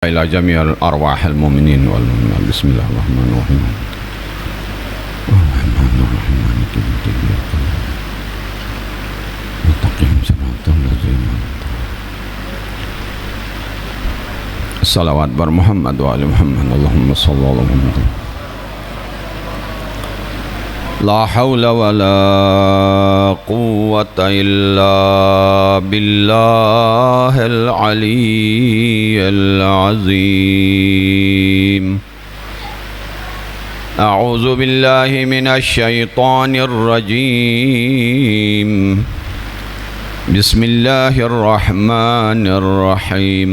إلى جميع الأرواح المؤمنين والمؤمنات. بسم الله الرحمن الرحيم. الرحمن الرحيم مالك يوم الدين مستقيم صراط الذين أنعمت عليهم. الصلوات بر محمد وآل محمد. اللهم صل على محمد. لا حول ولا قوة إلا بالله العلي العظيم. أعوذ بالله من الشيطان الرجيم. بسم الله الرحمن الرحيم.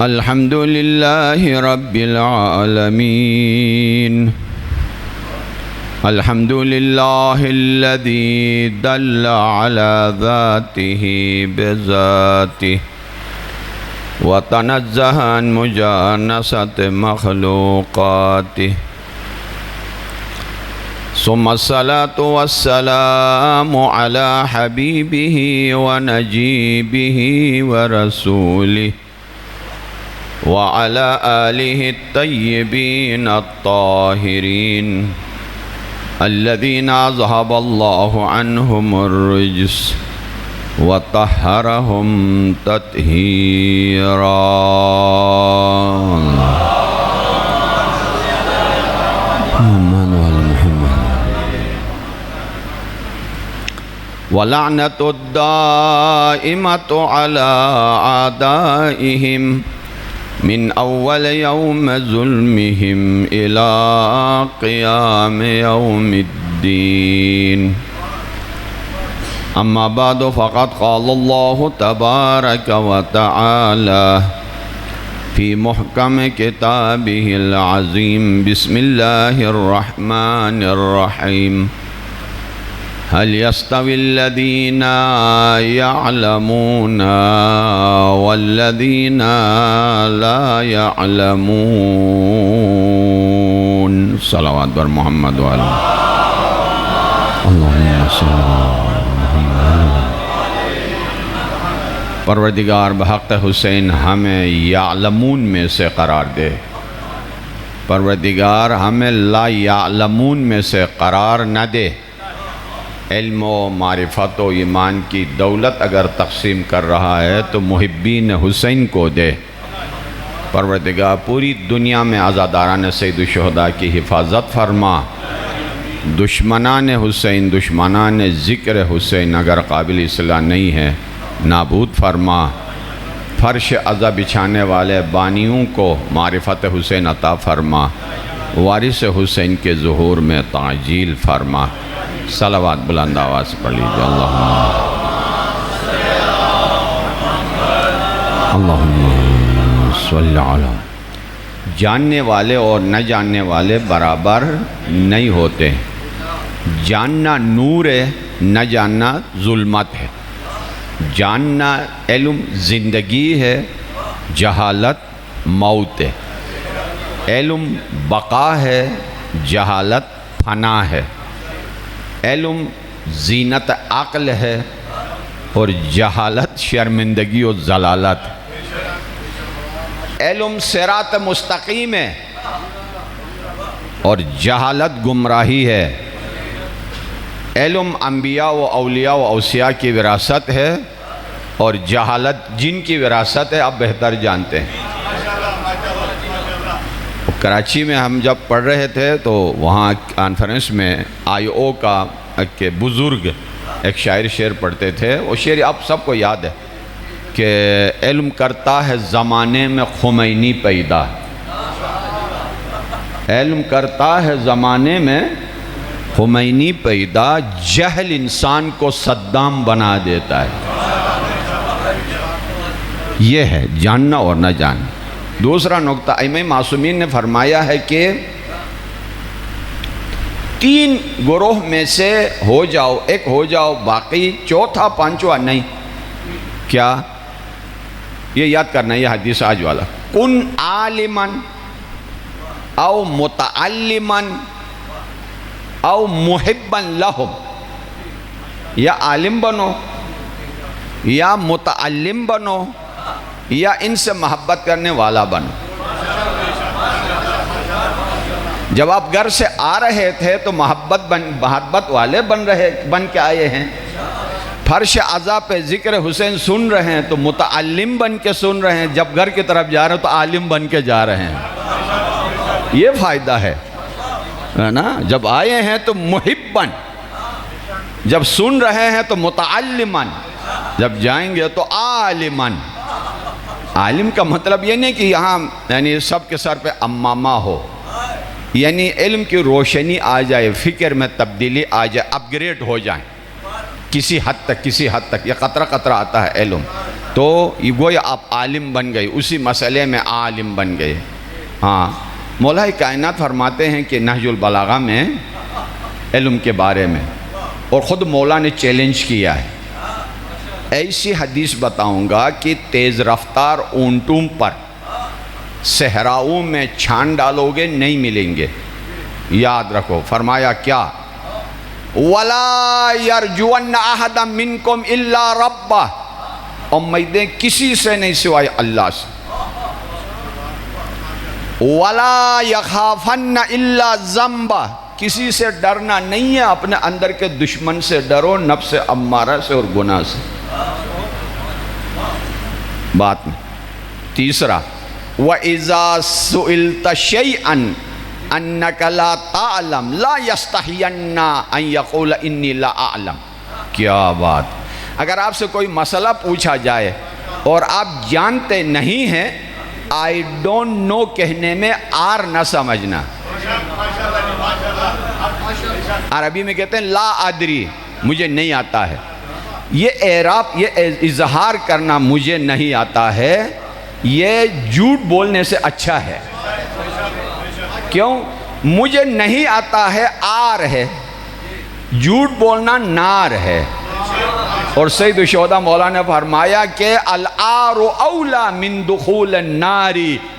الحمد لله رب العالمين. الحمد لله الذي دل على ذاته بذاته وتنزه عن مجانسة مخلوقاته. ثم الصلاة والسلام على حبيبه ونجيبه ورسوله وعلى آله الطيبين الطاهرين الذين أذهب الله عنهم الرجس وطهرهم تطهيرا. ولعنة الدائمة على أعدائهم من أول يوم ظلمهم إلى قيام يوم الدين. أما بعد فقد قال الله تبارك وتعالى في محكم كتابه العظيم. بسم الله الرحمن الرحيم. هل يستوي الذين يعلمون والذين لا يعلمون؟ صلوات بر محمد وآلہ. اللہم صل علی محمد. پروردگار بحق حسین ہمیں یعلمون میں سے قرار دے. پروردگار ہمیں لا یعلمون میں سے قرار نہ دے. علم و معرفت و ایمان کی دولت اگر تقسیم کر رہا ہے تو محبین حسین کو دے. پروردگار پوری دنیا میں عزاداران سید الشہداء کی حفاظت فرما. دشمنان حسین، دشمنان ذکر حسین اگر قابل اصلاح نہیں ہے نابود فرما. فرش عزا بچھانے والے بانیوں کو معرفت حسین عطا فرما. وارث حسین کے ظہور میں تعجیل فرما. صلوات بلند آواز سے پڑھ لیجئے. اللہم صلی علی. جاننے والے اور نہ جاننے والے برابر نہیں ہوتے. جاننا نور ہے، نہ جاننا ظلمت ہے. جاننا علم زندگی ہے، جہالت موت ہے. علم بقا ہے، جہالت فنا ہے. علم زینت عقل ہے اور جہالت شرمندگی و ضلالت. علم صراط مستقیم ہے اور جہالت گمراہی ہے. علم انبیاء و اولیاء و اوصیاء کی وراثت ہے اور جہالت جن کی وراثت ہے آپ بہتر جانتے ہیں. کراچی میں ہم جب پڑھ رہے تھے تو وہاں کانفرنس میں آئی او کا ایک بزرگ ایک شعر پڑھتے تھے. وہ شعر آپ سب کو یاد ہے کہ علم کرتا ہے زمانے میں خمینی پیدا. علم کرتا ہے زمانے میں خمینی پیدا. جہل انسان کو صدام بنا دیتا ہے. یہ ہے جاننا اور نہ جاننا. دوسرا نقطہ ائمہ معصومین نے فرمایا ہے کہ 3 گروہ میں سے ہو جاؤ، ایک ہو جاؤ، باقی چوتھا پانچواں نہیں. کیا؟ یہ یاد کرنا، یہ حدیث آج والا. کن عالماً او متعلماً او محباً لہم. یا عالم بنو یا متعلم بنو یا ان سے محبت کرنے والا بنو۔ جب آپ گھر سے آ رہے تھے تو محبت والے بن کے آئے ہیں۔ فرش عزا پہ ذکر حسین سن رہے ہیں تو متعلم بن کے سن رہے ہیں، جب گھر کی طرف جا رہے ہیں تو عالم بن کے جا رہے ہیں۔ یہ فائدہ ہے نا، جب آئے ہیں تو محبن، جب سن رہے ہیں تو متعلمن، جب جائیں گے تو عالمن۔ عالم کا مطلب یہ نہیں کہ یہاں یعنی سب کے سر پہ امامہ ہو، یعنی علم کی روشنی آ جائے، فکر میں تبدیلی آ جائے، اپ گریڈ ہو جائیں کسی حد تک، یہ قطرہ قطرہ آتا ہے علم، تو یہ گویا آپ عالم بن گئے، اسی مسئلے میں عالم بن گئے۔ ہاں، مولا کائنات فرماتے ہیں کہ نہج البلاغہ میں علم کے بارے میں، اور خود مولا نے چیلنج کیا ہے، ایسی حدیث بتاؤں گا کہ تیز رفتار اونٹوں پر صحراؤں میں چھان ڈالو گے نہیں ملیں گے، یاد رکھو۔ فرمایا کیا؟ وَلَا يَرْجُوَنَّ أَحَدًا مِّنْكُمْ إِلَّا رَبَّهُ، امیدیں کسی سے نہیں سوائے اللہ سے۔ وَلَا يَخَافَنَّ إِلَّا ذَنْبَهُ، کسی سے ڈرنا نہیں ہے، اپنے اندر کے دشمن سے ڈرو، نفس امارہ سے اور گناہ سے۔ بات میں تیسرا، وَإِذَا سُئِلْتَ شَيْئًا أَنَّكَ لَا تَعْلَمْ لَا يَسْتَحْيَنَّ أَن يَقُولَ إِنِّي لَا أَعْلَمْ۔ کیا بات! اگر آپ سے کوئی مسئلہ پوچھا جائے اور آپ جانتے نہیں ہیں، I don't know کہنے میں آر نہ سمجھنا۔ عربی میں کہتے ہیں لا ادری، مجھے نہیں آتا ہے۔ یہ اعراب، یہ اظہار کرنا مجھے نہیں آتا ہے، یہ جھوٹ بولنے سے اچھا ہے۔ کیوں؟ مجھے نہیں آتا ہے آر ہے، جھوٹ بولنا نار ہے۔ اور سید الشہداء مولا نے فرمایا کہ العار اولا من دخول النار،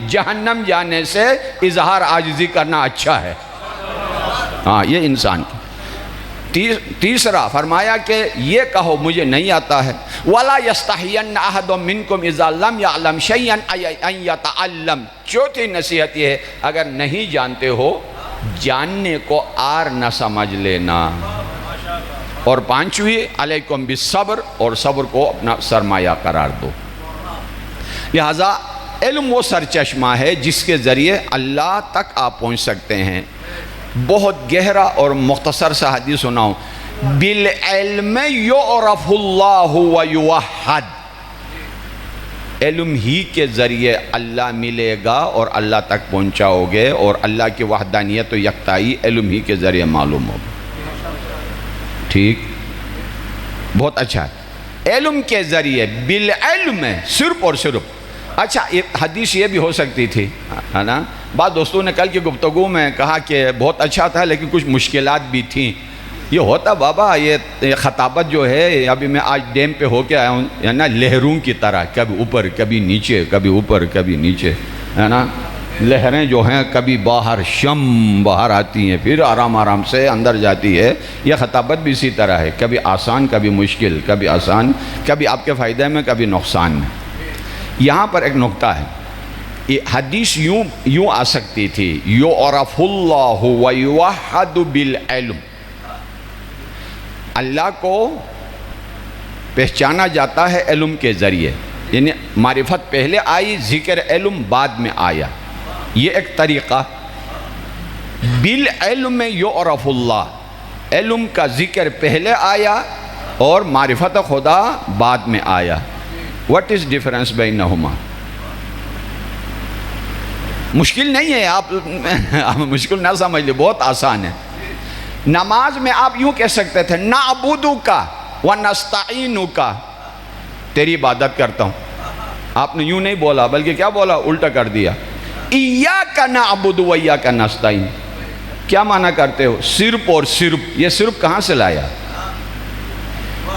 جہنم جانے سے اظہار عاجزی کرنا اچھا ہے۔ ہاں، یہ انسان کی۔ تیسرا فرمایا کہ یہ کہو مجھے نہیں آتا ہے۔ وَلَا يَسْتَحْيَنَّ أَحَدٌ مِّنْكُمْ إِذَا لَمْ يَعْلَمْ شَيْئًا أَن يَتَعَلَّمْ۔ چوتھی نصیحت یہ ہے، اگر نہیں جانتے ہو، جاننے کو آر نہ سمجھ لینا۔ اور پانچویں، علیکم بالصبر، اور صبر کو اپنا سرمایہ قرار دو۔ لہذا علم وہ سرچشمہ ہے جس کے ذریعے اللہ تک آپ پہنچ سکتے ہیں۔ بہت گہرا اور مختصر سا حدیث سناؤں، بالعلم یعرف اللہ ویوحد، علم ہی کے ذریعے اللہ ملے گا اور اللہ تک پہنچاؤ گے، اور اللہ کی وحدانیت و یکتائی علم ہی کے ذریعے معلوم ہوگا۔ ٹھیک، بہت اچھا ہے، علم کے ذریعے، بالعلم، صرف اور صرف۔ اچھا، حدیث یہ بھی ہو سکتی تھی، ہے نا؟ بعض دوستوں نے کل کی گفتگو میں کہا کہ بہت اچھا تھا لیکن کچھ مشکلات بھی تھیں۔ یہ ہوتا بابا، یہ خطابت جو ہے، ابھی میں آج ڈیم پہ ہو کے آیا ہوں، ہے نا، لہروں کی طرح، کبھی اوپر کبھی نیچے، کبھی اوپر کبھی نیچے، ہے نا، لہریں جو ہیں کبھی باہر شم باہر آتی ہیں، پھر آرام آرام سے اندر جاتی ہے۔ یہ خطابت بھی اسی طرح ہے، کبھی آسان کبھی مشکل، کبھی آسان کبھی آپ کے فائدے میں کبھی نقصان میں۔ یہاں پر ایک نقطہ ہے، حدیث یوں آ سکتی تھی، یعرف اللہ ویوحد بالعلم، اللہ کو پہچانا جاتا ہے علم کے ذریعے، یعنی معرفت پہلے آئی، ذکر علم بعد میں آیا، یہ ایک طریقہ۔ بالعلم یعرف اللہ، علم کا ذکر پہلے آیا اور معرفت خدا بعد میں آیا۔ What is difference بینہما؟ مشکل نہیں ہے، آپ مشکل نہ سمجھ لیں، بہت آسان ہے۔ نماز میں آپ یوں کہہ سکتے تھے، نعبدک ونستعینک، تیری عبادت کرتا ہوں۔ آپ نے یوں نہیں بولا، بلکہ کیا بولا؟ الٹا کر دیا، ایاک نعبد و ایاک نستعین۔ کیا معنی کرتے ہو؟ صرف اور صرف۔ یہ صرف کہاں سے لایا؟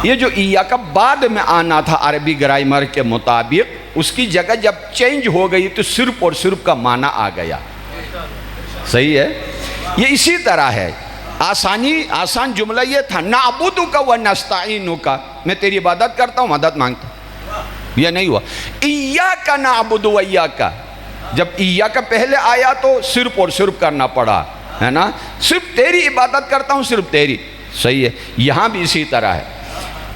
یہ جو ایاک بعد میں آنا تھا عربی گرامر کے مطابق، اس کی جگہ جب چینج ہو گئی تو صرف اور صرف کا معنی آ گیا۔ صحیح ہے؟ یہ اسی طرح ہے، آسان جملہ یہ تھا، نعبدک و نستعینک، میں تیری عبادت کرتا ہوں، مدد مانگتا ہوں۔ یہ نہیں ہوا. ایاک نعبد و ایاک، جب ایاک پہلے آیا تو صرف اور صرف کرنا پڑا ہے نا، صرف تیری عبادت کرتا ہوں، صرف تیری. صحیح ہے. یہاں بھی اسی طرح ہے.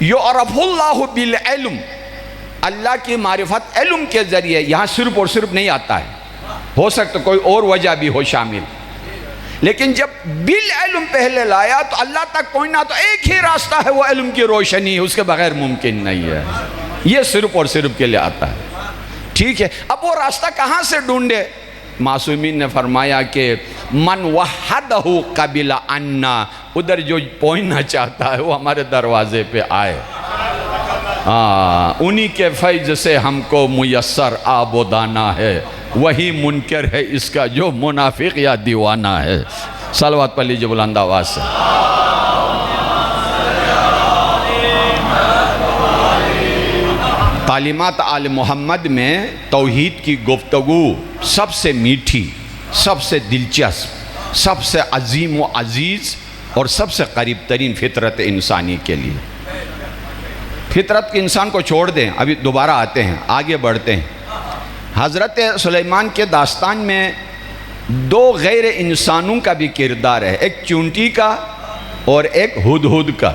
یعرف اللہ بالعلم، اللہ کی معرفت علم کے ذریعے. یہاں صرف اور صرف نہیں آتا ہے، ہو سکتا کوئی اور وجہ بھی ہو شامل، لیکن جب بالعلم پہلے لایا تو اللہ تک پہنچنا تو ایک ہی راستہ ہے، وہ علم کی روشنی، اس کے بغیر ممکن نہیں ہے. یہ صرف اور صرف کے لیے آتا ہے. ٹھیک ہے. اب وہ راستہ کہاں سے ڈھونڈے؟ معصومین نے فرمایا کہ من وحدہ قبل عنا، ادھر جو پہنچنا چاہتا ہے وہ ہمارے دروازے پہ آئے. انہی کے فیض سے ہم کو میسر آب و دانہ ہے، وہی منکر ہے اس کا جو منافق یا دیوانہ ہے. صلوات پڑھ لیجئے بلند آواز سے. تعلیمات آل محمد میں توحید کی گفتگو سب سے میٹھی، سب سے دلچسپ، سب سے عظیم و عزیز اور سب سے قریب ترین فطرت انسانی کے لیے. فطرت کے انسان کو چھوڑ دیں، ابھی دوبارہ آتے ہیں، آگے بڑھتے ہیں. حضرت سلیمان کے داستان میں دو غیر انسانوں کا بھی کردار ہے، ایک چونٹی کا اور ایک ہدہد کا.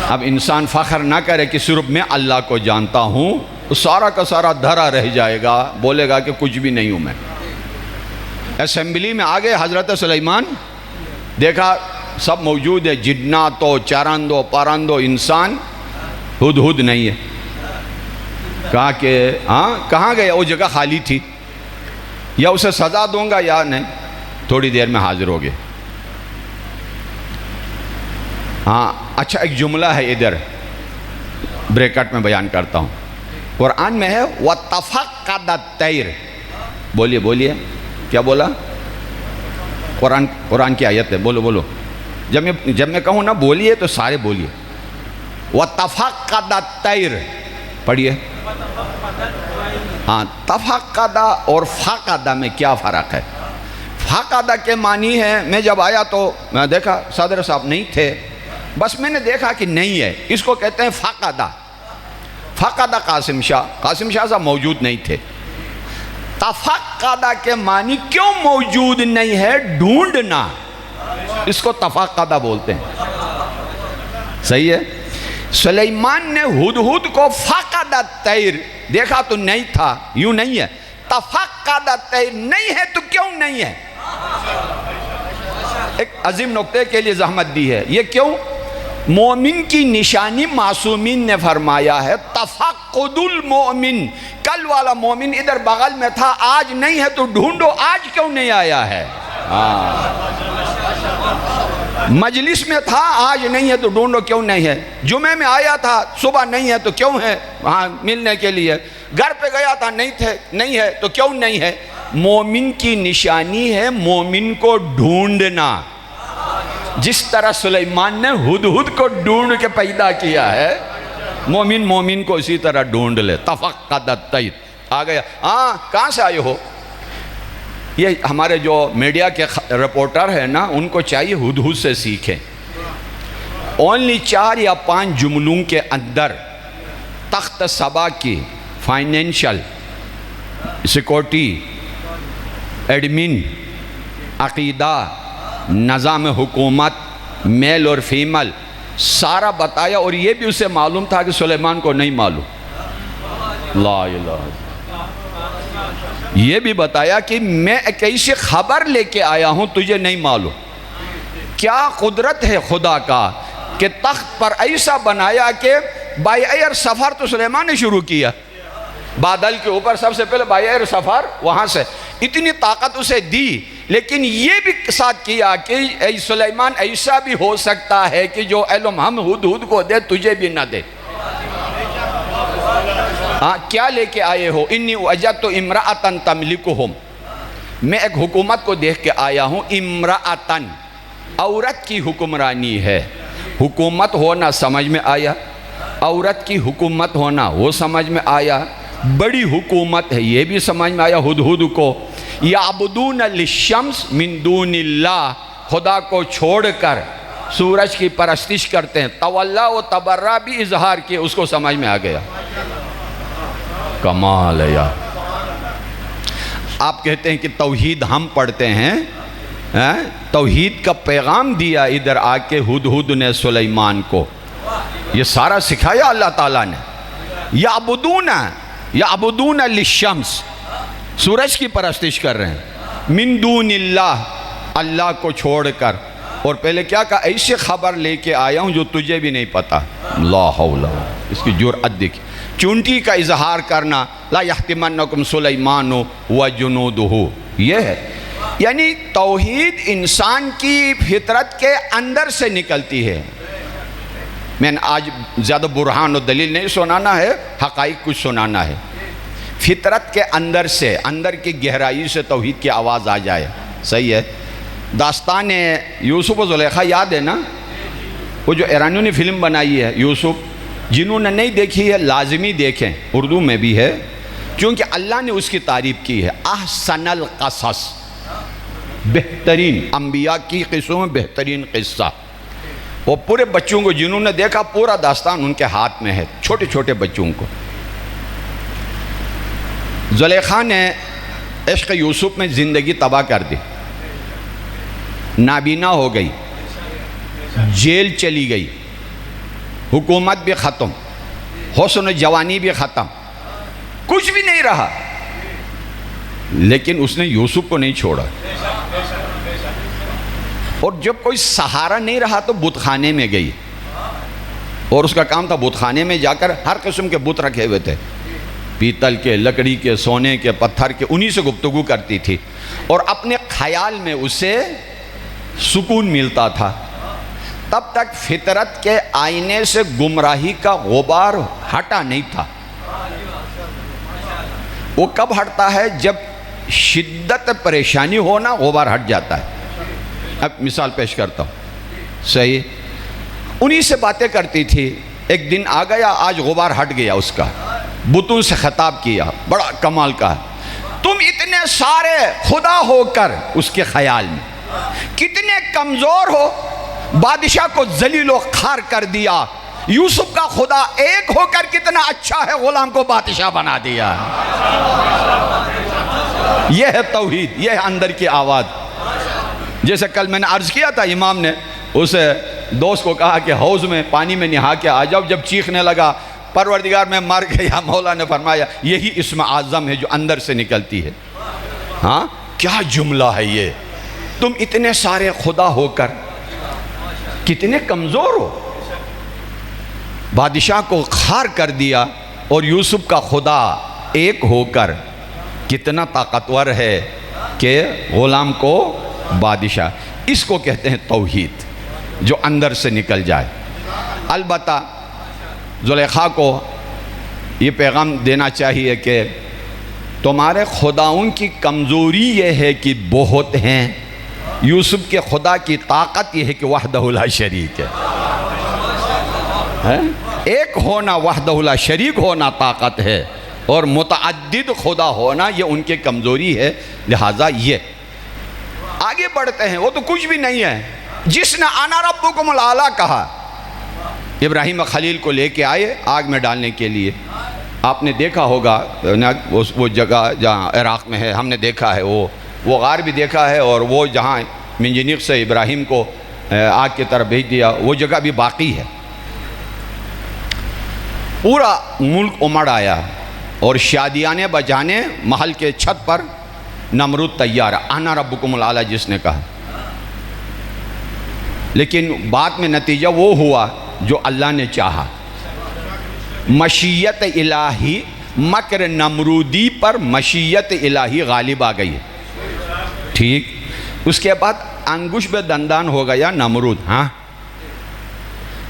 اب انسان فخر نہ کرے کہ صرف میں اللہ کو جانتا ہوں، تو سارا کا سارا دھرا رہ جائے گا، بولے گا کہ کچھ بھی نہیں ہوں میں. اسمبلی میں آگے حضرت سلیمان دیکھا سب موجود ہے، جناتو، چرندو، پرندو، انسان، ہدہد نہیں ہے. کہا کہ کہاں گئے؟ وہ جگہ خالی تھی، یا اسے سزا دوں گا یا نہیں، تھوڑی دیر میں حاضر ہو گئے. اچھا ایک جملہ ہے ادھر بریکٹ میں بیان کرتا ہوں. قرآن میں ہے وَتَفَقَّدَ الطَّيْرُ. بولیے بولیے، کیا بولا؟ قرآن کی آیت ہے، بولو بولو. جب میں کہوں نا بولیے تو سارے بولیے. وَتَفَقَّدَ الطَّيْرُ پڑھیے. تفقدہ اور فقدہ میں کیا فرق ہے؟ فقدہ کے معنی ہے میں جب آیا تو میں دیکھا صدر صاحب نہیں تھے، بس میں نے دیکھا کہ نہیں ہے، اس کو کہتے ہیں فقدہ. فقدہ قاسم شاہ صاحب موجود نہیں تھے. تفقدہ کے معنی کیوں موجود نہیں ہے؟ ڈھونڈنا، اس کو تفقدہ بولتے ہیں. صحیح ہے. سلیمان نے ہدہد کو فقد الطیر دیکھا تو نہیں تھا، یوں نہیں ہے. تفقد الطیر نہیں ہے تو کیوں نہیں ہے؟ ایک عظیم نقطے کے لیے زحمت دی ہے. یہ کیوں؟ مومن کی نشانی معصومین نے فرمایا ہے تفقد المؤمن. کل والا مومن ادھر بغل میں تھا، آج نہیں ہے تو ڈھونڈو آج کیوں نہیں آیا ہے. مجلس میں تھا، آج نہیں ہے تو ڈھونڈو کیوں نہیں ہے. جمعے میں آیا تھا، صبح نہیں ہے تو کیوں ہے وہاں ملنے کے لیے. گھر پہ گیا تھا، نہیں ہے تو کیوں نہیں ہے. مومن کی نشانی ہے مومن کو ڈھونڈنا. جس طرح سلیمان نے ہدہد کو ڈھونڈ کے پیدا کیا ہے، مومن کو اسی طرح ڈھونڈ لے. تفقد الطیر آ گیا. کہاں سے آئے ہو؟ یہ ہمارے جو میڈیا کے رپورٹر ہیں نا، ان کو چاہیے ہدہد سے سیکھیں. اونلی 4 یا 5 جملوں کے اندر تخت سبا کی فائنینشل، سیکورٹی، ایڈمن، عقیدہ، نظام حکومت، میل اور فیمل سارا بتایا. اور یہ بھی اسے معلوم تھا کہ سلیمان کو نہیں معلوم. لا الہ. یہ بھی بتایا کہ میں ایک ایسی خبر لے کے آیا ہوں تجھے نہیں معلوم. کیا قدرت ہے خدا کا کہ تخت پر ایسا بنایا کہ بائی ایئر سفر تو سلیمان نے شروع کیا. بادل کے اوپر سب سے پہلے بائی ایئر سفر، وہاں سے اتنی طاقت اسے دی. لیکن یہ بھی ساتھ کیا کہ اے سلیمان ایسا بھی ہو سکتا ہے کہ جو علم ہم ہدہد کو دے تجھے بھی نہ دے. کیا لے کے آئے ہو؟ انی وجدت امرأۃ تملکہم. میں ایک حکومت کو دیکھ کے آیا ہوں. امرأۃ عورت کی حکمرانی ہے. حکومت ہونا سمجھ میں آیا، عورت کی حکومت ہونا وہ سمجھ میں آیا. بڑی حکومت ہے یہ بھی سمجھ میں آیا ہدہد کو. یعبدون للشمس من دون اللہ، خدا کو چھوڑ کر سورج کی پرستش کرتے ہیں، تولا و تبرہ بھی اظہار کیے، اس کو سمجھ میں آ گیا۔ کمال ہے یار۔ آپ کہتے ہیں کہ توحید ہم پڑھتے ہیں، توحید کا پیغام دیا ادھر آ کے ہدہد نے سلیمان کو، یہ سارا سکھایا اللہ تعالیٰ نے۔ یعبدون للشمس، سورج کی پرستش کر رہے ہیں، من دون اللہ، اللہ کو چھوڑ کر، اور پہلے کیا کہا، ایسے خبر لے کے آیا ہوں جو تجھے بھی نہیں پتا۔ لا حول، اس کی جرأت دیکھ، چونٹی کا اظہار کرنا، لا یحتمنکم سلیمان وجنودہ، یہ ہے۔ یعنی توحید انسان کی فطرت کے اندر سے نکلتی ہے۔ میں نے آج زیادہ برہان و دلیل نہیں سنانا ہے، حقائق کچھ سنانا ہے۔ فطرت کے اندر سے، اندر کی گہرائی سے توحید کی آواز آ جائے، صحیح ہے۔ داستان یوسف و زلیخا یاد ہے نا؟ وہ جو ایرانیوں نے فلم بنائی ہے یوسف، جنہوں نے نہیں دیکھی ہے لازمی دیکھیں، اردو میں بھی ہے، کیونکہ اللہ نے اس کی تعریف کی ہے۔ احسن القصص، بہترین انبیاء کی قصوں میں بہترین قصہ۔ وہ پورے بچوں کو جنہوں نے دیکھا، پورا داستان ان کے ہاتھ میں ہے، چھوٹے چھوٹے بچوں کو۔ زلیخا نے عشق یوسف میں زندگی تباہ کر دی، نابینا ہو گئی، جیل چلی گئی، حکومت بھی ختم، حسن و جوانی بھی ختم، کچھ بھی نہیں رہا، لیکن اس نے یوسف کو نہیں چھوڑا۔ اور جب کوئی سہارا نہیں رہا تو بت خانے میں گئی، اور اس کا کام تھا بت خانے میں جا کر ہر قسم کے بت رکھے ہوئے تھے، پیتل کے، لکڑی کے، سونے کے، پتھر کے، انہی سے گفتگو کرتی تھی، اور اپنے خیال میں اسے سکون ملتا تھا۔ تب تک فطرت کے آئینے سے گمراہی کا غبار ہٹا نہیں تھا۔ وہ کب ہٹتا ہے؟ جب شدت پریشانی ہونا، غبار ہٹ جاتا ہے۔ اب مثال پیش کرتا ہوں، صحیح، انہی سے باتیں کرتی تھی، ایک دن آ گیا، آج غبار ہٹ گیا اس کا، بتوں سے خطاب کیا، بڑا کمال کا ہے، تم اتنے سارے خدا ہو کر اس کے خیال میں کتنے کمزور ہو، بادشاہ کو ذلیل و خوار کر دیا، یوسف کا خدا ایک ہو کر کتنا اچھا ہے، غلام کو بادشاہ بنا دیا۔ یہ ہے توحید، یہ ہے اندر کی آواز۔ جیسے کل میں نے عرض کیا تھا، امام نے اس دوست کو کہا کہ حوض میں پانی میں نہا کے آ جاؤ، جب چیخنے لگا پروردگار میں مر گیا، مولا نے فرمایا یہی اسم اعظم ہے جو اندر سے نکلتی ہے۔ ہاں، کیا جملہ ہے یہ، تم اتنے سارے خدا ہو کر کتنے کمزور ہو، بادشاہ کو خوار کر دیا، اور یوسف کا خدا ایک ہو کر کتنا طاقتور ہے کہ غلام کو بادشاہ۔ اس کو کہتے ہیں توحید، جو اندر سے نکل جائے۔ البتہ زلیخا کو یہ پیغام دینا چاہیے کہ تمہارے خداؤں کی کمزوری یہ ہے کہ بہت ہیں، یوسف کے خدا کی طاقت یہ ہے کہ وحدہ لا شریک ہے، ایک ہونا، وحدہ لا شریک ہونا طاقت ہے، اور متعدد خدا ہونا یہ ان کی کمزوری ہے۔ لہٰذا یہ آگے بڑھتے ہیں، وہ تو کچھ بھی نہیں ہے۔ جس نے انا ربکم الاعلیٰ کہا، ابراہیم خلیل کو لے کے آئے آگ میں ڈالنے کے لیے۔ آپ نے دیکھا ہوگا وہ جگہ جہاں عراق میں ہے، ہم نے دیکھا ہے، وہ غار بھی دیکھا ہے، اور وہ جہاں منجنیق سے ابراہیم کو آگ کی طرف بھیج دیا، وہ جگہ بھی باقی ہے۔ پورا ملک امڑ آیا، اور شادیانے بجانے محل کے چھت پر نمرود تیار، انا ربکم الاعلیٰ جس نے کہا۔ لیکن بعد میں نتیجہ وہ ہوا جو اللہ نے چاہا، مشیت الہی، مکر نمرودی پر مشیت الہی غالب آ گئی ہے، ٹھیک۔ اس کے بعد انگوش پہ دندان ہو گیا نمرود۔ ہاں،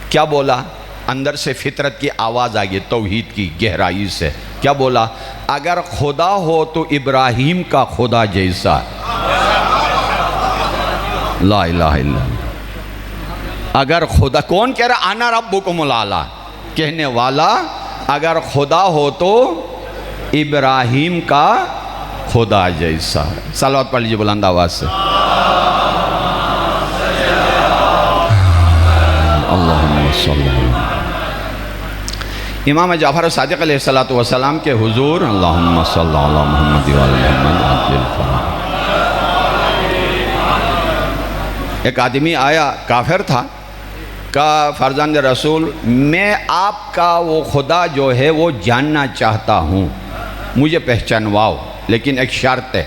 کیا بولا؟ اندر سے فطرت کی آواز آئی، توحید کی گہرائی سے کیا بولا؟ اگر خدا ہو تو ابراہیم کا خدا جیسا۔ لا الہ الا اللہ۔ اگر خدا، کون کہہ رہا؟ انا ربکم الاعلیٰ، کہنے والا اگر خدا ہو تو ابراہیم کا خدا جیسا۔ صلوات پڑھ لیجیے بلند آواز سے۔ اللہم صلی اللہ۔ امام جعفر صادق علیہ السلام کے حضور اللہم صلی اللہ محمد و علی محمد عجل فرج۔ ایک آدمی آیا، کافر تھا، کہا فرزند رسول میں آپ کا وہ خدا جو ہے وہ جاننا چاہتا ہوں، مجھے پہچانواؤ، لیکن ایک شرط ہے،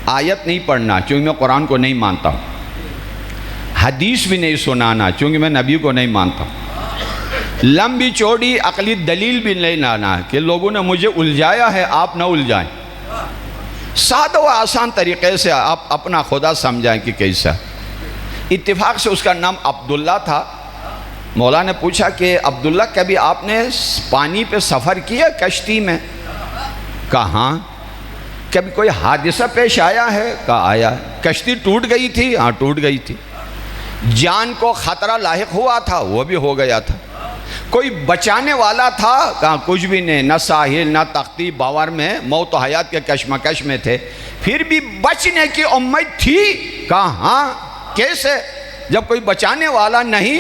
آیت نہیں پڑھنا چونکہ میں قرآن کو نہیں مانتا ہوں، حدیث بھی نہیں سنانا چونکہ میں نبی کو نہیں مانتا ہوں، لمبی چوڑی عقلی دلیل بھی نہیں لانا کہ لوگوں نے مجھے الجھایا ہے، آپ نہ الجھائیں، سادہ و آسان طریقے سے آپ اپنا خدا سمجھائیں کہ کیسا۔ اتفاق سے اس کا نام عبداللہ تھا۔ مولا نے پوچھا کہ عبداللہ کبھی آپ نے پانی پہ سفر کیا کشتی میں؟ کہا ہاں۔ کبھی کوئی حادثہ پیش آیا ہے؟ کہا آیا۔ کشتی ٹوٹ گئی تھی؟ ہاں ٹوٹ گئی تھی۔ جان کو خطرہ لاحق ہوا تھا؟ وہ بھی ہو گیا تھا۔ کوئی بچانے والا تھا؟ کہا کچھ بھی نہیں، نہ ساحل نہ تختی، باور میں موت و حیات کے کشمکش میں تھے، پھر بھی بچنے کی امید تھی؟ کہا ہاں۔ کیسے؟ جب کوئی بچانے والا نہیں،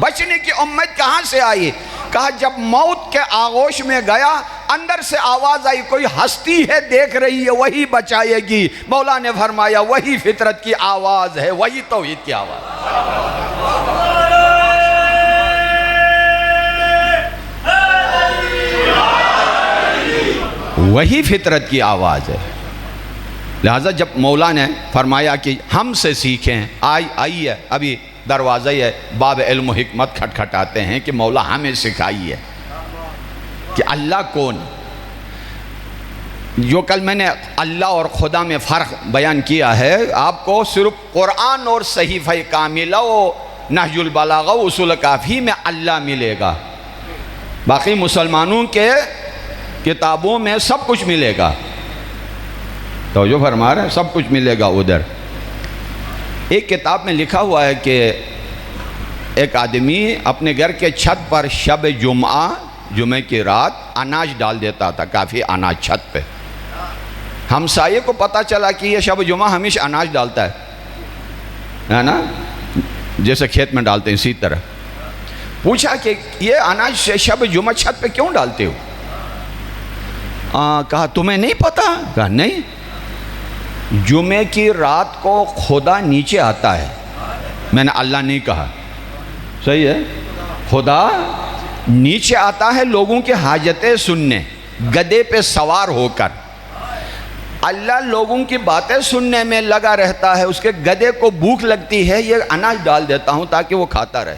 بچنے کی امید کہاں سے آئی؟ کہا جب موت کے آغوش میں گیا، اندر سے آواز آئی کوئی ہستی ہے دیکھ رہی ہے، وہی بچائے گی۔ مولا نے فرمایا وہی فطرت کی آواز ہے، وہی توحید کی آواز ہے۔ وہی فطرت کی آواز ہے۔ لہٰذا جب مولا نے فرمایا کہ ہم سے سیکھیں، آئیے ابھی دروازہ ہے باب علم و حکمت کھٹکھٹاتے ہیں کہ مولا ہمیں سکھائیے کہ اللہ کون۔ جو کل میں نے اللہ اور خدا میں فرق بیان کیا ہے، آپ کو صرف قرآن اور صحیفہ کاملہ و نہج البلاغہ و اصول کافی میں اللہ ملے گا، باقی مسلمانوں کے کتابوں میں سب کچھ ملے گا۔ توجہ فرما رہے ہیں، سب کچھ ملے گا ادھر۔ ایک کتاب میں لکھا ہوا ہے کہ ایک آدمی اپنے گھر کے چھت پر شب جمعہ کی رات اناج ڈال دیتا تھا، کافی اناج چھت پہ۔ ہمسائے کو پتہ چلا کہ یہ شب جمعہ ہمیشہ اناج ڈالتا ہے نا، جیسے کھیت میں ڈالتے ہیں اسی طرح۔ پوچھا کہ یہ اناج شب جمعہ چھت پہ کیوں ڈالتے ہو؟ کہا تمہیں نہیں پتا؟ کہا نہیں، جمعے کی رات کو خدا نیچے آتا ہے۔ میں نے اللہ نہیں کہا، صحیح ہے، خدا نیچے آتا ہے لوگوں کی حاجتیں سننے، گدھے پہ سوار ہو کر۔ اللہ لوگوں کی باتیں سننے میں لگا رہتا ہے، اس کے گدھے کو بھوک لگتی ہے، یہ اناج ڈال دیتا ہوں تاکہ وہ کھاتا رہے۔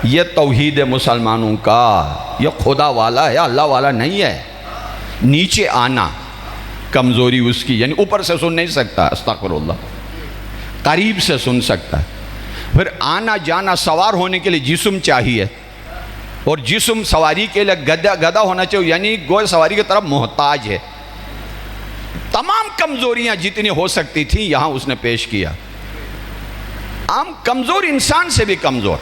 یہ توحید مسلمانوں کا، یہ خدا والا ہے، اللہ والا نہیں ہے۔ نیچے آنا کمزوری اس کی، یعنی اوپر سے سن نہیں سکتا، استغفر اللہ، قریب سے سن سکتا ہے۔ پھر آنا جانا، سوار ہونے کے لیے جسم چاہیے، اور جسم سواری کے لیے گدھا ہونا چاہیے، یعنی گوئے سواری کی طرف محتاج ہے۔ تمام کمزوریاں جتنی ہو سکتی تھی یہاں اس نے پیش کیا۔ عام کمزور انسان سے بھی کمزور،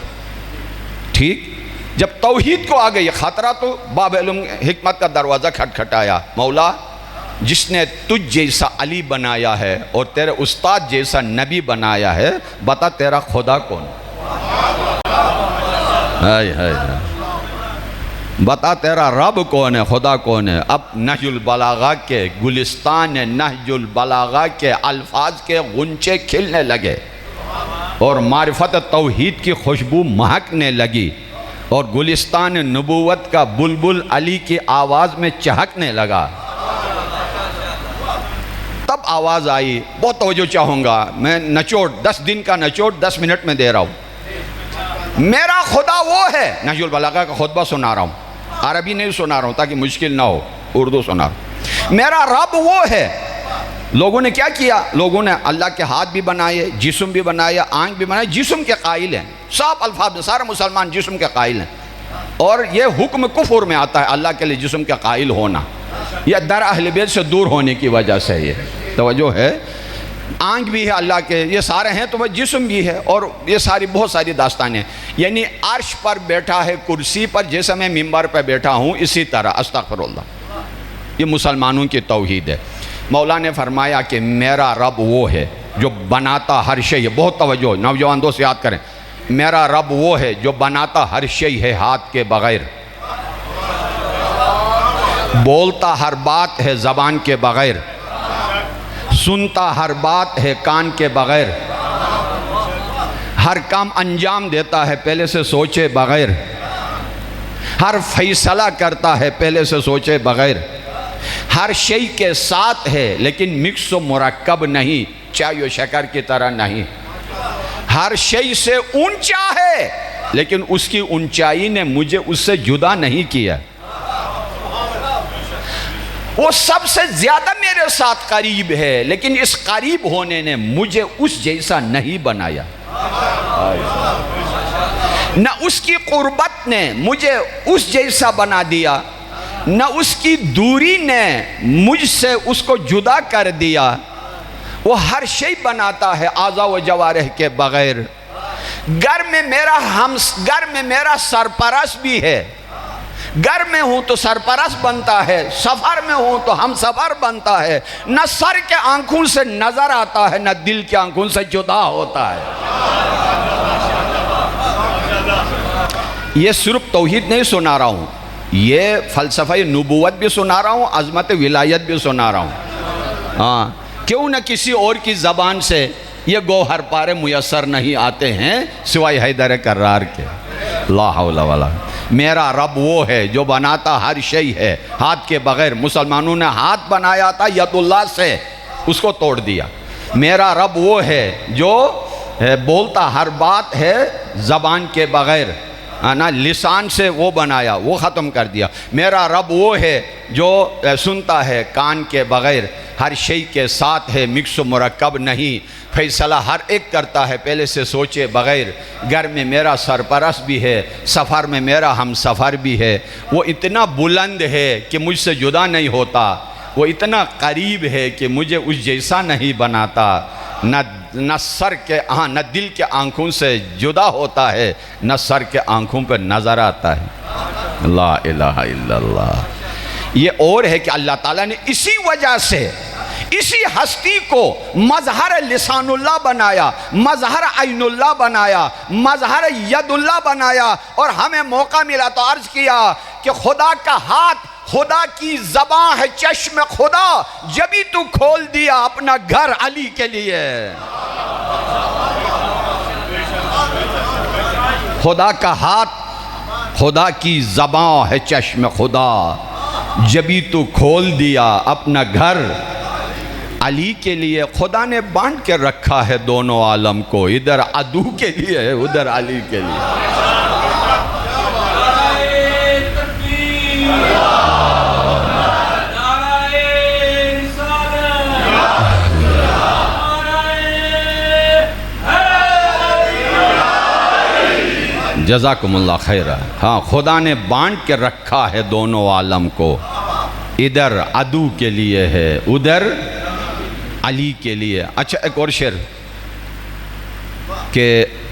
ٹھیک۔ جب توحید کو آ گئی خطرہ تو باب علم حکمت کا دروازہ کھٹکھٹایا۔ مولا جس نے تجھ جیسا علی بنایا ہے اور تیرے استاد جیسا نبی بنایا ہے، بتا تیرا خدا کون؟ بتا تیرا رب کون ہے، خدا کون ہے؟ اب نہج البلاغہ کے گلستان نہج البلاغہ کے الفاظ کے غنچے کھلنے لگے، اور معرفت توحید کی خوشبو مہکنے لگی، اور گلستان نبوت کا بلبل علی کی آواز میں چہکنے لگا۔ تب آواز آئی، بہت توجہ چاہوں گا، میں نچوڑ 10 دن کا نچوڑ 10 منٹ میں دے رہا ہوں۔ میرا خدا وہ ہے، نہج البلاغہ کا خطبہ سنا رہا ہوں، عربی نہیں سنا رہا ہوں تاکہ مشکل نہ ہو، اردو سنا رہا ہوں۔ میرا رب وہ ہے۔ لوگوں نے کیا کیا؟ لوگوں نے اللہ کے ہاتھ بھی بنائے، جسم بھی بنائے، آنکھ بھی بنائے، جسم کے قائل ہیں، صاف الفاظ میں سارے مسلمان جسم کے قائل ہیں، اور یہ حکم کفر میں آتا ہے اللہ کے لیے جسم کے قائل ہونا، یہ در اہل بیت سے دور ہونے کی وجہ سے۔ یہ توجہ ہے، آنکھ بھی ہے اللہ کے، یہ سارے ہیں تو وہ جسم بھی ہے، اور یہ ساری بہت ساری داستانیں، یعنی عرش پر بیٹھا ہے کرسی پر، جیسے میں منبر پر بیٹھا ہوں اسی طرح، استغفر اللہ۔ یہ مسلمانوں کی توحید ہے۔ مولا نے فرمایا کہ میرا رب وہ ہے جو بناتا ہر شے، بہت توجہ، نوجوان دوست یاد کریں، میرا رب وہ ہے جو بناتا ہر شے ہے ہاتھ کے بغیر، بولتا ہر بات ہے زبان کے بغیر، سنتا ہر بات ہے کان کے بغیر، ہر کام انجام دیتا ہے پہلے سے سوچے بغیر، ہر فیصلہ کرتا ہے پہلے سے سوچے بغیر، ہر شے کے ساتھ ہے لیکن مکس و مرکب نہیں، چائے و شکر کی طرح نہیں، ہر شے سے اونچا ہے لیکن اس کی اونچائی نے مجھے اس سے جدا نہیں کیا، وہ سب سے زیادہ میرے ساتھ قریب ہے لیکن اس قریب ہونے نے مجھے اس جیسا نہیں بنایا، نہ اس کی قربت نے مجھے اس جیسا بنا دیا، نہ اس کی دوری نے مجھ سے اس کو جدا کر دیا، وہ ہر شے بناتا ہے اعضاء و جوارح کے بغیر، گھر میں میرا سرپرست بھی ہے، گھر میں ہوں تو سرپرست بنتا ہے، سفر میں ہوں تو ہم سفر بنتا ہے، نہ سر کے آنکھوں سے نظر آتا ہے نہ دل کے آنکھوں سے جدا ہوتا ہے۔ یہ صرف توحید نہیں سنا رہا ہوں، یہ فلسفہ نبوت بھی سنا رہا ہوں، عظمت ولایت بھی سنا رہا ہوں۔ ہاں، کیوں نہ کسی اور کی زبان سے یہ گوہر پارے میسر نہیں آتے ہیں سوائے حیدر کرار کے۔ لا حول ولا، میرا رب وہ ہے جو بناتا ہر شے ہے ہاتھ کے بغیر۔ مسلمانوں نے ہاتھ بنایا تھا ید اللہ سے، اس کو توڑ دیا۔ میرا رب وہ ہے جو بولتا ہر بات ہے زبان کے بغیر، نا لسان سے وہ بنایا، وہ ختم کر دیا۔ میرا رب وہ ہے جو سنتا ہے کان کے بغیر، ہر شے کے ساتھ ہے مکس و مرکب نہیں، فیصلہ ہر ایک کرتا ہے پہلے سے سوچے بغیر۔ گھر میں میرا سرپرست بھی ہے، سفر میں میرا ہم سفر بھی ہے۔ وہ اتنا بلند ہے کہ مجھ سے جدا نہیں ہوتا، وہ اتنا قریب ہے کہ مجھے اس جیسا نہیں بناتا، نہ سر کے نہ دل کے آنکھوں سے جدا ہوتا ہے، نہ سر کے آنکھوں پہ نظر آتا ہے۔ لا الہ الا اللہ۔ یہ اور ہے کہ اللہ تعالیٰ نے اسی وجہ سے اسی ہستی کو مظہر لسان اللہ بنایا، مظہر عین اللہ بنایا، مظہر ید اللہ بنایا، اور ہمیں موقع ملا تو عرض کیا کہ خدا کا ہاتھ، خدا کی زبان ہے چشم خدا، جبھی تو کھول دیا اپنا گھر علی کے لیے۔ خدا کا ہاتھ، خدا کی زبان ہے چشم خدا، جبھی تو کھول دیا اپنا گھر علی کے لیے۔ خدا نے بانٹ کے رکھا ہے دونوں عالم کو، ادھر عدو کے لیے ہے ادھر علی کے لیے۔ جزاکم اللہ خیر۔ ہاں، خدا نے بانٹ کے رکھا ہے دونوں عالم کو، ادھر عدو کے لیے ہے ادھر علی کے لیے۔ اچھا، ایک اور شعر کہ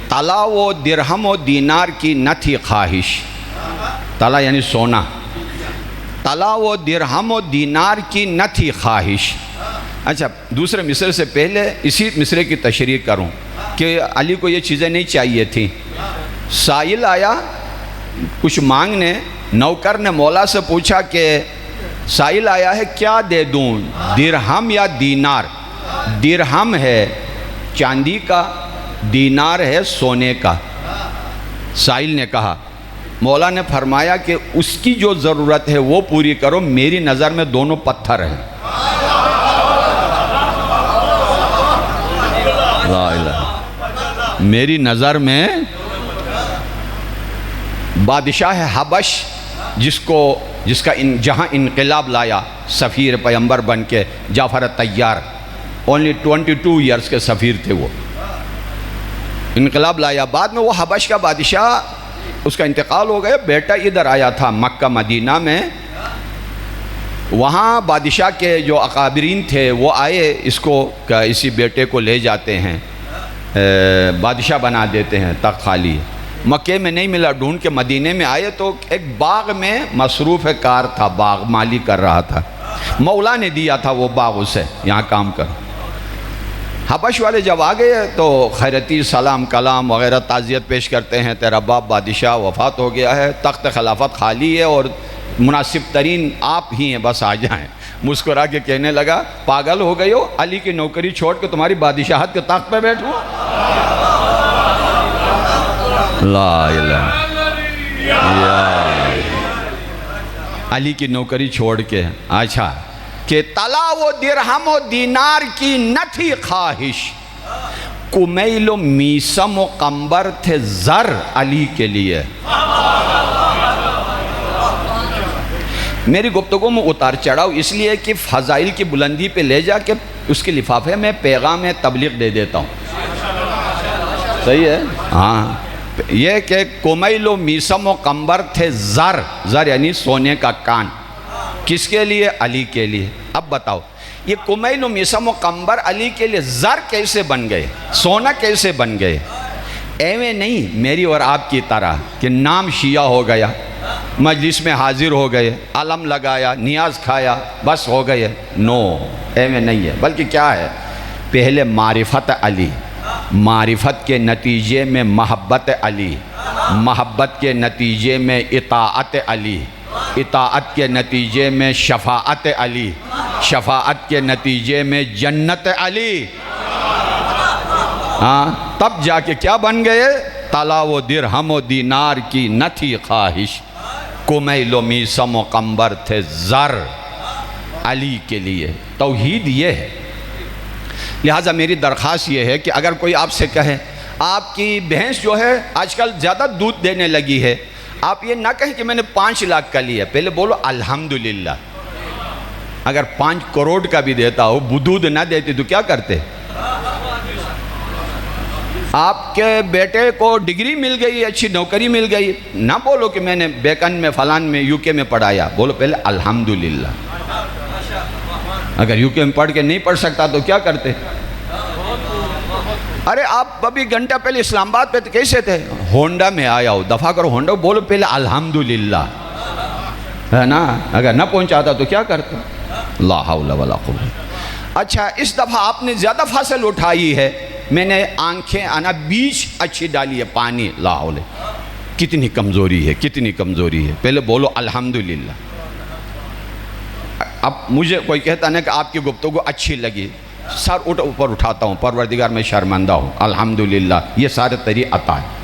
طلا و درہم و دینار کی نہ تھی خواہش، طلا یعنی سونا، طلا و درہم و دینار کی نہ تھی خواہش۔ اچھا، دوسرے مصرے سے پہلے اسی مصرے کی تشریح کروں کہ علی کو یہ چیزیں نہیں چاہیے تھیں۔ سائل آیا کچھ مانگنے، نوکر نے مولا سے پوچھا کہ سائل آیا ہے کیا دے دوں، درہم یا دینار؟ درہم ہے چاندی کا، دینار ہے سونے کا۔ سائل نے کہا، مولا نے فرمایا کہ اس کی جو ضرورت ہے وہ پوری کرو، میری نظر میں دونوں پتھر ہیں۔ لا الہ، میری نظر میں بادشاہ حبش جس کا جہاں انقلاب لایا سفیر پیغمبر بن کے، جعفر طیار، only 22 ایئرز کے سفیر تھے، وہ انقلاب لایا۔ بعد میں وہ حبش کا بادشاہ، اس کا انتقال ہو گیا، بیٹا ادھر آیا تھا مکہ مدینہ میں، وہاں بادشاہ کے جو اکابرین تھے وہ آئے، اس کو اسی بیٹے کو لے جاتے ہیں، بادشاہ بنا دیتے ہیں، تخت خالی۔ مکے میں نہیں ملا، ڈھونڈ کے مدینے میں آئے تو ایک باغ میں مصروف کار تھا، باغ مالی کر رہا تھا، مولا نے دیا تھا وہ باغ اسے، یہاں کام کر۔ حبش والے جب آ گئے تو خیرتی سلام کلام وغیرہ تعزیت پیش کرتے ہیں، تیرا باپ بادشاہ وفات ہو گیا ہے، تخت خلافت خالی ہے اور مناسب ترین آپ ہی ہیں، بس آ جائیں۔ مسکرا کے کہنے لگا پاگل ہو گئی ہو، علی کی نوکری چھوڑ کے تمہاری بادشاہت کے تخت پہ بیٹھوں؟ لا الہ علی کی نوکری چھوڑ کے، اچھا کہ طلا و درہم و دینار کی نہ تھی خواہش، کمیل و میسم و قمبر تھے زر علی کے لیے۔ میری گفتگو میں اتار چڑھاؤ اس لیے کہ فضائل کی بلندی پہ لے جا کے اس کے لفافے میں پیغام تبلیغ دے دیتا ہوں، صحیح ہے؟ ہاں، یہ کہ کمیل و میسم و قمبر تھے زر، زر یعنی سونے کا کان، کس کے لیے؟ علی کے لیے۔ اب بتاؤ یہ کمیل و میسم و قمبر علی کے لیے زر کیسے بن گئے، سونا کیسے بن گئے؟ ایویں نہیں میری اور آپ کی طرح کہ نام شیعہ ہو گیا، مجلس میں حاضر ہو گئے، علم لگایا، نیاز کھایا، بس ہو گئے، نو، ایویں نہیں ہے، بلکہ کیا ہے؟ پہلے معرفت علی، معرفت کے نتیجے میں محبت علی، محبت کے نتیجے میں اطاعت علی، اطاعت کے نتیجے میں شفاعت علی، شفاعت کے نتیجے میں جنت علی، ہاں تب جا کے کیا بن گئے؟ طلا و درہم و دینار کی نہ تھی خواہش، کمیل و میسم و قمبر تھے زر علی کے لیے۔ توحید یہ ہے۔ لہٰذا میری درخواست یہ ہے کہ اگر کوئی آپ سے کہے آپ کی بھینس جو ہے آج کل زیادہ دودھ دینے لگی ہے، آپ یہ نہ کہیں کہ میں نے 5 لاکھ کا لیا، پہلے بولو الحمدللہ۔ اگر 5 کروڑ کا بھی دیتا ہو، دودھ نہ دیتی تو کیا کرتے؟ آپ کے بیٹے کو ڈگری مل گئی، اچھی نوکری مل گئی، نہ بولو کہ میں نے بیکن میں فلان میں UK میں پڑھایا، بولو پہلے الحمدللہ۔ اگر UK میں پڑھ کے نہیں پڑھ سکتا تو کیا کرتے؟ ارے آپ ابھی گھنٹہ پہلے اسلام آباد پہ کیسے تھے؟ ہونڈا میں آیا ہو، دفعہ کرو ہونڈا، بولو پہلے الحمدللہ، ہے نا؟ اگر نہ پہنچاتا تو کیا کرتے؟ لا حول ولا قوت۔ اچھا اس دفعہ آپ نے زیادہ فاصل اٹھائی ہے، میں نے آنکھیں بیچ اچھی ڈالی ہے، پانی، لا حول، کتنی کمزوری ہے، کتنی کمزوری ہے، پہلے بولو الحمدللہ۔ اب مجھے کوئی کہتا نا کہ آپ کی گفتگو اچھی لگی، سر اوپر اٹھاتا ہوں، پروردگار میں شرمندہ ہوں، الحمدللہ، یہ سارے تیری عطا ہے۔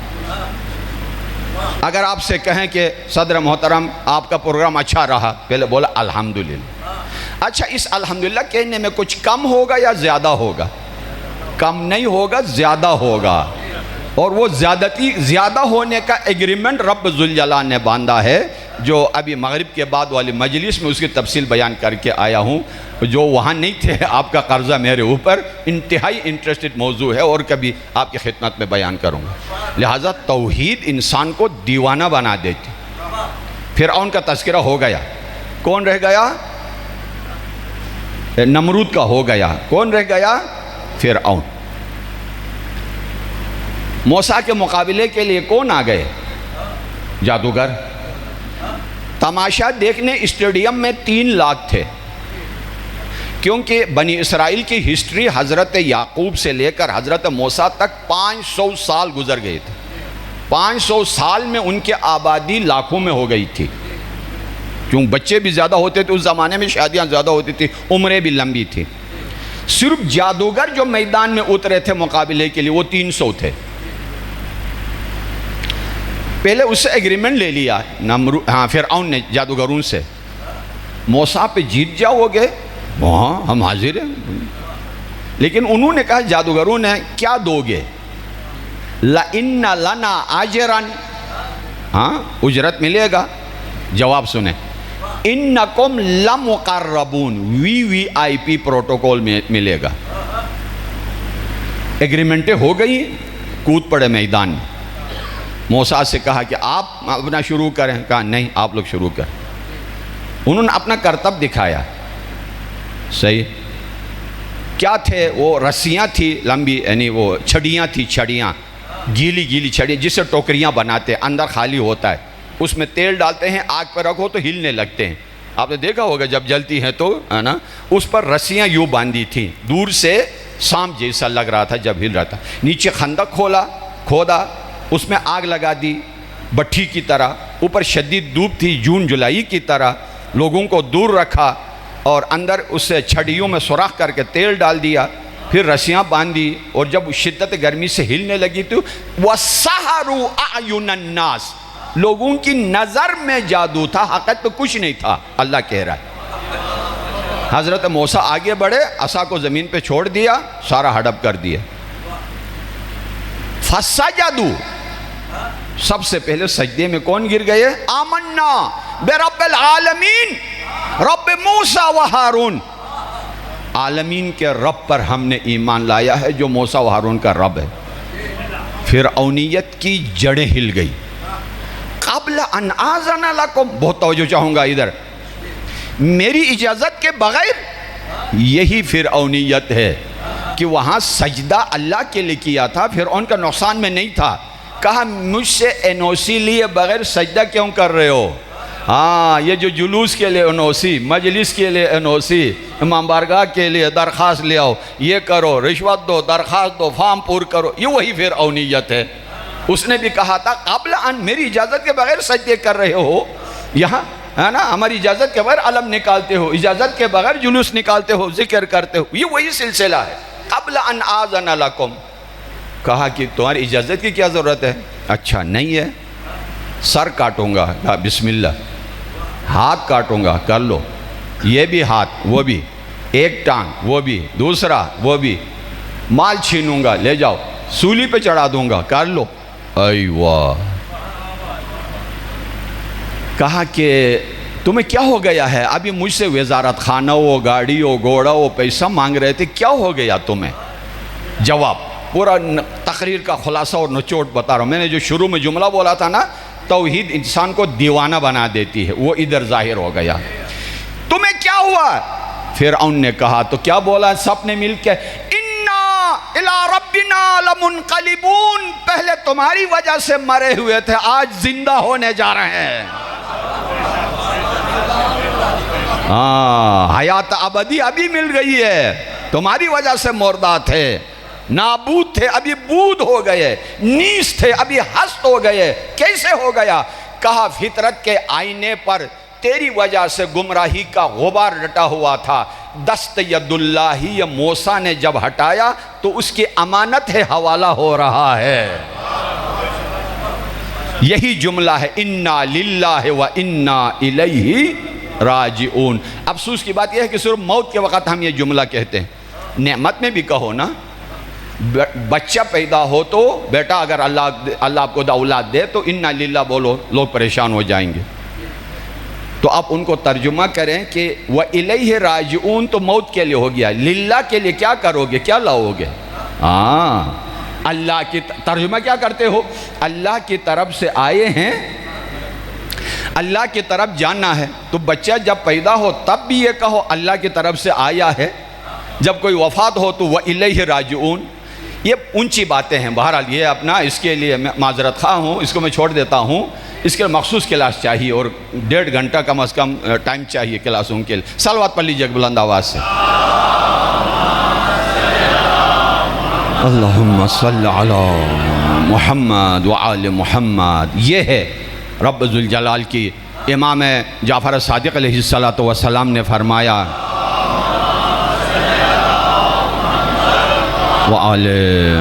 اگر آپ سے کہیں کہ صدر محترم آپ کا پروگرام اچھا رہا، پہلے بولا الحمدللہ۔ اچھا اس الحمدللہ کہنے میں کچھ کم ہوگا یا زیادہ ہوگا؟ کم نہیں ہوگا، زیادہ ہوگا، اور وہ زیادہ ہونے کا ایگریمنٹ رب ذوالجلال نے باندھا ہے، جو ابھی مغرب کے بعد والی مجلس میں اس کی تفصیل بیان کر کے آیا ہوں۔ جو وہاں نہیں تھے، آپ کا قرضہ میرے اوپر، انتہائی انٹرسٹڈ موضوع ہے اور کبھی آپ کی خدمت میں بیان کروں گا۔ لہٰذا توحید انسان کو دیوانہ بنا دیتی۔ فرعون کا تذکرہ ہو گیا، کون رہ گیا؟ نمرود کا ہو گیا، کون رہ گیا؟ فرعون۔ موسیٰ کے مقابلے کے لیے کون آ گئے؟ جادوگر۔ تماشا دیکھنے اسٹیڈیم میں 3 لاکھ تھے، کیونکہ بنی اسرائیل کی ہسٹری حضرت یعقوب سے لے کر حضرت موسیٰ تک 500 سال گزر گئے تھے۔ 500 سال میں ان کی آبادی لاکھوں میں ہو گئی تھی، کیوں بچے بھی زیادہ ہوتے تھے، اس زمانے میں شادیاں زیادہ ہوتی تھی، عمریں بھی لمبی تھی۔ صرف جادوگر جو میدان میں اترے تھے مقابلے کے لیے وہ 300 تھے۔ پہلے اس سے ایگریمنٹ لے لیا فرعون نے جادوگروں سے، موسیٰ پہ جیت جاؤ گے، ہاں ہم حاضر ہیں، لیکن انہوں نے کہا جادوگروں نے کیا دو گے؟ لَإِنَّ لَنَا أَجْرًا، ہاں اجرت ملے گا۔ جواب سنیں، اِنَّكُمْ لَمُقَرَّبُونَ، VVIP پروٹوکول میں ملے گا۔ ایگریمنٹیں ہو گئی، کود پڑے میدان میں۔ موسیٰ سے کہا کہ آپ اپنا شروع کریں، کہا نہیں آپ لوگ شروع کریں۔ انہوں نے اپنا کرتب دکھایا، صحیح کیا تھے وہ؟ رسیاں تھی لمبی، یعنی وہ چھڑیاں تھی، چھڑیاں گیلی گیلی چھڑیاں جس سے ٹوکریاں بناتے، اندر خالی ہوتا ہے، اس میں تیل ڈالتے ہیں، آگ پر رکھو تو ہلنے لگتے ہیں، آپ نے دیکھا ہوگا جب جلتی ہیں تو، ہے نا؟ اس پر رسیاں یوں باندھی تھیں، دور سے سانپ جیسا لگ رہا تھا جب ہل رہا تھا. نیچے خندق کھودا, اس میں آگ لگا دی بٹھی کی طرح, اوپر شدید دھوپ تھی جون جولائی کی طرح, لوگوں کو دور رکھا اور اندر اس سے چھڑیوں میں سوراخ کر کے تیل ڈال دیا, پھر رسیاں باندھی, اور جب شدت گرمی سے ہلنے لگی تو وَسَحَرُوا أَعْيُنَ النَّاسِ, لوگوں کی نظر میں جادو تھا, حقیقت میں کچھ نہیں تھا. اللہ کہہ رہا ہے. حضرت موسیٰ آگے بڑھے, عصا کو زمین پہ چھوڑ دیا, سارا ہڑپ کر دیا. فَسَجَدُوا, سب سے پہلے سجدے میں کون گر گئے؟ آمنا برب العالمین رب موسیٰ و ہارون, عالمین کے رب پر ہم نے ایمان لایا ہے جو موسیٰ و ہارون کا رب ہے. فرعونیت کی جڑیں ہل گئی. قبل ان آذن لکم, بہت توجہ چاہوں گا ادھر, میری اجازت کے بغیر, یہی فرعونیت ہے کہ وہاں سجدہ اللہ کے لیے کیا تھا, فرعون کا نقصان میں نہیں تھا. کہا مجھ سے NOC لیے بغیر سجدہ کیوں کر رہے ہو؟ ہاں, یہ جو جلوس کے لیے NOC, مجلس کے لیے NOC, امام بارگاہ کے لیے درخواست لے آؤ, یہ کرو, رشوت دو, درخواست دو, فارم پور کرو, یہ وہی فرعونیت ہے. اس نے بھی کہا تھا قبل ان, میری اجازت کے بغیر سجدے کر رہے ہو یہاں, ہے نا, ہماری اجازت کے بغیر علم نکالتے ہو, اجازت کے بغیر جلوس نکالتے ہو, ذکر کرتے ہو, یہ وہی سلسلہ ہے. قبل ان آذن لکم, کہا کہ تمہاری اجازت کی کیا ضرورت ہے؟ اچھا نہیں ہے, سر کاٹوں گا, کہا بسم اللہ. ہاتھ کاٹوں گا, کر لو, یہ بھی ہاتھ, وہ بھی, ایک ٹانگ, وہ بھی, دوسرا, وہ بھی. مال چھینوں گا, لے جاؤ, سولی پہ چڑھا دوں گا, کر لو. ایوہ, کہا کہ تمہیں کیا ہو گیا ہے؟ ابھی مجھ سے وزارت خانہ ہو, گاڑی ہو, گھوڑا ہو, پیسہ مانگ رہے تھے, کیا ہو گیا تمہیں؟ جواب, پورا تقریر کا خلاصہ اور نچوڑ بتا رہا ہوں. میں نے جو شروع میں جملہ بولا تھا نا, توحید انسان کو دیوانہ بنا دیتی ہے, وہ ادھر ظاہر ہو گیا. تمہیں کیا ہوا؟ فرعون نے کہا, تو کیا بولا سب نے مل کے؟ اِنَّا إِلَىٰ رَبِّنَا لَمُنْقَلِبُونَ, پہلے تمہاری وجہ سے مرے ہوئے تھے, آج زندہ ہونے جا رہے ہیں. حیات ابدی ابھی مل گئی ہے, تمہاری وجہ سے مردہ تھے, نابود تھے, ابھی بود ہو گئے, نیس تھے, ابھی ہست ہو گئے. کیسے ہو گیا؟ کہا فطرت کے آئینے پر تیری وجہ سے گمراہی کا غبار ڈٹا ہوا تھا, دست ید اللہ یہ موسیٰ نے جب ہٹایا تو اس کی امانت ہے, حوالہ ہو رہا ہے. یہی جملہ ہے اِنَّا لِلَّهِ وَإِنَّا إِلَيْهِ راجعون. افسوس کی بات یہ ہے کہ صرف موت کے وقت ہم یہ جملہ کہتے ہیں. نعمت میں بھی کہو نا, بچہ پیدا ہو تو بیٹا اگر اللہ آپ کو اولاد دے تو اِنَّا لِلَّهِ بولو, لوگ پریشان ہو جائیں گے. تو آپ ان کو ترجمہ کریں کہ وَإِلَيْهِ راجعون تو موت کے لیے ہو گیا, للہ کے لیے کیا کرو گے, کیا لاؤ گے؟ اللہ کی ترجمہ کیا کرتے ہو؟ اللہ کی طرف سے آئے ہیں, اللہ کی طرف جانا ہے. تو بچہ جب پیدا ہو تب بھی یہ کہو اللہ کی طرف سے آیا ہے, جب کوئی وفات ہو تو وَإِلَيْهِ راجعون. یہ اونچی باتیں ہیں. بہرحال یہ اپنا, اس کے لیے میں معذرت خواہ ہوں, اس کو میں چھوڑ دیتا ہوں. اس کے لیے مخصوص کلاس چاہیے اور 1.5 گھنٹہ کم از کم ٹائم چاہیے کلاسوں کے لیے. صلوات پڑھ لیجیے بلند آواز سے. اللہم صلی علی محمد وآل محمد. یہ ہے رب ذوالجلال کی. امام جعفر صادق علیہ السلام نے فرمایا وآل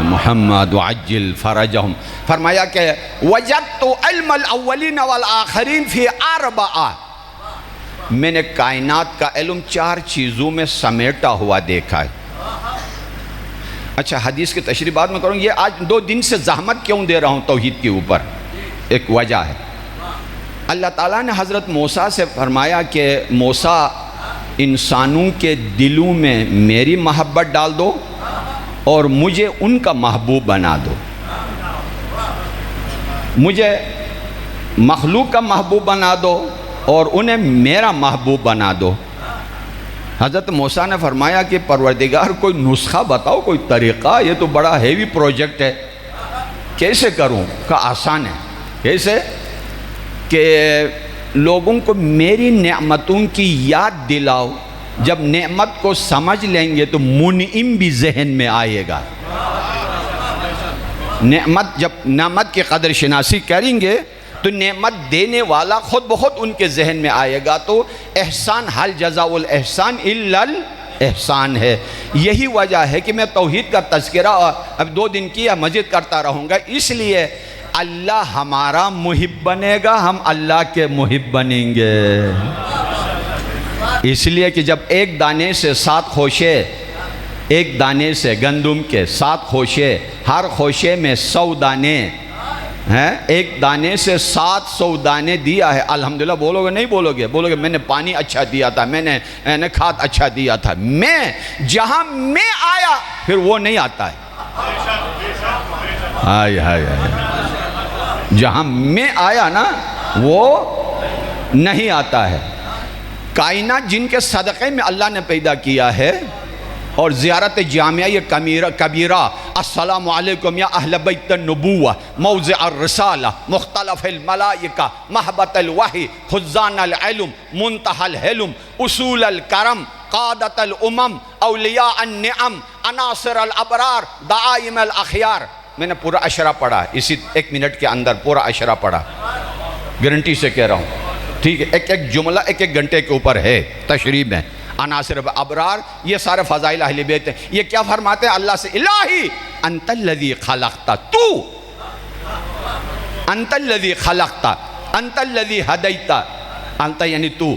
محمد وعجل فرجہم, فرمایا کہ وجدت علم الاولین والآخرین فی 4, میں نے کائنات کا علم 4 چیزوں میں سمیٹا ہوا دیکھا ہے. اچھا, حدیث کی تشریح بعد میں کروں. یہ آج 2 دن سے زحمت کیوں دے رہا ہوں توحید کے اوپر, ایک وجہ ہے. اللہ تعالیٰ نے حضرت موسیٰ سے فرمایا کہ موسیٰ انسانوں کے دلوں میں میری محبت ڈال دو اور مجھے ان کا محبوب بنا دو. مجھے مخلوق کا محبوب بنا دو اور انہیں میرا محبوب بنا دو. حضرت موسیٰ نے فرمایا کہ پروردگار کوئی نسخہ بتاؤ, کوئی طریقہ, یہ تو بڑا ہیوی پروجیکٹ ہے, کیسے کروں؟ کہا آسان ہے. کیسے؟ کہ لوگوں کو میری نعمتوں کی یاد دلاؤ جب نعمت کو سمجھ لیں گے تو منعم بھی ذہن میں آئے گا. جب نعمت کی قدر شناسی کریں گے تو نعمت دینے والا خود بخود ان کے ذہن میں آئے گا. تو احسان حل جزاء الاحسان الا الاحسان ہے. یہی وجہ ہے کہ میں توحید کا تذکرہ اب 2 دن کی مزید کرتا رہوں گا. اس لیے اللہ ہمارا محب بنے گا، ہم اللہ کے محب بنیں گے. اس لیے کہ جب ایک دانے سے 7 خوشے، ایک دانے سے گندم کے 7 خوشے، ہر خوشے میں 100 دانے ہیں، ایک دانے سے 700 دانے دیا ہے. الحمدللہ بولو گے نہیں بولو گے؟ بولو گے میں نے پانی اچھا دیا تھا، میں نے کھاد اچھا دیا تھا. میں جہاں میں آیا پھر وہ نہیں آتا ہے. ہائے ہائے ہائے، جہاں میں آیا نا وہ نہیں آتا ہے. کائنات جن کے صدقے میں اللہ نے پیدا کیا ہے، اور زیارت جامعہ یہ کبیرہ، السلام علیکم یا اہل بیت النبوہ، موضع الرسالہ، مختلف الملائکہ، محبت الوحی، خزان العلم، منتہى الحلم، اصول الکرم، قادت الامم، اولیاء النعم، عناصر الابرار، دعائم الاخیار. میں نے پورا عشرہ پڑھا، اسی 1 منٹ کے اندر پورا عشرہ پڑھا، گارنٹی سے کہہ رہا ہوں. ٹھیک ہے، ایک جملہ 1 گھنٹے کے اوپر ہے تشریح میں. عناصر ابرار یہ سارے فضائل اہل بیت ہیں. یہ کیا فرماتے ہیں اللہ سے؟ الہی انت الذی خلقتا، تو انت الذی خلقتا، انت الذی ہدیتا، انت یعنی تو،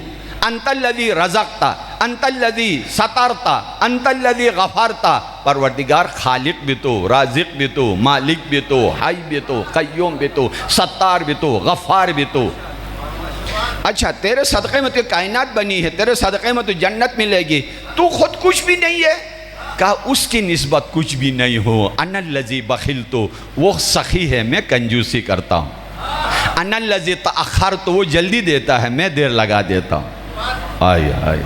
انت الذی رزقتا، انت الذی سترتا، انت الذی غفرتا. پروردگار خالق بھی تو، رازق بھی تو، مالک بھی تو، حی بھی تو، قیوم بھی تو، ستار بھی تو، غفار بھی تو. اچھا تیرے صدقے میں تو کائنات بنی ہے، تیرے صدقے میں تو جنت ملے گی، تو خود کچھ بھی نہیں ہے. کہا اس کی نسبت کچھ بھی نہیں ہو. انا الذی بخلت، وہ سخی ہے میں کنجوسی کرتا ہوں. انا الذی تأخرت، وہ جلدی دیتا ہے میں دیر لگا دیتا ہوں. آئے آئے.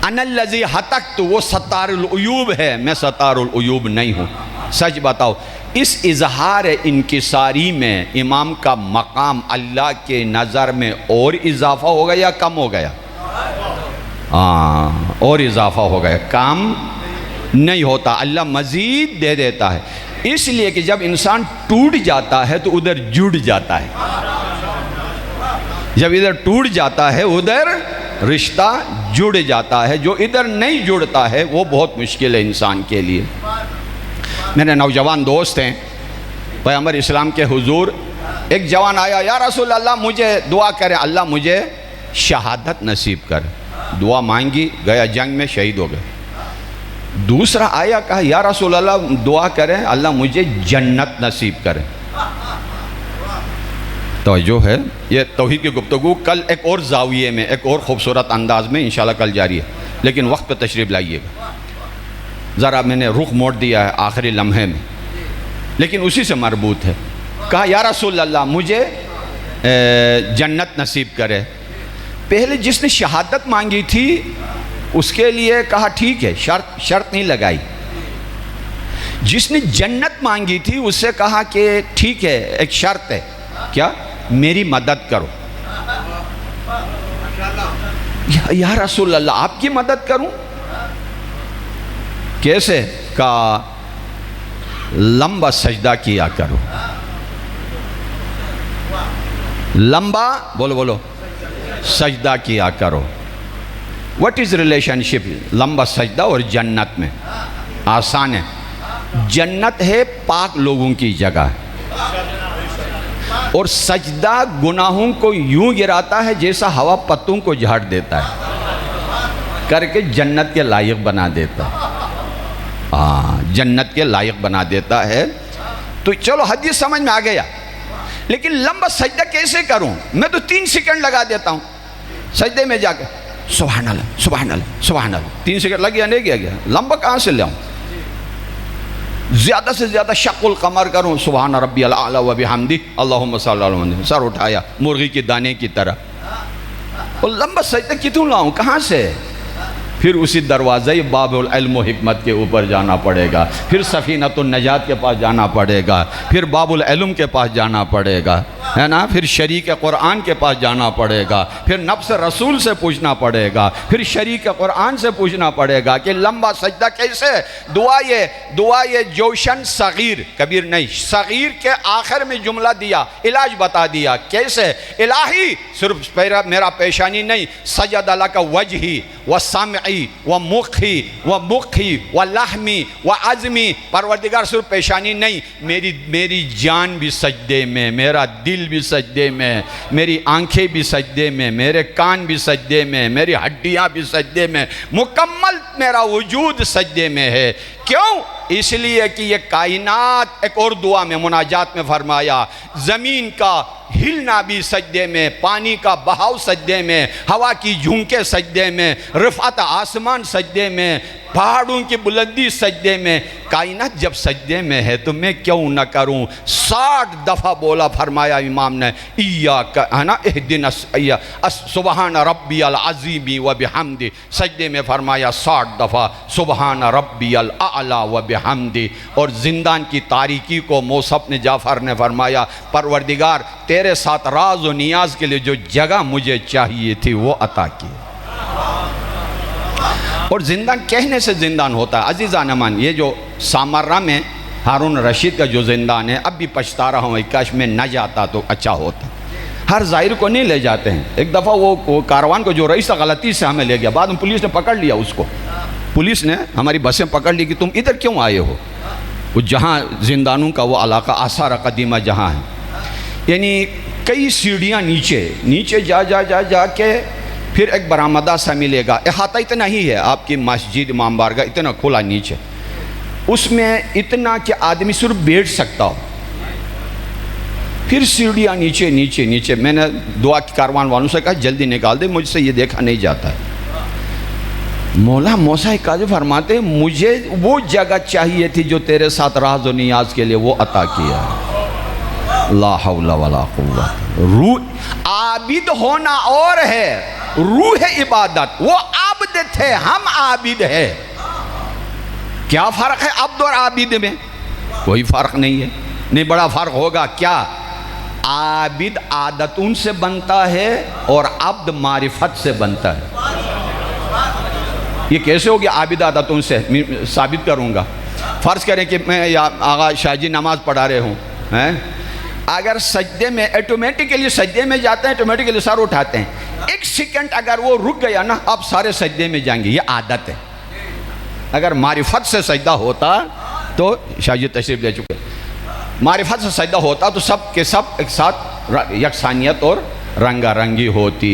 انا الذی ہتکت، وہ ستار العیوب ہے میں ستار العیوب نہیں ہوں. سچ بتاؤ اس اظہار انکساری میں امام کا مقام اللہ کے نظر میں اور اضافہ ہو گیا یا کم ہو گیا؟ اور اضافہ ہو گیا، کم نہیں ہوتا. اللہ مزید دے دیتا ہے. اس لیے کہ جب انسان ٹوٹ جاتا ہے تو ادھر جڑ جاتا ہے. جب ادھر ٹوٹ جاتا ہے ادھر رشتہ جڑ جاتا ہے. جو ادھر نہیں جڑتا ہے وہ بہت مشکل ہے انسان کے لیے. میرے نوجوان دوست ہیں، پیغمبر اسلام کے حضور ایک جوان آیا، یا رسول اللہ مجھے دعا کریں، اللہ مجھے شہادت نصیب کر. دعا مانگی، گیا جنگ میں شہید ہو گئے. دوسرا آیا، کہا یا رسول اللہ دعا کریں اللہ مجھے جنت نصیب کریں. توجہ ہے، یہ توحید کی گفتگو کل ایک اور زاویے میں ایک اور خوبصورت انداز میں انشاءاللہ کل جاری ہے، لیکن وقت پہ تشریف لائیے گا. ذرا میں نے رخ موڑ دیا ہے آخری لمحے میں، لیکن اسی سے مربوط ہے. کہا یا رسول اللہ مجھے جنت نصیب کرے. پہلے جس نے شہادت مانگی تھی اس کے لیے کہا ٹھیک ہے، شرط نہیں لگائی. جس نے جنت مانگی تھی اس سے کہا کہ ٹھیک ہے ایک شرط ہے، کیا؟ میری مدد کرو. یا رسول اللہ آپ کی مدد کروں؟ کیسے؟ کہا لمبا سجدہ کیا کرو. لمبا بولو سجدہ کیا کرو. What is relationship لمبا سجدہ اور جنت میں؟ آسان ہے. جنت ہے پاک لوگوں کی جگہ، اور سجدہ گناہوں کو یوں گراتا ہے جیسا ہوا پتوں کو جھاڑ دیتا ہے، کر کے جنت کے لائق بنا دیتا ہے. جنت کے لائق بنا دیتا ہے. تو چلو حدیث سمجھ میں آ گیا، لیکن لمبا سجدہ کیسے کروں؟ میں تو 3 سیکنڈ لگا دیتا ہوں سجدے میں جا کے، سبحان اللہ سبحان اللہ سبحان اللہ. 3 سیکنڈ لگ گیا نہیں گیا، لمبا کہاں سے لے آؤں؟ زیادہ سے زیادہ شق القمر کروں، سبحان ربی الاعلی و بحمدہ اللہم صلی اللہ علیہ وسلم، سر اٹھایا مرغی کے دانے کی طرح. اور لمبا سجدہ کتوں لاؤں، کہاں سے؟ پھر اسی دروازہ باب العلم و حکمت کے اوپر جانا پڑے گا، پھر سفینۃ النجات کے پاس جانا پڑے گا، پھر باب العلم کے پاس جانا پڑے گا. ہے نا، پھر شریک قرآن کے پاس جانا پڑے گا، پھر نفس رسول سے پوچھنا پڑے گا، پھر شریک قرآن سے پوچھنا پڑے گا کہ لمبا سجدہ کیسے، دعا یہ جوشن صغیر کبیر نہیں، صغیر کے آخر میں جملہ دیا، علاج بتا دیا کیسے، الہی صرف میرا پیشانی نہیں، سجد لک وجہی و سمعی و مخی و مخی و لحمی و عظمی، پروردگار صرف پیشانی نہیں، میری جان بھی سجدے میں، میرا دل بھی سجدے میں، میری آنکھیں بھی سجدے میں، میرے کان بھی سجدے میں، میری ہڈیاں بھی سجدے میں، مکمل میرا وجود سجدے میں ہے۔ کیوں؟ اس لیے کہ یہ کائنات، ایک اور دعا میں مناجات میں فرمایا، زمین کا ہلنا بھی سجدے میں، پانی کا بہاؤ سجدے میں، ہوا کی جھونکے سجدے میں، رفعت آسمان سجدے میں، پہاڑوں کی بلندی سجدے میں، کائنات جب سجدے میں ہے تو میں کیوں نہ کروں؟ 60 دفعہ بولا، فرمایا امام نے، اہدنا سبحان ربی العظیم و بحمدی، سجدے میں فرمایا 60 دفعہ سبحان ربی الاعلی و بحمدی۔ اور زندان کی تاریکی کو موسی بن جعفر نے فرمایا، پروردگار تیرے ساتھ راز و نیاز کے لیے جو جگہ مجھے چاہیے تھی وہ عطا کی۔ اور زندان کہنے سے زندان ہوتا ہے عزیزان امان۔ یہ جو سامرہ میں ہارون رشید کا جو زندان ہے، اب بھی پچھتا رہا ہوں، کاش میں نہ جاتا تو اچھا ہوتا۔ ہر ظاہر کو نہیں لے جاتے ہیں۔ ایک دفعہ وہ کاروان کو جو رئیس غلطی سے ہمیں لے گیا، بعد میں پولیس نے پکڑ لیا اس کو، پولیس نے ہماری بسیں پکڑ لی کہ تم ادھر کیوں آئے ہو، وہ جہاں زندانوں کا وہ علاقہ آثار قدیمہ جہاں ہے، یعنی کئی سیڑھیاں نیچے جا کے پھر ایک برآمدہ سا ملے گا، احاطہ اتنا ہی ہے آپ کی مسجد امام بارگاہ، اتنا کھلا نیچے، اس میں اتنا کہ آدمی صرف بیٹھ سکتا ہو، پھر سیڑھیاں نیچے۔ میں نے دعا کی کاروان والوں سے کہا جلدی نکال دے، مجھ سے یہ دیکھا نہیں جاتا ہے۔ مولا موسیٰ قاضی فرماتے مجھے وہ جگہ چاہیے تھی جو تیرے ساتھ راز و نیاز کے لیے وہ عطا کیا۔ لا حول ولا قوت۔ روح عابد ہونا اور ہے، روح عبادت، وہ عابد تھے، ہم عابد ہے۔ کیا فرق ہے عبد اور عابد میں؟ کوئی فرق نہیں ہے، نہیں بڑا فرق ہوگا۔ کیا؟ عابد عادتوں سے بنتا ہے اور عبد معرفت سے بنتا ہے۔ یہ کیسے ہوگی عابد عادتوں سے؟ ثابت کروں گا۔ فرض کریں کہ میں یا آغا شاہ جی نماز پڑھا رہے ہوں، اگر سجدے میں ایٹومیٹکلی سجدے میں جاتے ہیں، ایٹومیٹکلی سر اٹھاتے ہیں، ایک سیکنڈ اگر وہ رک گیا نا، آپ سارے سجدے میں جائیں گے، یہ عادت ہے۔ اگر معرفت سے سجدہ ہوتا تو شاہ جی تشریف لے چکے، معرفت سے سجدہ ہوتا تو سب کے سب ایک ساتھ یکسانیت اور رنگا رنگی ہوتی۔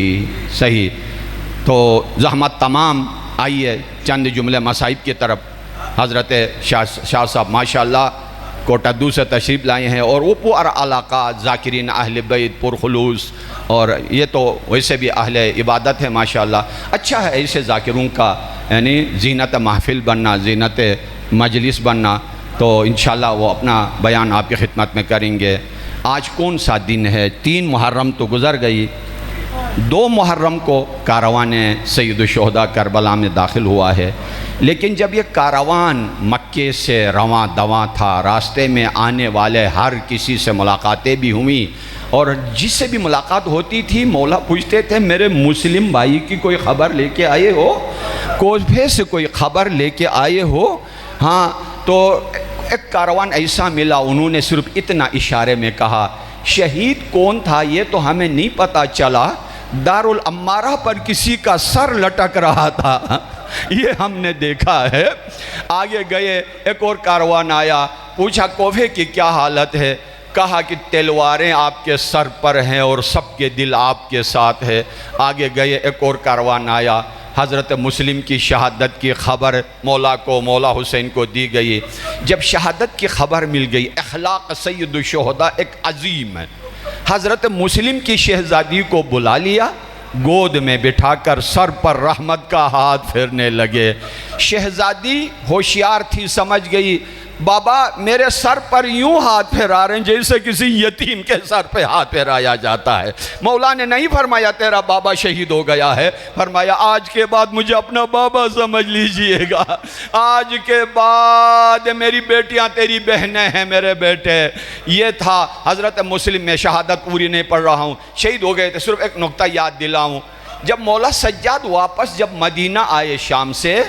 صحیح، تو زحمت تمام۔ آئیے چند جملے مصائب کی طرف۔ حضرت شاہ صاحب ماشاءاللہ کوٹادو سے تشریف لائے ہیں، اور وہ پورا علاقہ ذاکرین اہل بیت پرخلوص، اور یہ تو ویسے بھی اہل عبادت ہے ماشاءاللہ۔ اچھا ہے ایسے ذاکروں کا یعنی زینت محفل بننا، زینت مجلس بننا، تو انشاءاللہ وہ اپنا بیان آپ کی خدمت میں کریں گے۔ آج کون سا دن ہے؟ 3 محرم تو گزر گئی، 2 محرم کو کاروان سید الشہداء کربلا میں داخل ہوا ہے، لیکن جب یہ کاروان مکے سے رواں دواں تھا، راستے میں آنے والے ہر کسی سے ملاقاتیں بھی ہوئیں، اور جس سے بھی ملاقات ہوتی تھی مولا پوچھتے تھے میرے مسلم بھائی کی کوئی خبر لے کے آئے ہو، کوفے سے کوئی خبر لے کے آئے ہو؟ ہاں، تو ایک کاروان ایسا ملا، انہوں نے صرف اتنا اشارے میں کہا شہید کون تھا یہ تو ہمیں نہیں پتہ چلا، دارالعمارہ پر کسی کا سر لٹک رہا تھا، یہ ہم نے دیکھا ہے۔ آگے گئے، ایک اور کاروان آیا، پوچھا کوفے کی کیا حالت ہے؟ کہا کہ تلواریں آپ کے سر پر ہیں اور سب کے دل آپ کے ساتھ ہے۔ آگے گئے، ایک اور کاروان آیا، حضرت مسلم کی شہادت کی خبر مولا حسین کو دی گئی۔ جب شہادت کی خبر مل گئی، اخلاق سید الشہداء ایک عظیم ہے، حضرت مسلم کی شہزادی کو بلا لیا، گود میں بٹھا کر سر پر رحمت کا ہاتھ پھیرنے لگے۔ شہزادی ہوشیار تھی، سمجھ گئی بابا میرے سر پر یوں ہاتھ پھیرا رہے ہیں جیسے کسی یتیم کے سر پہ ہاتھ پھیرایا جاتا ہے۔ مولا نے نہیں فرمایا تیرا بابا شہید ہو گیا ہے، فرمایا آج کے بعد مجھے اپنا بابا سمجھ لیجئے گا، آج کے بعد میری بیٹیاں تیری بہنیں ہیں میرے بیٹے۔ یہ تھا حضرت مسلم میں، شہادت پوری نہیں پڑھ رہا ہوں، شہید ہو گئے تھے۔ صرف ایک نقطہ یاد دلاؤں، جب مولا سجاد واپس جب مدینہ آئے شام سے،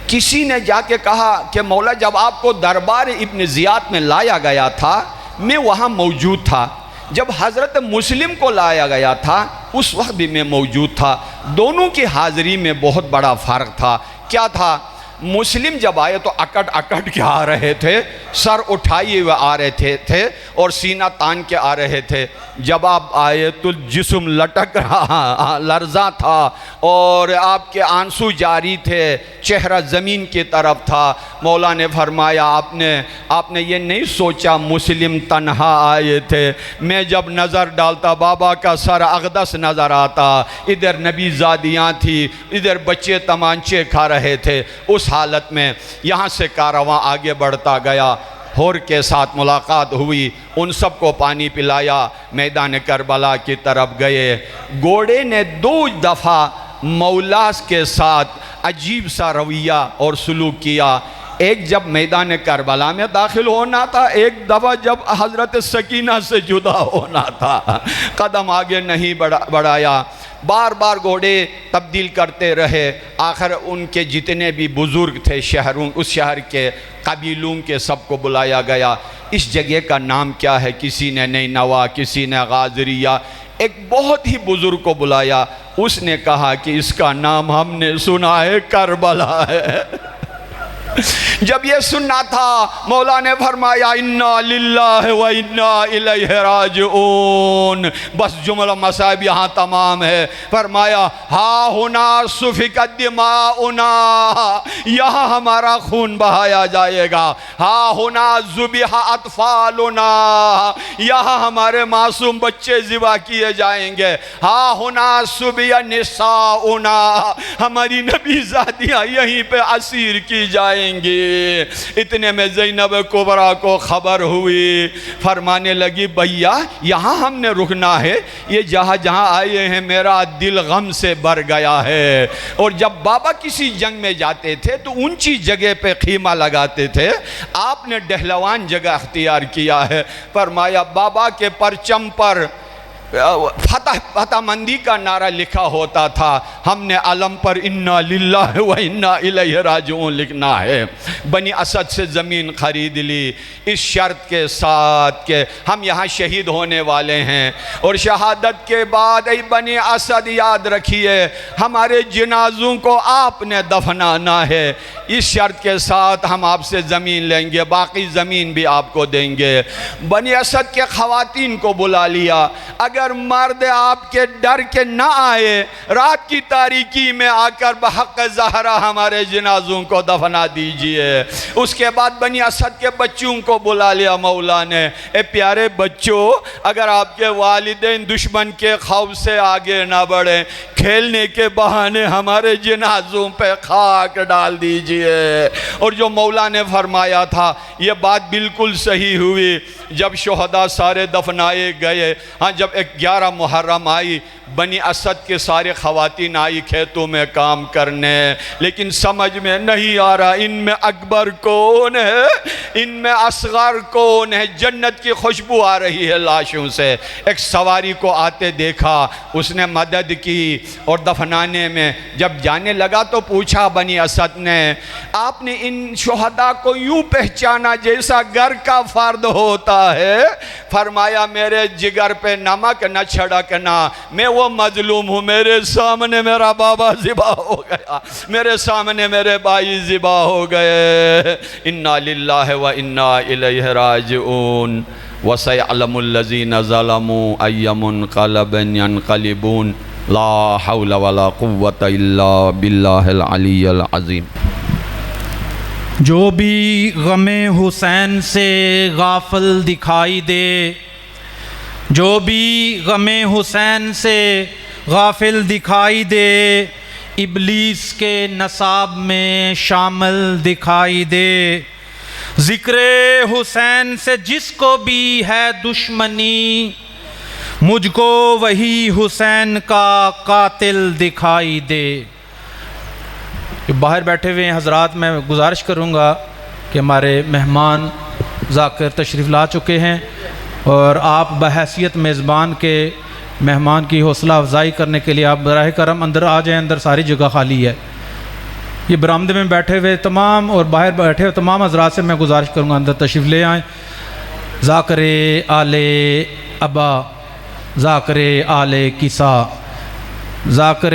کسی نے جا کے کہا کہ مولا جب آپ کو دربار ابن زیاد میں لایا گیا تھا میں وہاں موجود تھا، جب حضرت مسلم کو لایا گیا تھا اس وقت بھی میں موجود تھا، دونوں کی حاضری میں بہت بڑا فرق تھا۔ کیا تھا؟ مسلم جب آئے تو اکٹ کے آ رہے تھے، سر اٹھائیے ہوئے آ رہے تھے اور سینہ تان کے آ رہے تھے۔ جب آپ آئے تو جسم لٹک رہا، لرزاں تھا اور آپ کے آنسو جاری تھے، چہرہ زمین کی طرف تھا۔ مولا نے فرمایا آپ نے یہ نہیں سوچا مسلم تنہا آئے تھے، میں جب نظر ڈالتا بابا کا سر اقدس نظر آتا، ادھر نبی زادیاں تھی، ادھر بچے تمانچے کھا رہے تھے۔ اس حالت میں یہاں سے کارواں آگے بڑھتا گیا، ہور کے ساتھ ملاقات ہوئی، ان سب کو پانی پلایا، میدان کربلا کی طرف گئے۔ گھوڑے نے 2 دفعہ مولا کے ساتھ عجیب سا رویہ اور سلوک کیا، ایک جب میدان کربلا میں داخل ہونا تھا، ایک دفعہ جب حضرت سکینہ سے جدا ہونا تھا، قدم آگے نہیں بڑھایا، بار بار گھوڑے تبدیل کرتے رہے۔ آخر ان کے جتنے بھی بزرگ تھے شہروں، اس شہر کے قبیلوں کے سب کو بلایا گیا۔ اس جگہ کا نام کیا ہے؟ کسی نے نینوا، کسی نے غازریہ، ایک بہت ہی بزرگ کو بلایا، اس نے کہا کہ اس کا نام ہم نے سنا ہے، کربلا ہے۔ جب یہ سننا تھا مولا نے فرمایا انا للہ و انا الیہ راجعون، بس جملہ مصائب یہاں تمام ہے۔ فرمایا ہا ہنا سفکت دماؤنا، یہاں ہمارا خون بہایا جائے گا، ہا ہنا ذبح اطفالنا، یہاں ہمارے معصوم بچے ذبح کیے جائیں گے، ہا ہنا سبی نساؤنا، ہماری نبی زادیاں یہیں پہ اسیر کی جائیں گی۔ اتنے میں زینب کبریٰ کو خبر ہوئی، فرمانے لگی بھیا یہاں ہم نے رکنا ہے، یہ جہاں جہاں آئے ہیں میرا دل غم سے بھر گیا ہے۔ اور جب بابا کسی جنگ میں جاتے تھے تو اونچی جگہ پہ خیمہ لگاتے تھے، آپ نے ڈہلوان جگہ اختیار کیا ہے۔ فرمایا بابا کے پرچم پر فتح مندی کا نعرہ لکھا ہوتا تھا، ہم نے علم پر انا للہ و انا الیہ راجعون لکھنا ہے۔ بنی اسد سے زمین خرید لی اس شرط کے ساتھ کہ ہم یہاں شہید ہونے والے ہیں، اور شہادت کے بعد اے بنی اسد یاد رکھیے ہمارے جنازوں کو آپ نے دفنانا ہے، اس شرط کے ساتھ ہم آپ سے زمین لیں گے، باقی زمین بھی آپ کو دیں گے۔ بنی اسد کے خواتین کو بلا لیا، اگر مرد آپ کے ڈر کے نہ آئے رات کی تاریکی میں آ کر بحق زہرا ہمارے جنازوں کو دفنا دیجئے۔ اس کے بعد بنی اسد کے بچوں کو بلا لیا مولا نے، اے پیارے بچوں اگر آپ کے والدین دشمن کے خوف سے آگے نہ بڑھیں، کھیلنے کے بہانے ہمارے جنازوں پہ خاک ڈال دیجئے۔ اور جو مولا نے فرمایا تھا یہ بات بالکل صحیح ہوئی۔ جب شہداء سارے دفنائے گئے، ہاں جب 11 محرم آئی، بنی اسد کے سارے خواتین آئی کھیتوں میں کام کرنے، لیکن سمجھ میں نہیں آ رہا ان میں اکبر کون ہے، ان میں اصغر کون ہے۔ جنت کی خوشبو آ رہی ہے لاشوں سے۔ ایک سواری کو آتے دیکھا، اس نے مدد کی اور دفنانے میں جب جانے لگا تو پوچھا بنی اسد نے آپ نے ان شہداء کو یوں پہچانا جیسا گھر کا فرد ہوتا ہے؟ فرمایا میرے جگر پہ نمک نہ چھڑکنا، میں وہ مظلوم ہوں، میرے سامنے میرا بابا ذبح ہو گیا، میرے سامنے میرے بھائی ذبح ہو گئے۔ انا للہ و انا الیہ راجعون وسيعلم الذين ظلموا أي منقلب ينقلبون لا حول ولا قوة إلا بالله العلي العظيم۔ جو بھی غم حسین سے غافل دکھائی دے، جو بھی غم حسین سے غافل دکھائی دے، ابلیس کے نصاب میں شامل دکھائی دے۔ ذکر حسین سے جس کو بھی ہے دشمنی، مجھ کو وہی حسین کا قاتل دکھائی دے۔ جو باہر بیٹھے ہوئے ہیں حضرات، میں گزارش کروں گا کہ ہمارے مہمان ذاکر تشریف لا چکے ہیں، اور آپ بحیثیت میزبان کے مہمان کی حوصلہ افزائی کرنے کے لیے آپ براہ کرم اندر آ جائیں، اندر ساری جگہ خالی ہے۔ یہ برآمدے میں بیٹھے ہوئے تمام اور باہر بیٹھے ہوئے تمام حضرات سے میں گزارش کروں گا اندر تشریف لے آئیں۔ ذاکر آل ابا، ذاکر آل کسا، ذاکر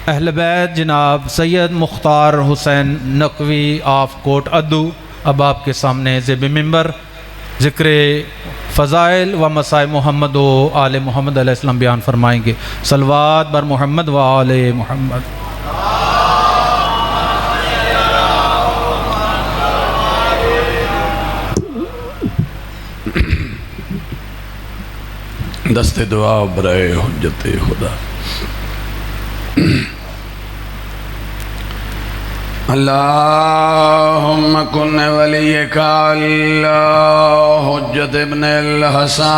اہل بیت جناب سید مختار حسین نقوی آف کوٹ ادو اب آپ کے سامنے زیب ممبر ذکر فضائل و مسائل محمد و آل محمد علیہ السلام بیان فرمائیں گے۔ صلوات بر محمد و آل محمد۔ دست دعا برائے حجت خدا۔ اللہم کن ولیک اللہ حجت ابن الحسن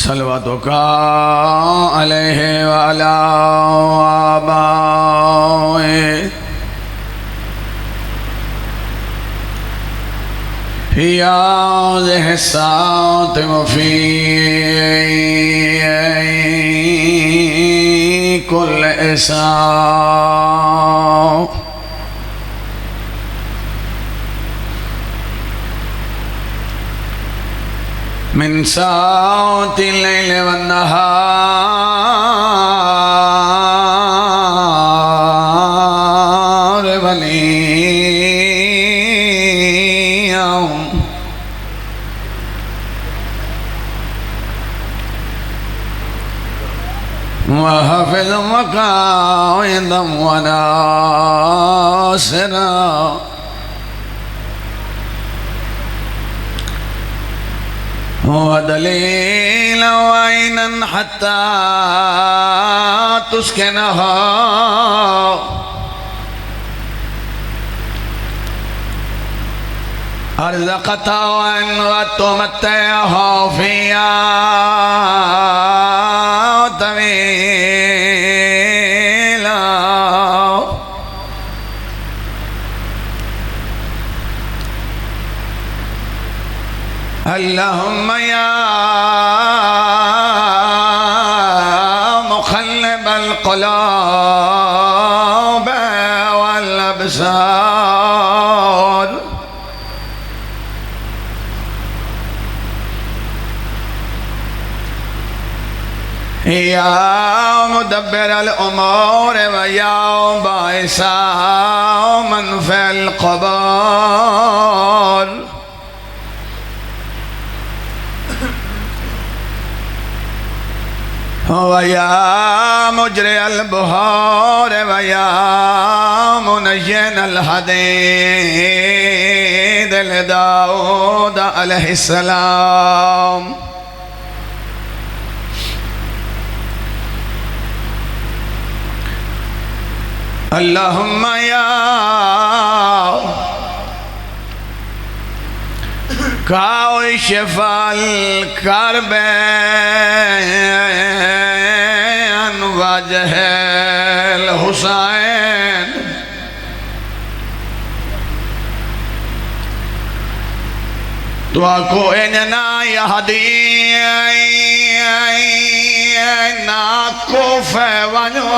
صلواتک علیہ وعلی آبائے فی هذه الساعة وفي كل إساء من ساعة الليل والنهار واليوم وحفظ مقاعدا وناصرا ودليلا وعينا حتى تسكنها أرزقتها وتمتعها فيها طويلا اللهم يا مقلب القلوب والأبصار يا مدبر الأمور ويا باعث من في القبور ويا مجري البحور ويا منجن الحديد لداود عليه السلام اللهم يا كاشف الكرب عن وجه الحسين دعاكو إننا يهدينا كوفة ونو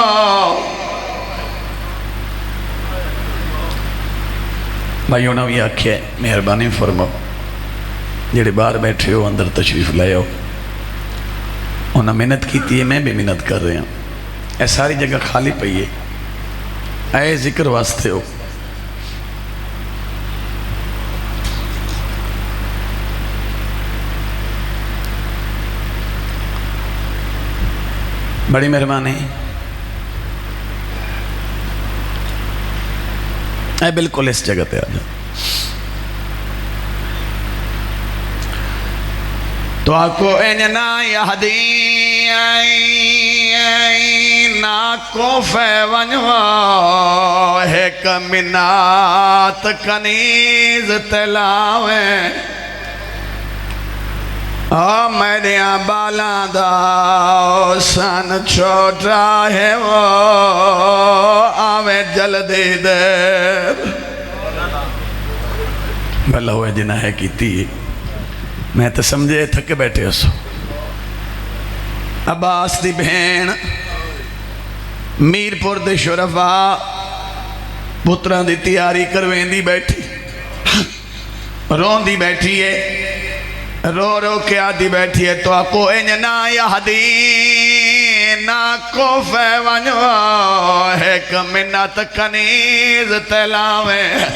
بھائیوں نے بھی آکھے مہربانی فرماؤ جڑے باہر بیٹھے ہو اندر تشریف لائے ہو انہاں محنت کیتی ہے میں بھی محنت کر رہے ہیں اے ساری جگہ خالی پئی ہے اے ذکر واسطے ہو بڑی مہربانی اے بالکل اس جگہ پہ آ جاؤ تو آکو انجنا یہدی نا کوفے ونوا ایک منات کنیز تلاویں میرے بالاں دا سن چھوٹا ہے وہ آوے جلدی دیر بھلا ہوئے جنہ ہے کیتی میں تو سمجھے تھکے بیٹھے اسو عباس دی بہن میرپور دے شرفا پتران دی تیاری کرویں دی بیٹھی رون دی بیٹھی ہے رو رو کے آدھی بیٹھی ہے تو آکو انجنا یہدی نا کوفے ونوا ایک منت کنیز تلاویں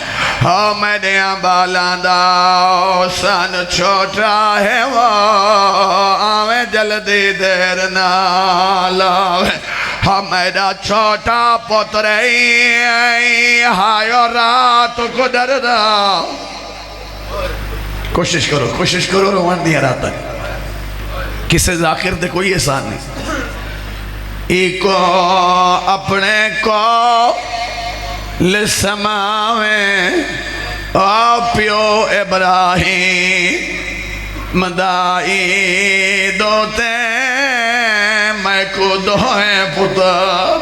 میرے بالاں دا سن چھوٹا ہے وہ آویں جلدی دیر نہ لاویں میرا چھوٹا پتر ہائیو رات کو ڈردا کوشش کرو روان دیا رہتا ہے کسے ذاکر دے کوئی احسان نہیں ایک اپنے کو لسماویں پیو ابراہیم مدائی دوتے میں کو دوئیں پتر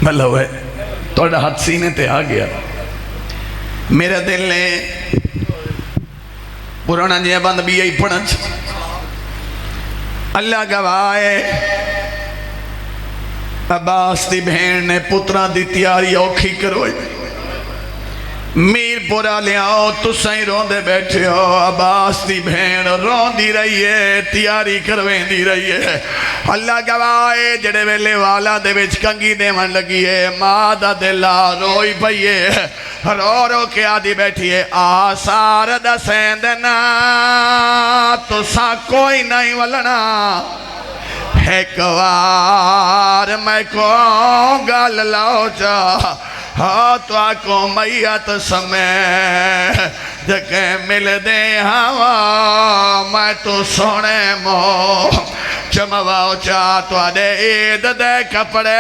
بھلا ہوئے توڑا ہاتھ سینے تے آ گیا میرا دل نے پرانا جی بند بھی یہی پڑھنچ اللہ گواہے عباس دی بہن نے پتران دی تیاری اوکھی کروئی میر پورا لے آؤ تو سائیں رون دے بیٹھے ہو عباس دی بہن رون دی رہی ہے تیاری کرویں دی رہی ہے اللہ گواہے جڑے ویلے والا دے وچ کنگی دے من لگی ہے ماں دا دلہ روئی پئیے رو رو کے آدھی بیٹھی ہے آسار دا سیندنا تو سا کوئی نہیں ولنا ایک وار میں کو گال لاؤ چاہ تو آکو میت سمے جگہ مل دے ہوا میں تو سونے مو چمواؤ چاہ تو آدھے عید دے کپڑے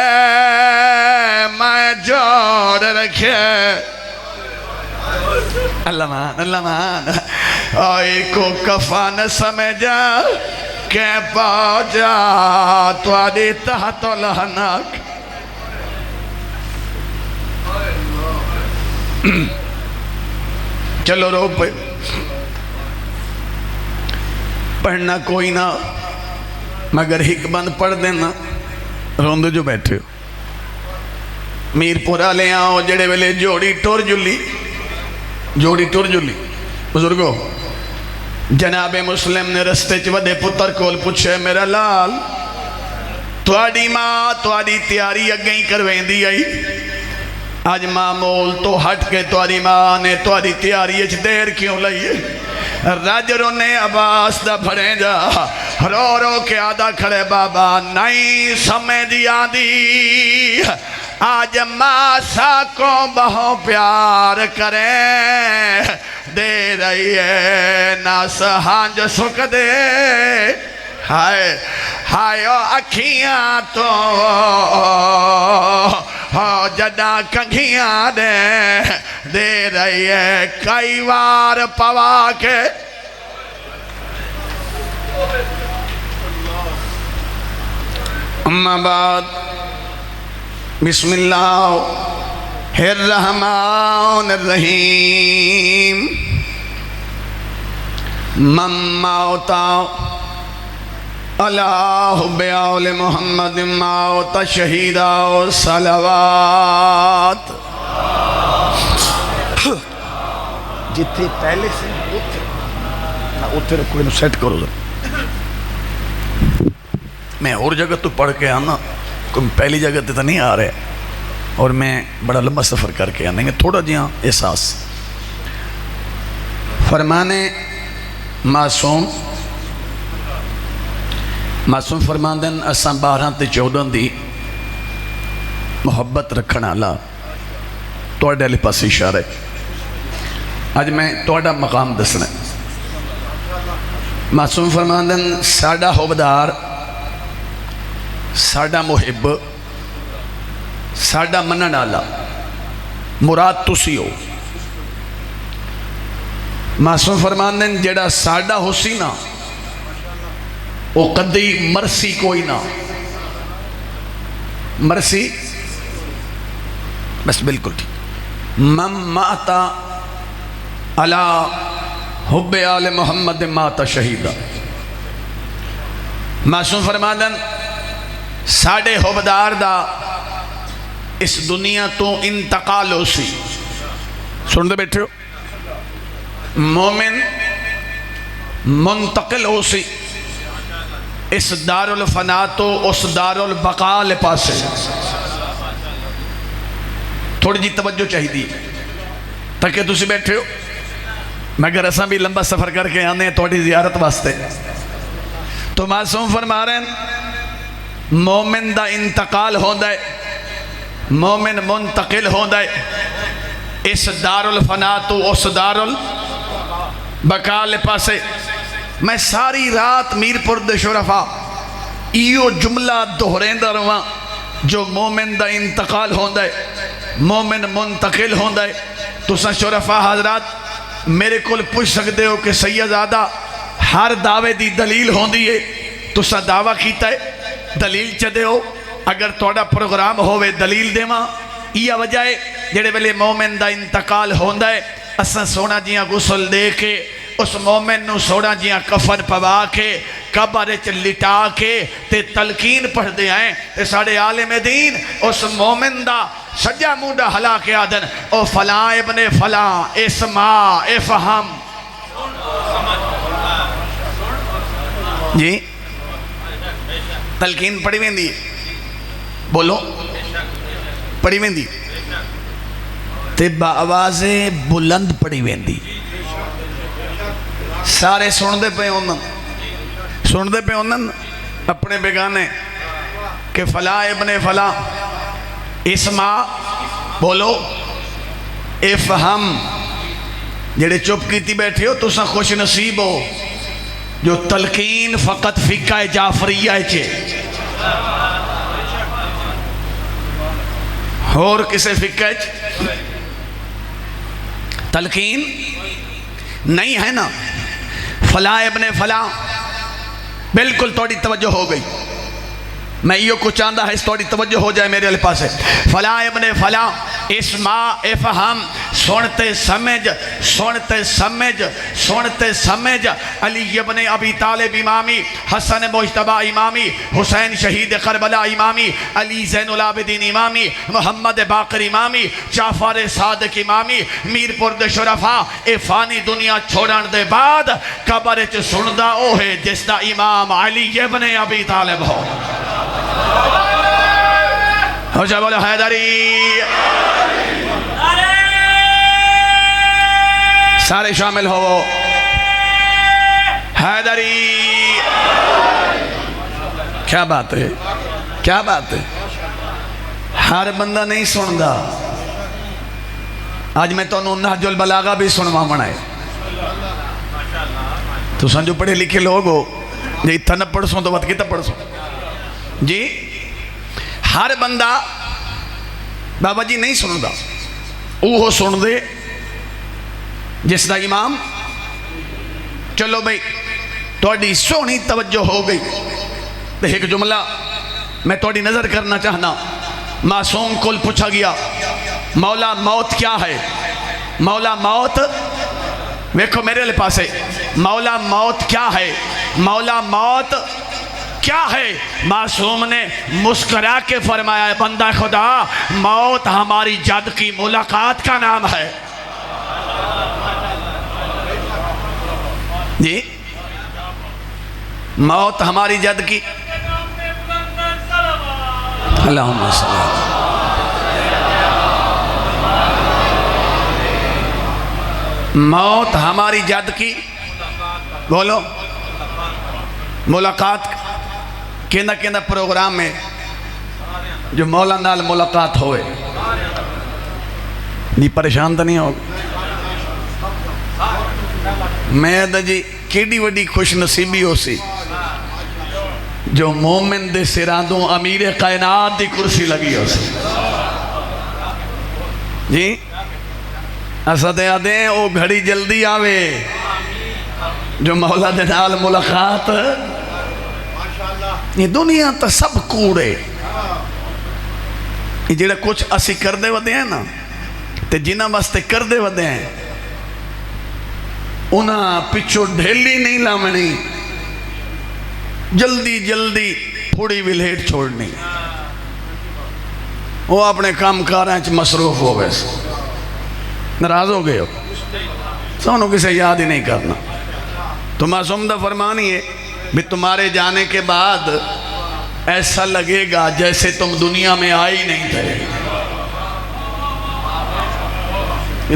میں جوڑ رکھے اللہ مان آئی کو کفان سمجھا کہ پاجا تو آدھی تحت لہنک چلو رو پہ پڑھنا کوئی نہ مگر ہک بند پڑھ دینا روندو جو بیٹھے ہو میر پورا لے آؤ جڑے ویلے جوڑی ٹور جلی بزرگو جناب مسلم نے رستے چودے پتر کول پوچھے میرا لال توڑی ماں توڑی تیاری اگیں کرویں دی آئی آج معمول تو ہٹ کے توڑی ماں نے توڑی تیاری اچھ دیر کیوں لئیے راجروں نے عباس دا بھریں جا رو رو کے آدھا کھڑے بابا نہیں سمجھ آدھی آج ماسا کو بہو پیار کریں دے رہی ہے ناس ہانج سکھ دے ہائے ہائے اکھیاں تو جدا کنگھیاں دے رہی ہے کئی وار پوا کے اما بعد بسم اللہ الرحمن الرحیم مماوتا اللہ بیاول محمد ماوتا شہیدہ و صلوات جتنے پہلے سے اتھے رکھو انہوں سیٹ کرو میں اور جگہ تو پڑھ کے آنا پہلی جگہ تو نہیں آ رہے اور میں بڑا لمبا سفر کر کے آنے گے تھوڑا جہاں احساس فرمانے معصوم فرماندن اساں 12 تے 14 دی محبت رکھنا اللہ توڑے علی پاس اشارہ ہے آج میں توڑا مقام دسنا معصوم فرماندن ساڈا حبدار، ساڈا محب، ساڈا منن والا مراد تسی ہو۔ معصوم فرماندن جڑا ساڈا ہوسی نا وہ کدی مرسی کوئی نہ، مرسی بس بالکل ٹھیک۔ من مات علی حب آل محمد مات شہیدہ۔ معصوم فرماندن ساڑے حبدار دا اس دنیا تو انتقال ہو سی۔ سن دے بیٹھے ہو، مومن منتقل ہو سی اس دار الفنا تو اس دار البقاء لے پاسے۔ تھوڑی جی توجہ چاہی دی تاکہ تسی بیٹھے ہو، مگر ایسا بھی لمبا سفر کر کے آنے تھوڑی زیارت واسطے۔ تو معصوم فرما رہے ہیں مومن دا انتقال ہوندہ ہے، مومن منتقل ہوندہ ہے اس دار الفنا تو اس دار البقاء لے پاسے۔ میں ساری رات میر پور دے شرفا ایو جملہ دہریندہ رہاں جو مومن دا انتقال ہوندہ ہے، مومن منتقل ہوندہ ہے۔ تو سن شرفا حضرات میرے کول پوچھ سکتے ہو کہ سیدزادہ ہر دعوے دی دلیل ہوندی ہے، تو سا دعویٰ کیتا ہے دلیل چدے ہو، اگر توڑا پروگرام ہوئے دلیل دے ماں۔ یہ وجہ ہے جڑے ویلے مومن دا انتقال ہوندہ ہے اساں سونا جیاں غسل دے کے اس مومن نو سونا جیاں کفن پوا کے قبر چ لٹا کے تے تلقین پڑھ دے آئیں تے ساڑے عالم دین اس مومن دا سجا موڈا ہلا کے آدن او فلاں ابن فلاں اسما افہم۔ جی تلقین پڑھی ویندی بولو پڑھی ویندی تے بآواز بلند پڑھی ویندی، سارے سن دے پہ انن اپنے بیگانے کہ فلاں ابن فلاں اسما بولو افہم۔ جڑے چپ کیتی بیٹھے ہو تو سا خوش نصیب ہو جو تلقین فقط فقہ جعفریہ چھے، اور کسے فقہ تلقین نہیں ہے نا۔ فلاں ابن فلاں بالکل توڑی توجہ ہو گئی، میں یہ کچھ چاندہ ہے اس توڑی توجہ ہو جائے میرے پاس ہے۔ فلاں ابن فلاں اسما افہم، سنتے سمجھ سنتے سمجھ سنتے سمجھ علی ابن ابی طالب امامی، حسن مجتبہ امامی، حسین شہید کربلا امامی، علی زین العابدین امامی، محمد باقر امامی، جعفر صادق امامی، میر پور شرفا اے فانی دنیا چھوڑن دے بعد قبر چ سندا او ہے جس دا امام علی ابن ابی طالب ہو۔ ہو جا بولو حیدری، سارے شامل ہو حیدری۔ کیا بات ہے، کیا بات ہے، ہر بندہ نہیں سندا۔ آج میں تو نہج البلاغہ بھی سنوا منائے تو سنجو پڑھے لکھے لوگ ہو جی تھن پڑھ سو تو بات کی تب پڑھ سو جی۔ ہر بندہ بابا جی نہیں سن دا، وہ سن دے جس دا امام۔ چلو بھئی توڑی سونی توجہ ہو گئی، ایک جملہ میں توڑی نظر کرنا چاہنا۔ معصوم کل پوچھا گیا مولا موت کیا ہے؟ مولا موت، ویکھو میرے لئے پاسے، مولا موت کیا ہے؟ مولا موت کیا ہے؟ معصوم نے مسکرا کے فرمایا ہے بندہ خدا موت ہماری جد کی ملاقات کا نام ہے۔ جی موت ہماری جد کی، اللہم صلی اللہ، موت ہماری جد کی بولو ملاقات۔ کیندہ کیندہ پروگرام میں جو مولا نال ملاقات ہوئے نہیں پریشان تو نہیں ہوگا؟ میں دا جی کیڑی وڈی خوش نصیبی ہو سی جو مومن دے سراندوں امیر کائنات دی کرسی لگی ہو سی. جی اسد آدھیں او گھڑی جلدی آوے جو مولا دے نال ملاقات. یہ دنیا تا سب کوڑے یہ جڑا کچھ اسی کر دے ودے ہیں نا تے جنہ واسطے کر دے ودے ہیں انہاں پچھو ڈھیلی نہیں لامنی جلدی جلدی تھوڑی ولیٹ چھوڑنی وہ اپنے کام کاریں مصروف ہو گئے ناراض ہو گئے ہو سونوں کسے یاد ہی نہیں کرنا. تو معصوم دا فرمانی ہے بھی تمہارے جانے کے بعد ایسا لگے گا جیسے تم دنیا میں آئی نہیں تھے.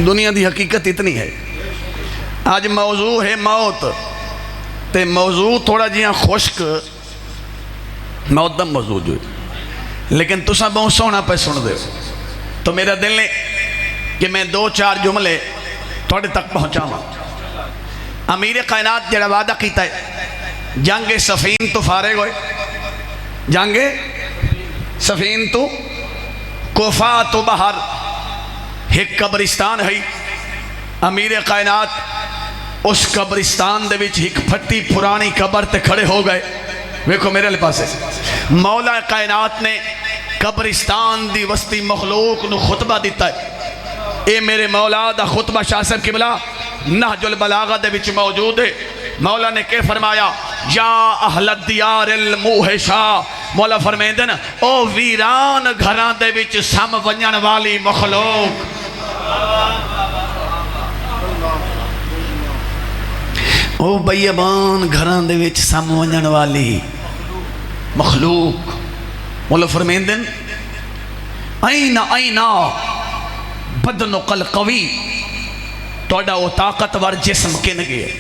دنیا دی حقیقت اتنی ہے. آج موضوع ہے موت تے موضوع تھوڑا جیاں خشک موت دا موضوع جو لیکن تساں بہت سونا پہ سن دے تو میرا دل ہے کہ میں 2-4 جملے تھوڑے تک پہنچاواں. امیر کائنات جڑا وعدہ کیتا ہے جنگ سفین تو فارغ ہوئے جنگ سفین تو کوفہ تو بہر ایک قبرستان ہے امیر کائنات اس قبرستان دے وچ ایک پھٹی پرانی قبر تے کھڑے ہو گئے. ویکھو میرے لئے پاسے مولا کائنات نے قبرستان دی وسطی مخلوق نو خطبہ دیتا ہے. اے میرے مولا دا خطبہ شاہ صاحب قبلہ نہج البلاغہ دے وچ موجود ہے. مولا نے کہ فرمایا یا اہل الدیار الموحشہ مولا فرمائیں نا او ویران گھران دے وچ سم ونجن والی مخلوق. او بیابان گھران دے وچ سم ونجن والی مخلوق مولا فرمائیں دن اینا اینا بدن قل قوی توڑا وہ طاقتور جسم کن گئے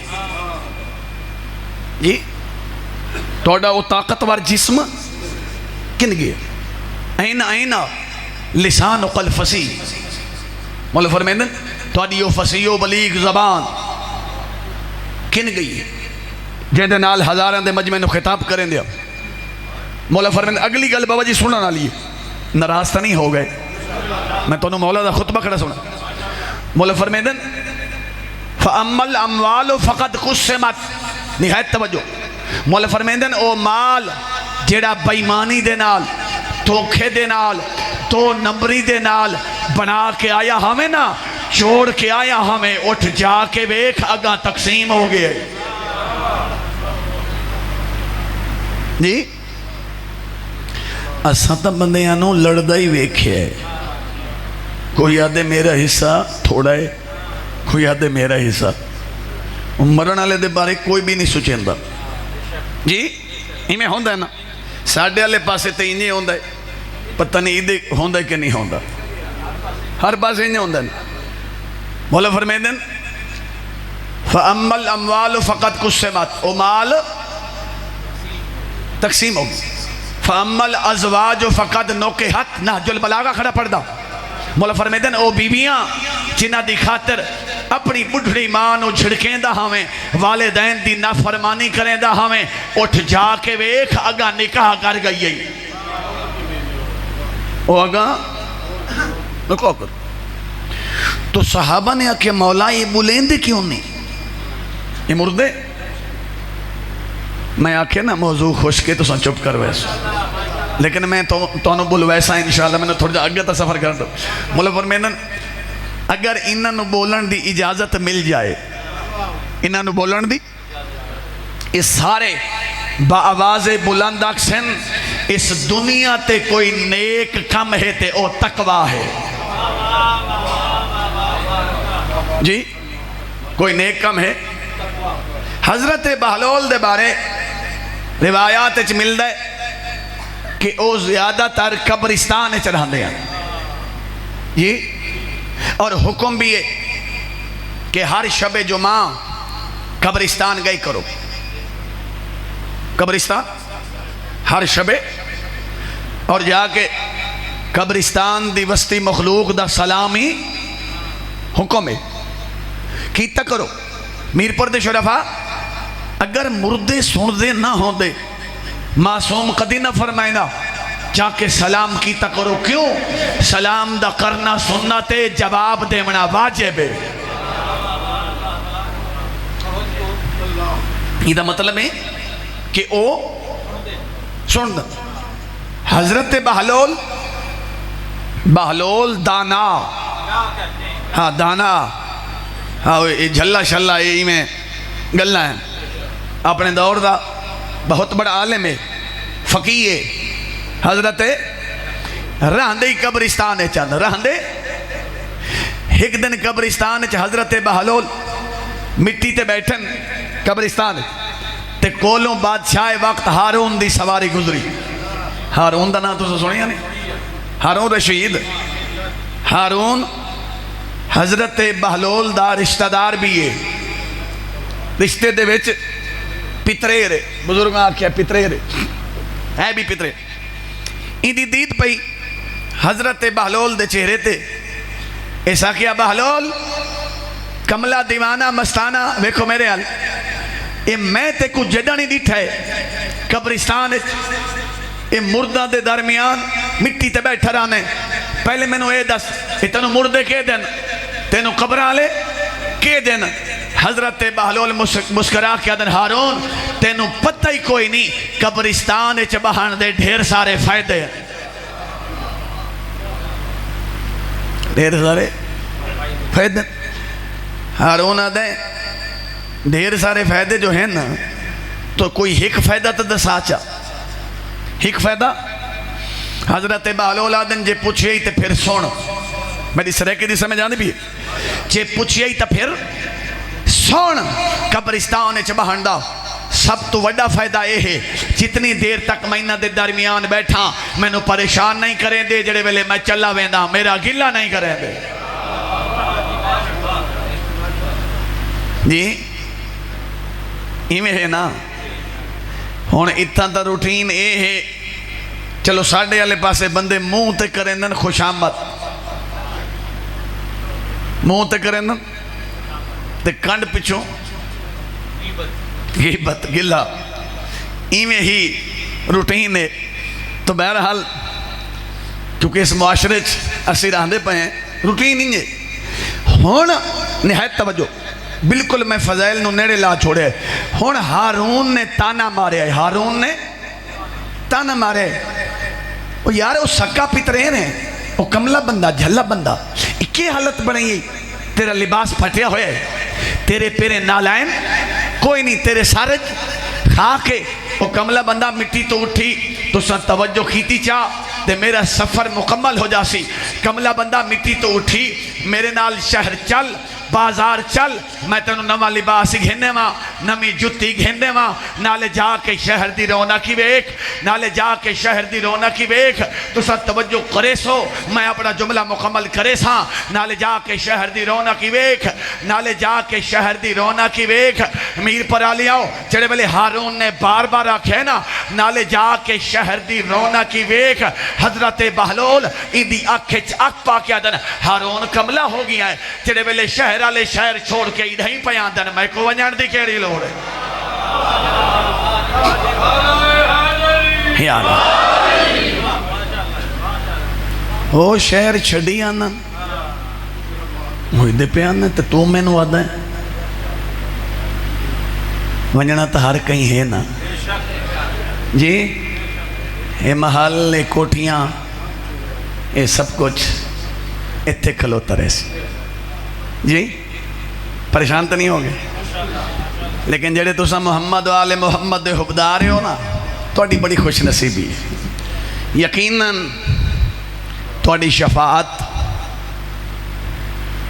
جی توڑا وہ طاقتور جسم کن گئے اینا اینا لسان قل فصیح مولا فرمائیں دن توڑی وہ فصیح و بلیغ زبان کن گئی جہدے نال ہزاران دے مجمع نو خطاب کریں دیا. مولا فرمائیں اگلی گل بابا جی سننا نہ لیے ناراض نہیں ہو گئے میں تو مولا دا خطبہ کھڑا سنا. مولا فرمائیں دن فَأَمَّا الْأَمْوَالُ فَقَدْ قُسِّمَتْ نہایت توجہ. مولا فرمائیں دن او مال جیڑا بیمانی دے نال دھوکے دے نال تو نمبری دے نال بنا کے آیا ہمیں نا چھوڑ کے آیا ہمیں اٹھ جا کے بیک اگاں تقسیم ہو گئے. جی اساں بندیاں لڑدا ہی ویکھیا ہے. کوئی آدھے میرا حصہ تھوڑا ہے کوئی آدھے میرا حصہ مرن والے دے بارے کوئی بھی نہیں سوچیندا. جی ایویں ہوندا ہے نا ساڈے والے پاسے تے انہیں ہوندا ہے پتہ نہیں ادھے ہوندا ہے کہ نہیں ہوندا ہر پاسے انہیں ہوندا ہے. مولا فرمائیں دن فَأَمَّا الْأَمْوَالُ فَقَدْ قُسِّمَتْ او مال تقسیم ہوگی. فَأَمَّا الْأَزْوَاجُ فَقَدْ نُكِحَتْ نہج البلاغہ کھڑا پڑھ دا. مولا فرمائیں دن او بیویاں جنہ دی خاطر اپنی بڑھڑی ماں نو جھڑکیں دا ہمیں والدین دی نافرمانی کریں دا ہمیں اٹھ جا کے ویکھ اگا نکاح کر گئی ہے. او اگا نکاح کر تو صحابہ نے آکے مولا یہ بلیندے کیوں نہیں یہ مردے. میں آکے نا موضوع خوش کے تو سن چپ کر ویسا لیکن میں تو بول ویسا انشاءاللہ میں نے تھوڑا جا آگے تا سفر کر دو. مولا فرمیدن اگر انہاں نو بولن دی اجازت مل جائے انہاں نو بولن دی اس سارے با آواز بلند اکسن اس دنیا تے کوئی نیک کم ہے تے او تقوی ہے. جی کوئی نیک کم ہے. حضرت بہلول دے بارے روایات اچھ مل دے کہ او زیادہ تر قبرستان اچھ رہندے ہیں. جی اور حکم بھی ہے کہ ہر شب جمعہ قبرستان گئی کرو. قبرستان ہر شب اور جا کے قبرستان دی وسطی مخلوق دا سلامی حکم ہے کیتا کرو. میرپور دے شرفا اگر مردے سن دے نہ ہوں دے معصوم کدی نہ فرمائنا جا کے سلام کیتا کرو. کیوں؟ سلام دا کرنا سنت ہے، جواب دینا واجب ہے. یہ دا مطلب ہے کہ او سن دا. حضرت بہلول دانا، ہاں دانا، ہاں جھلا شلا یہ میں گلنا ہے. اپنے دور دا بہت بڑا عالم ہے، فقیہ ہے. حضرت رہندے قبرستان ہے چند رہندے. ایک دن قبرستان حضرت بہلول مٹی تے بیٹھن قبرستان تے کولوں بادشاہ وقت ہارون دی سواری گزری. ہارون دا نام تو سنیا نہیں؟ ہارون رشید. ہارون حضرت بہلول دا رشتہ دار بھی ہے. رشتے دے وچ پترے رے، بزرگ آکھیا پترے رے ہے بھی پترے. ان دی دید پئی حضرت بہلول دے چہرے تے ایسا کیا بہلول کملا دیوانہ مستانہ ویکھو میرے حال اے میں تے کچھ جڑا نہیں ڈٹھا ہے قبرستان اے مردہ دے درمیان مٹی تے بیٹھا رہنے. پہلے میں نو اے دس اے تینو مردے کے دن تینو قبرہ لے کے دن. حضرت بہلول مسکرا کے دن ہارون تینو پتہ ہی کوئی نہیں قبرستان اچ بہن دے ڈھیر سارے فائدے ہیں. ڈھیر سارے فائدے ہارون آدھے ڈھیر سارے فائدے جو ہیں نا تو کوئی ایک فائدہ تو دسا چا ایک فائدہ. حضرت بہلول آدھن جے پوچھے ہی تے پھر سن میری سریکے دی سمجھ آنے بھی جے پوچھے ہی تے پھر سن. قبرستان اچ بہن دا سب تو وڈا فائدہ یہ ہے جتنی دیر تک مہینہ دے درمیان بیٹھا میں نو پریشان نہیں کریں دے جڑے ویلے میں چلا ویندا میرا گلہ نہیں کریں دے. جی ایویں ہے نا. ہن اتنا تا روٹین اے ہے چلو ساڈے والے پاسے بندے منہ تے کریں خوش آمد منہ تے کریں تے کنڈ پچھوں غیبت گلہ ایویں ہی روٹین ہے. تو بہرحال کیونکہ اس معاشرے اسی رہندے پے ہیں روٹین ہی ہے. ہن نہایت توجہ بالکل میں فضائل نو نیڑے لا چھوڑے. ہن ہارون نے تانا مارے ہے. ہارون نے تانا مارے وہ یار وہ سکا پترین ہے وہ کملا بندہ جھلا بندہ کیا حالت بنائی تیرا لباس پھٹیا ہوئے تیرے پیرے نالائن کوئی نہیں تیرے سارج کھا کے وہ کملا بندہ مٹی تو اٹھی تو سن توجہ کیتی چاہ تے میرا سفر مکمل ہو جاسی. کملا بندہ مٹی تو اٹھی میرے نال شہر چل بازار چل میں تینوں نواں لباس گھنے ماں نمی جتی گھنے ماں نالے جا کے شہر دی رونقی ویکھ نالے جا کے شہر دی رونقی ویکھ تو سن توجہ کرے سو میں اپنا جملہ مکمل کرے ساں. نالے جا کے شہر دی رونقی ویکھ نالے جا کے شہر دی رونقی ویکھ. میر پر آلی آؤ جڑے بلے ہارون نے بار بار آکھے نا نالے جا کے شہر دی رونقی ویکھ. حضرت بہلول ان دی اکھچ اک پا کے آدن ہارون کملا ہو گیا ہے جڑے بلے شہر والے شہر چھوڑ کے ادھر ہی پیان دن میں کو ونجان دی کیڑی لوڑ ہے. یا وہ شہر چھڑی آنا ہوئی دے پہ آنا تو میں نو آدھا ہے ونجنا تو ہر کہیں ہے نا. جی یہ محل یہ کوٹیاں یہ سب کچھ اتھے کھلوتا رہے سی. جی پریشان تو نہیں ہو گئے لیکن جڑے تسا محمد و آل محمد دے حبدار ہو نا تواڈی بڑی خوش نصیبی ہے. یقیناً تواڈی شفاعت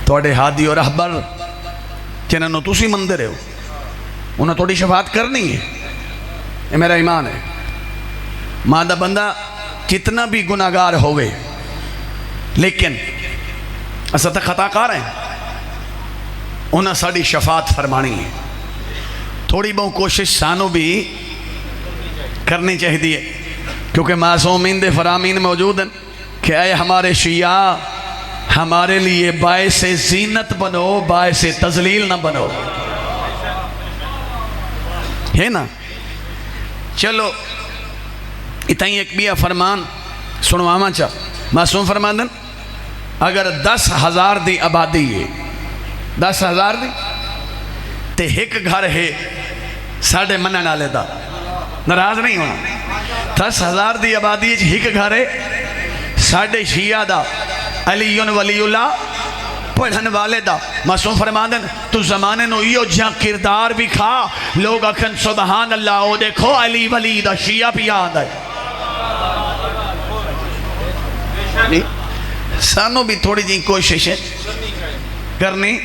تواڈے ہادی اور رہبر جنہاں نو تسی مندے رہے ہو انہاں تواڈی شفاعت کرنی ہے. یہ میرا ایمان ہے. مادہ بندہ کتنا بھی گناہگار ہوئے لیکن اسا تے خطا کار ہیں انہاں ساڑی شفاعت فرمانی ہے. تھوڑی بہت کوشش سانو بھی کرنی چاہیے کیونکہ معصومین دے فرامین موجود ہیں کہ اے ہمارے شیعہ ہمارے لیے باعث زینت بنو باعث تذلیل نہ بنو. ہے نا. چلو اتنا ہی ایک بیا فرمان سنواما چا معصوم فرماندن اگر 10,000 دی آبادی ہے 10,000 دی تے ایک گھر ہے ساڑھے منع نالے دا ناراض نہیں ہونا. 10,000 دی آبادی ایک گھر ہے ساڑھے شیعہ دا علی ولی اللہ پڑھن والے دا. معصوم فرماندن تو زمانے نو یہ جہاں کردار بھی کھا لوگ اکھن سبحان اللہ او دیکھو علی ولی دا شیعہ بھی آدھا ہے. سانو بھی تھوڑی جی کوشش ہے کرنی.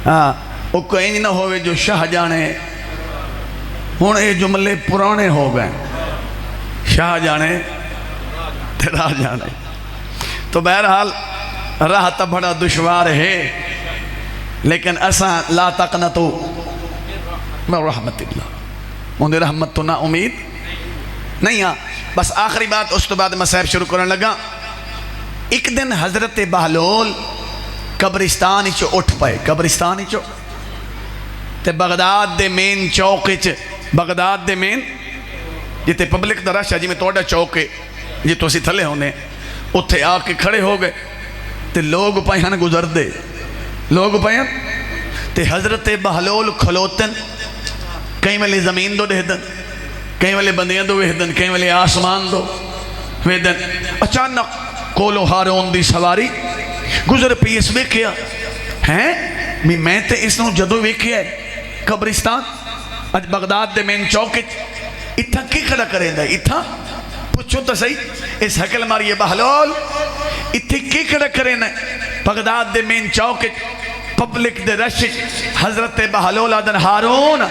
ہاں وہ کوئی نہ ہوئے جو شاہ جانے ہوں یہ جملے پرانے ہو گئے شاہ جانے تیرا جانے. تو بہرحال راہ تا بڑا دشوار ہے لیکن اساں لا تقنطو من رحمت اللہ ان رحمت تو نا امید نہیں. ہاں بس آخری بات اس تو بعد میں صاحب شروع کرنے لگا. ایک دن حضرت بہلول قبرستان چو اٹھ پائے قبرستان چو تے بغداد دے مین چوک بغداد دے مین جتے پبلک دا رش ہے جی میں توڑا چوک ہے جی تو اسی تھلے ہونے اتھے آ کے کھڑے ہو گئے تے لوگ پائیاں گزر دے لوگ پائیاں تے حضرت بہلول کھلوتن کہیں والے زمین دو دہدن کہیں والے بندیاں دو وہدن کہیں والے آسمان دو وہدن. اچانک کولو ہارون دی سواری گزر پی اس ویکھیا ہیں میں تے اس نو جدو ویکھیا ہے قبرستان اج بغداد دے مین چوک اتھا کی کھڑا کریں دا اتھا پوچھو تو صحیح اس حقل ماری بہلول اتھی کی کھڑا کریں دا بغداد دے مین چوک پبلک دے رش حضرت بہلول آدن ہارون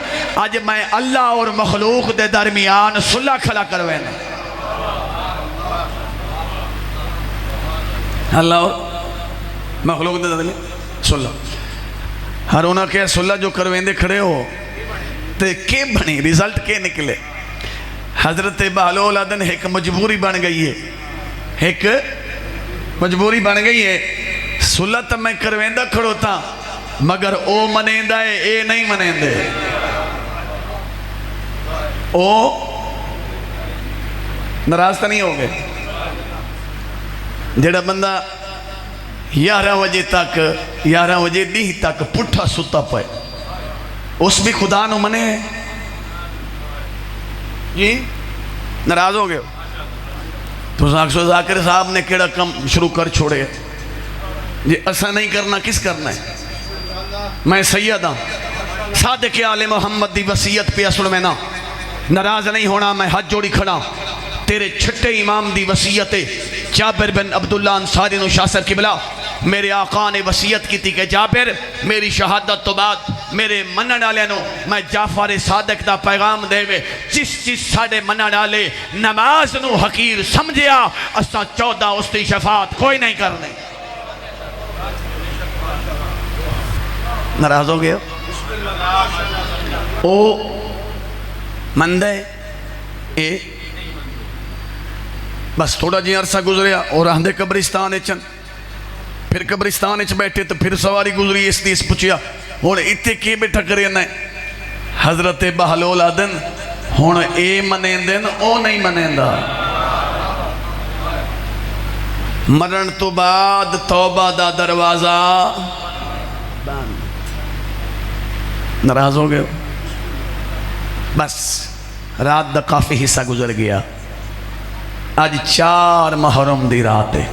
آج میں اللہ اور مخلوق دے درمیان صلح کھڑا کرویں اللہ اور مخلوق دے درمیان صلح. ہارونہ کیا صلح جو کرویں دے کھڑے ہو تے کے بنی ریزلٹ کے نکلے. حضرت بہلول آدن ایک مجبوری بن گئی ہے ایک مجبوری بن گئی ہے. صلح تا میں کرویندہ کھڑو تھا مگر او منیندہ ہے اے نہیں منیندے او ناراض نہیں ہو گئے. جڑا بندہ 11 بجے تک 11 بجے دی تک پٹھا ستا پائے اس بھی خدا نو منے ہے جی ناراض ہو گئے. تو ذاکر صاحب نے کیڑا کم شروع کر چھوڑے جی ایسا نہیں کرنا کس کرنا ہے. میں سید ہوں صادق آل محمد دی وصیت پہ اصل میں ناراض نہیں ہونا. میں ہاتھ جوڑی کھڑا تیرے چھٹے امام دی وصیت جابر بن عبداللہ انصاری نو شاہ صاحب قبلہ میرے آقا نے وصیت کی تھی کہ جابر میری شہادت تو بعد میرے منن والے نو میں جعفر صادق دا پیغام دے وے جس ساڑے منن والے نماز نو حقیر سمجھیا اساں 14 اس دی شفاعت کوئی نہیں کرنے. ناراض ہو گئے او مندے اے بس تھوڑا جی عرصہ گزریا اور آندے قبرستان چن پھر قبرستان بیٹھے تو پھر سواری گزری اس دیس پوچھیا ہون اتے کی بیٹھا کرے نہ حضرت بہلول آدن ہون اے منیندن او نہیں منیندہ. مرن تو بعد توبہ دا دروازہ ناراض ہو گئے. بس رات دا کافی حصہ گزر گیا. آج 4 محرم دی رات ہے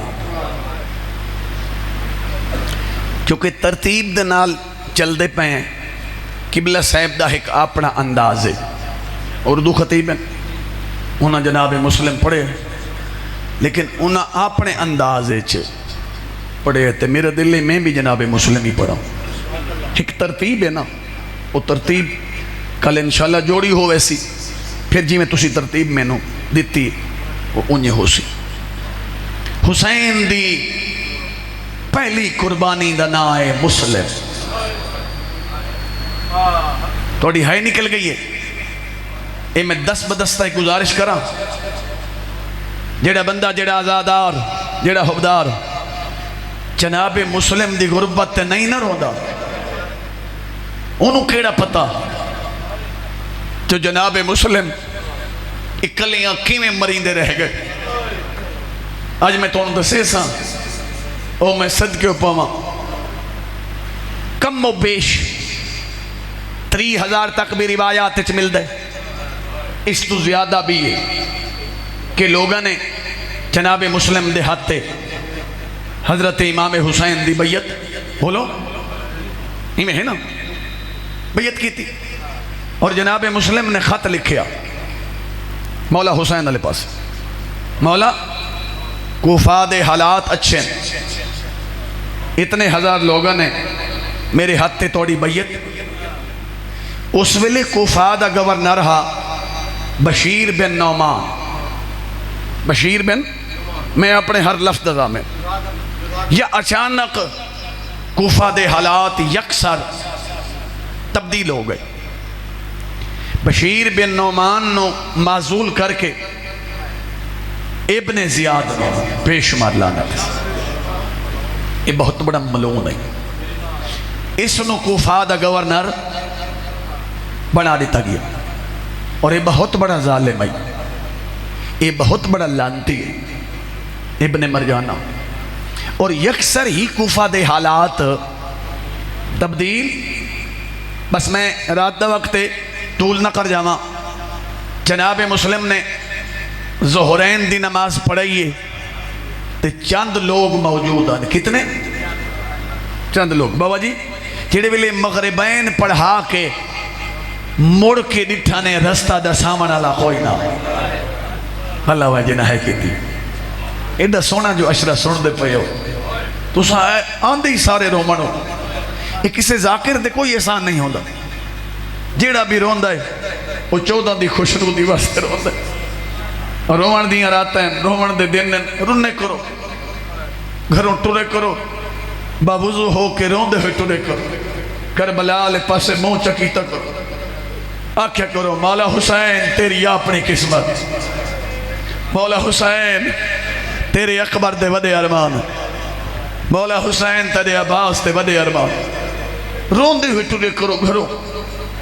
کیونکہ ترتیب دے نال چل دے پہ ہیں. قبلہ صاحب دا ایک اپنا انداز ہے اردو خطیب ہیں انہاں جناب مسلم پڑھے لیکن انہاں اپنے انداز پڑھے تے میرے دل میں بھی جناب مسلم ہی پڑھا. ایک ترتیب ہے نا وہ ترتیب کل انشاءاللہ جوڑی ہو ویسی پھر جی میں تسی ترتیب میں نو دیتی وہ انہیں ہو سی. حسین دی پہلی قربانی دا نا ہے مسلم. توڑی ہائی نکل گئی ہے. اے میں 10 بدستہ ایک گزارش کرا جیڑا بندہ جیڑا آزادار جیڑا حبدار جناب مسلم دی غربت تے نہیں نہ روندا انہوں کیڑا پتا جو جناب مسلم اکلیاں کیویں مریندے رہ گئے. آج میں تمہیں دسے سا او میں صدقے پاواں کم و بیش 30,000 تک بھی روایات وچ مل دے. اس تو زیادہ بھی ہے کہ لوگوں نے جناب مسلم دے ہاتھ تے حضرت امام حسین دی بیعت بولو میں ہے نا بیعت کی تھی. اور جناب مسلم نے خط لکھیا مولا حسین علیہ پاس، مولا کوفہ دے حالات اچھے ہیں، اتنے ہزار لوگوں نے میرے ہاتھ تے توڑی بیعت. اس ویلے کوفہ دا گورنر رہا بشیر بن نعمان. بشیر بن، میں اپنے ہر لفظ دا میں یا اچانک کوفہ دے حالات یکسر تبدیل ہو گئے. بشیر بن نعمان نو معزول کر کے ابن زیاد نو بے شمار لعنت. یہ بہت بڑا ملعون ہے. اس نو کوفہ دا گورنر بنا دیتا گیا اور یہ بہت بڑا ظالم ہے، یہ بہت بڑا لعنتی ہے ابن مرجانہ. اور یکسر ہی کوفہ دے حالات تبدیل. بس میں رات دا وقت طول نہ کر جاواں. جناب مسلم نے ظہرین دی نماز پڑھائیے تے چند لوگ موجود ہیں. کتنے؟ چند لوگ. بابا جی جڑے ویلے مغربین پڑھا کے مڑ کے ڈٹھا نے رستہ دا سامان والا کوئی نہ. اللہ وجہ نہ ہے کیتی ایڈا سونا جو اشرا سن دے پے ہو تساں آندے ہی سارے رومن ہو. یہ کسے ذاکر دے کوئی احسان نہیں ہوندا. جیڑا بھی روندا ہے وہ 14 دی خوشنو دی واسطے روندا ہے. رومن دیاں راتیں رومن دے دن رونے کرو، گھروں ٹرے کرو، باوضو ہو کے روندے ہوئے ٹرے کرو، کربلا لے پاسے منہ چکیتا کرو، آکھیا کرو مولا حسین تیری اپنی قسمت، مولا حسین تیرے اکبر دے ودے ارمان، مولا حسین تیرے عباس دے ودے ارمان. روندے ہوئے ٹرے کرو گھروں،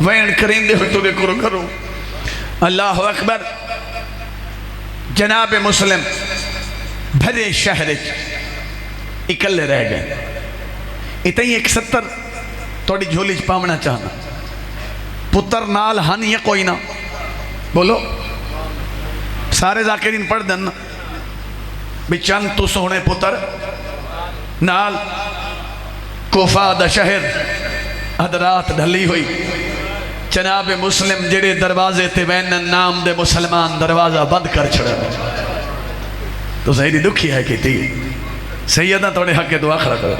وین کریندے ہوئے ٹرے کرو گھروں. اللہ اکبر. جناب مسلم بھرے شہر اکلے رہ گئے. اتنی 71 توڑی جھولی پامنا چاہنا. پتر نال ہن یا کوئی نہ بولو. سارے ذاکرین پڑھ دن بھی چند تو سونے پتر نال. کوفہ دا شہر ادرات ڈھلی ہوئی. جناب مسلم جڑے دروازے تے وین نام دے مسلمان دروازہ بند کر چھڑا. تو سہیری دکھی ہے کہ تھی سیدہ توڑے حق کے دعا کھڑا کرو.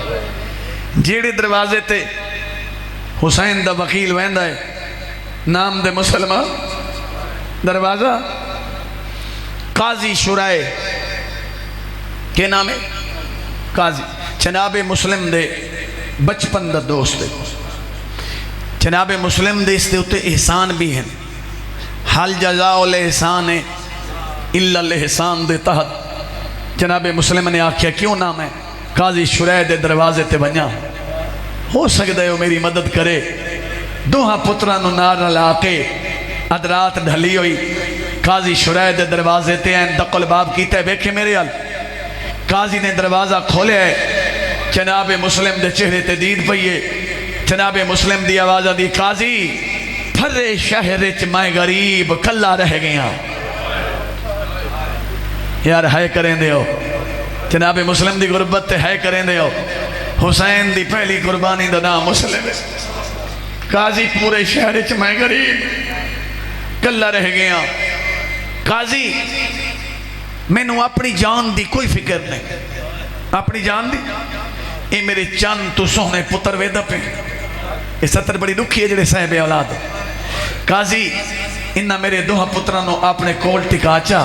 جڑے دروازے تے حسین دا وکیل ویندہ ہے نام دے مسلمان دروازہ قاضی شرائے کے نام ہے قاضی. جناب مسلم دے بچپن دا دوست دے. جناب مسلم دے اس دے اتے احسان بھی ہیں. حل جزاء الاحسان الا الاحسان دے تحت جناب مسلم نے آکھیا کیوں نام ہے قاضی شرائے دے دروازے تے بنیا. ہو سکتا ہے وہ میری مدد کرے. دوہاں پترانو نار لا کے ادرات ڈھلی ہوئی. قاضی شرائے دے دروازے تے این دقل باب کیتا ہے بیکھے میرے حال. قاضی نے دروازہ کھولے ہے. جناب مسلم دے چہرے تے دید پئیے. جناب مسلم دی آوازہ دی قاضی پھرے شہر چ میں غریب کلا رہ گیا. یار ہے کریں دے ہو. جناب مسلم دی غربت تے ہے کریں دے ہو. حسین دی پہلی قربانی دا نام مسلم ہے. قاضی پورے شہر چ میں غریب کلا رہ گیا. قاضی میں نو اپنی جان دی کوئی فکر نہیں. اپنی جان دی اے میرے چند تو سونے پتر ویدہ پہ. یہ ستر بڑی دکھی ہے جڑے صاحب اولاد. قاضی انہا میرے دوہا پترانو اپنے کول ٹکا چا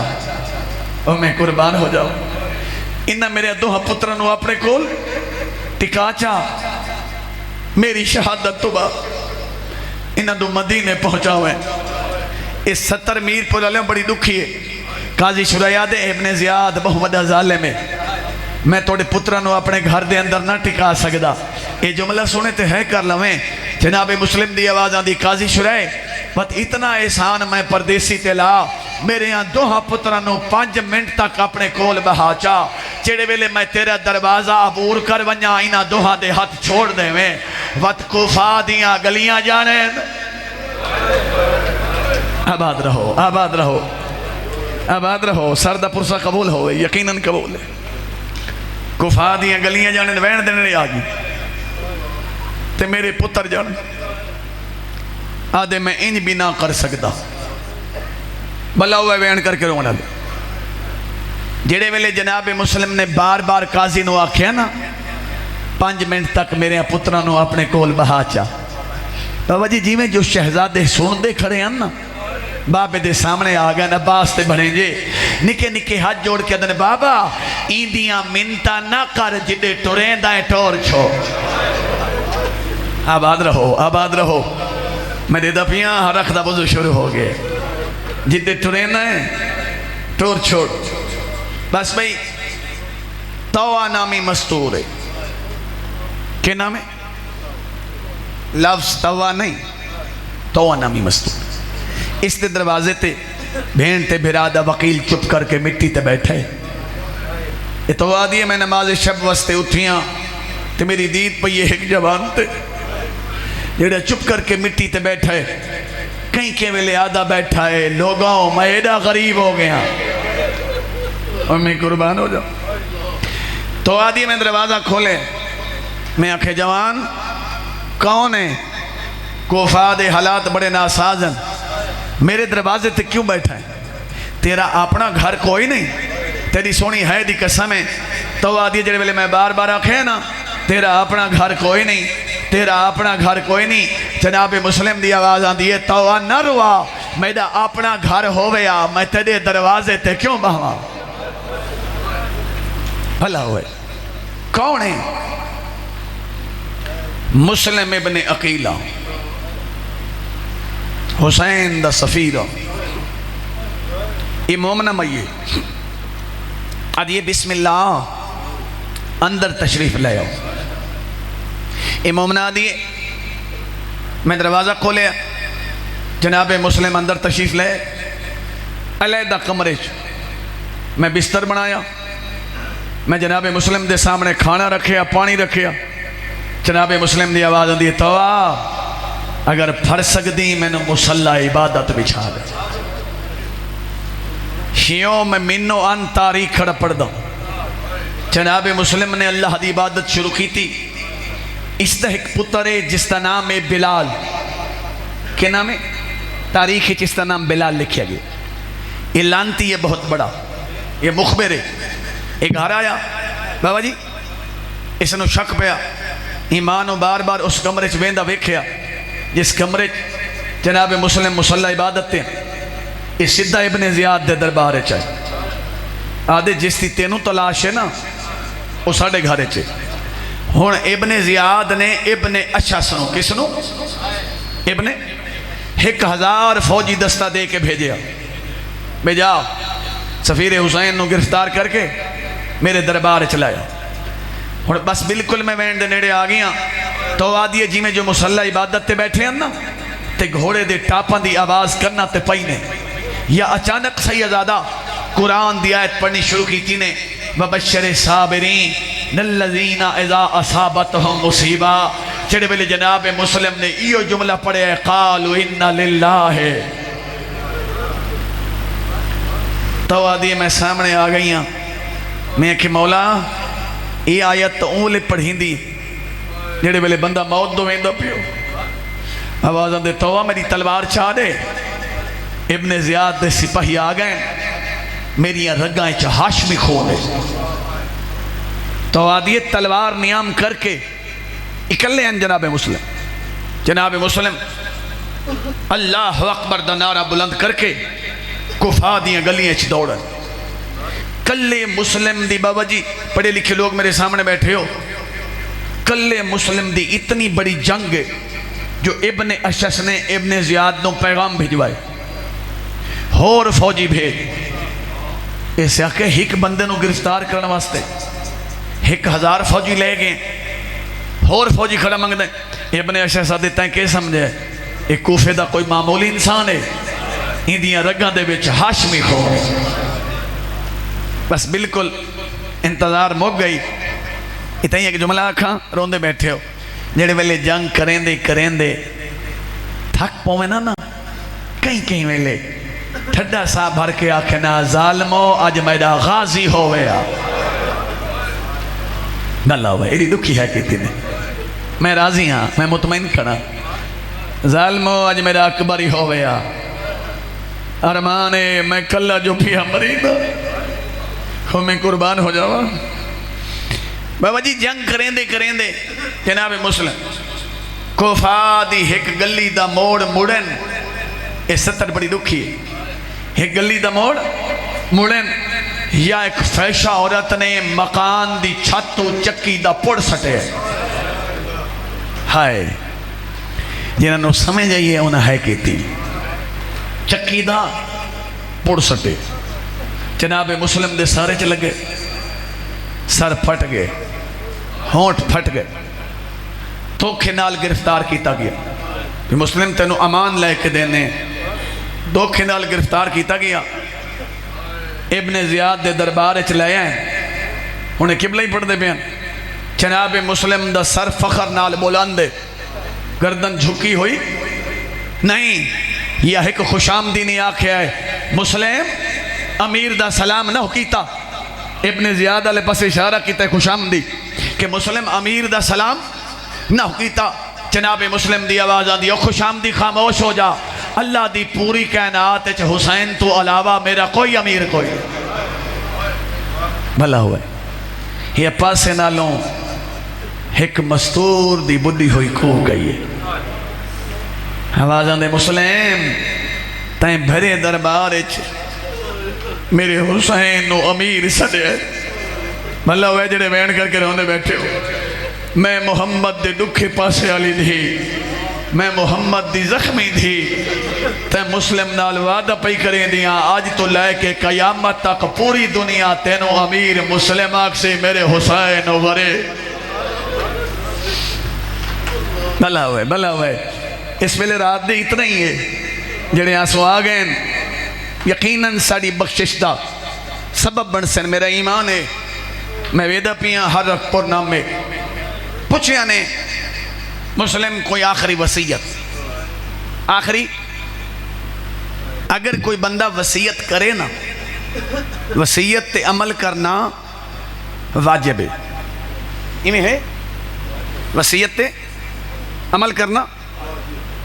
اور میں قربان ہو جاؤں. انہا میرے دوہا پترانو اپنے کول ٹکا چا میری شہادت تو با انہا دو مدینے پہنچاویں. اس 70 میر پر علیہ بڑی دکھی ہے. قاضی شرائیاد ابن زیاد بہت ظالم ہے. میں توڑے پترانو اپنے گھر دے اندر نہ ٹکا سکدا. یہ جملہ سنے تے ہے کر لویں. جناب مسلم دی آواز آن دی قاضی شرائے بت اتنا احسان میں پردیسی تے لا میرے ہاں دوہاں پتران نو 5 منٹ تک اپنے کول بہا چا چڑے ویلے میں تیرا دروازہ عبور کر ونیا اینا دوہاں دے ہاتھ چھوڑ دے میں وت کوفہ دیاں گلیاں جانے آباد رہو آباد رہو آباد رہو سردہ پرسہ قبول ہوئے یقیناً قبول ہے کوفہ دیاں گلیاں جانے وین دینے آگی تے میرے پتر جانے آدھے میں انج بھی نہ کر سکتا بھلا ہوئے وین کر کے رونا لے جڑے ویلے جناب مسلم نے بار بار قاضی نو آکھیا نا 5 منٹ تک میرے پتران نو اپنے کول بہا چا بابا جی میں جو شہزادے سن دے کھڑے ہیں نا بابے دے سامنے آگئے عباس تے بڑھیں جے نکے نکے ہاتھ جوڑ کے دنے بابا ایندیاں منتا نہ کر جدے ٹوریں دائیں ٹور چھو آباد رہو آباد رہو میں دے دپیاں رکھ دا وضو شروع ہو گئے جدے ٹوریں دائیں ٹور چھوڑ بس بھئی توہ نامی مستور ہے کیا نام ہے لفظ توہ نہیں توہ نامی مستور اس دے دروازے تے بھین تے بھرادہ وکیل چپ کر کے مٹی تے بیٹھے یہ توہ دیئے میں نماز شب وستے اٹھیاں تے میری دید پہ یہ ایک جوان تے جیڑا چپ کر کے مٹی تے بیٹھے کہیں کے ویلے آدھا بیٹھا ہے لوگوں میں ایڈا غریب ہو گیا اور میں قربان ہو جاؤں تو آدھی میں دروازہ کھولے میں آنکھیں جوان کون ہے کوفہ دے حالات بڑے ناسازن میرے دروازے تے کیوں بیٹھا ہے تیرا اپنا گھر کوئی نہیں تیری سونی ہے دی قسم ہے تو آدھی جڑے ویلے میں بار بار آنکھیں نا تیرا اپنا گھر کوئی نہیں تیرا اپنا گھر کوئی نہیں جناب مسلم دی آواز آن دیئے تو نہ روا میرا اپنا گھر ہویا میں تیرے دروازے تے کیوں بہوا بھلا ہوئے کون ہے مسلم ابن عقیلہ حسین دا سفیرہ یہ مومنہ مئیے اد یہ بسم اللہ اندر تشریف لے آؤ یہ مومنہ دیئے میں دروازہ کھولے جناب مسلم اندر تشریف لے علیحدہ کمرے میں بستر بنایا میں جناب مسلم دے سامنے کھانا رکھیا پانی رکھیا جناب مسلم دی آواز دی توہ اگر پھر سکتی میں نے مسلح عبادت بچھا دے شیعوں میں منو ان تاریخ کھڑا پڑھ دوں جناب مسلم نے اللہ دی عبادت شروع کی تھی اس دا ایک پتر ہے جس کا نام ہے بلال کیا نام ہے تاریخ جس کا نام بلال لکھیا گیا یہ لانتی ہے بہت بڑا یہ مخبر ہے ایک گھر آیا بابا جی اس نے شک پیا ایمانو بار بار اس کمرے ویندہ ویکھیا جس کمرے جناب مسلم مسلح عبادت تے یہ سدھا ابن زیاد دے دربارے چاہے آدھے جس تی تینوں تلاش ہے نا وہ ساڑھے گھرے چاہے ہون ابن زیاد نے ابن اشعث نو کس نو ابن 1000 فوجی دستہ دے کے بھیجیا بھیجا سفیر حسین نو گرفتار کر کے میرے دربار چلایا اور بس بالکل میں وین دے نیڑے آ گیا تو آدھی جی میں جو مسلح عبادت تے بیٹھے ہیں نا تے گھوڑے دے ٹاپاں دی آواز کرنا تے پائینے یا اچانک سیدادہ قرآن دی آیت پڑھنی شروع کی تھی نے وَبَشَّرِ صَابِرِينَ الَّذِينَ اِذَا أَصَابَتْهُمْ مُصِيبَةٌ چڑے بلے جناب مسلم نے ایو جملہ پڑھے قَالُوا إِنَّ لِلَّهِ تو آدھی میں سامنے آ گئی ہوں میں کہ مولا یہ آیت تو اونلے پڑھیں دی جڑے بلے بندہ موت دو ویندہ پیو آوازاں دے توہ میری تلوار چاہ دے ابن زیاد دے سپاہی آ گئے میری رگائیں ہاشمی خون ہے تو آدھی تلوار نیام کر کے اکلے ہیں جناب مسلم اللہ اکبر دا نعرہ بلند کر کے کفا دیاں گلیاں چھ دوڑن کلے مسلم دی بابا جی پڑھے لکھے لوگ میرے سامنے بیٹھے ہو کلے مسلم دی اتنی بڑی جنگ ہے جو ابن اشعث نے ابن زیاد نو پیغام بھیجوائے اور فوجی بھیج ایسے آکے ایک بندے نو گرفتار کرنے واسطے 1000 فوجی لے گئے اور فوجی کھڑا منگ دیں ابن اشعث دیتا ہے کہ سمجھے یہ کوفے دا کوئی معمولی انسان ہے، اندیاں رگاں دے وچ ہاشمی خون، بس بالکل انتظار مک گئی۔ اتنا ہی ایک جملہ آکھاں روندے بیٹھے ہو، جڑے ویلے جنگ کریں دے تھک پوے نا کہیں ویلے ٹھڈا سا بھر کے آکھنا ظالمو اج میرا غازی ہویا، گل ہوئے ایڈی دکھی ہے کیتی نے، میں راضی ہاں، میں مطمئن کھڑا، ظالمو اج میرا اکبری ہویا، ارمانے میں کلہ جو پیا مریدا ہو میں قربان ہو جاوا۔ بابا جی جنگ کریں دے جناب مسلم کوفہ دی ایک گلی دا موڑ مڑن، یہ ستر بڑی دکھی ہے، ایک گلی دا موڑ مڑن یا ایک فیشہ عورت نے مکان دی چھتو چکی دا پڑ سٹے، ہائے جنہاں نو سمجھ آئیے انہاں ہے کیتی چکی دا پڑ سٹے، جناب مسلم دے سارے چ لگے، سر پھٹ گئے، ہونٹ پھٹ گئے، دھوکھے نال گرفتار کیتا گیا کہ مسلم تینوں امان لے کے دینے، دھوکھے نال گرفتار کیتا گیا، ابن زیاد دے دربار چ لے آئے، انہیں قبلہ ہی پڑھ دے بیان، جناب مسلم دا سر فخر نال بلند، گردن جھکی ہوئی نہیں، یہ ایک خوش آمدینی آکھیا ہے، مسلم امیر دا سلام نہ کیتا، ابن زیاد علیہ پاس اشارہ کیتا ہے خوش آمدی کہ مسلم امیر دا سلام نہ کیتا، جناب مسلم دی آواز آدھی، او خوش آمدی خاموش ہو جا، اللہ دی پوری کائنات ہے حسین تو علاوہ میرا کوئی امیر کوئی بھلا ہوا ہے۔ یہ پاسے نالوں ایک مستور دی بدھی ہوئی کوہ گئی ہے، آواز آدھے مسلم تائیں بھرے دربار میرے حسین نو امیر سڑے، بھلا ہوئے جڑے وین کر کے روندے بیٹھے ہو، میں محمد دے دکھے پاسے آلی دھی، میں محمد دی زخمی دھی، تے مسلم نال وعدہ پئی کریں دیاں، آج تو لے کے قیامت تک پوری دنیا تینوں امیر مسلم آگ سے میرے حسین ورے، بھلا ہوئے اس ویلے رات دے اتنا ہی ہے جڑے آنسو آگئیں، یقیناً ساڑی بخشش دا سبب بن سن، میرا ایمان ہے، میں ویدہ پیاں ہر رکھ پر نام میں پوچھیا نے مسلم کوئی آخری وصیت، آخری اگر کوئی بندہ وصیت کرے نا، وصیت تے عمل کرنا واجب ہے، انہیں ہے وصیت تے عمل کرنا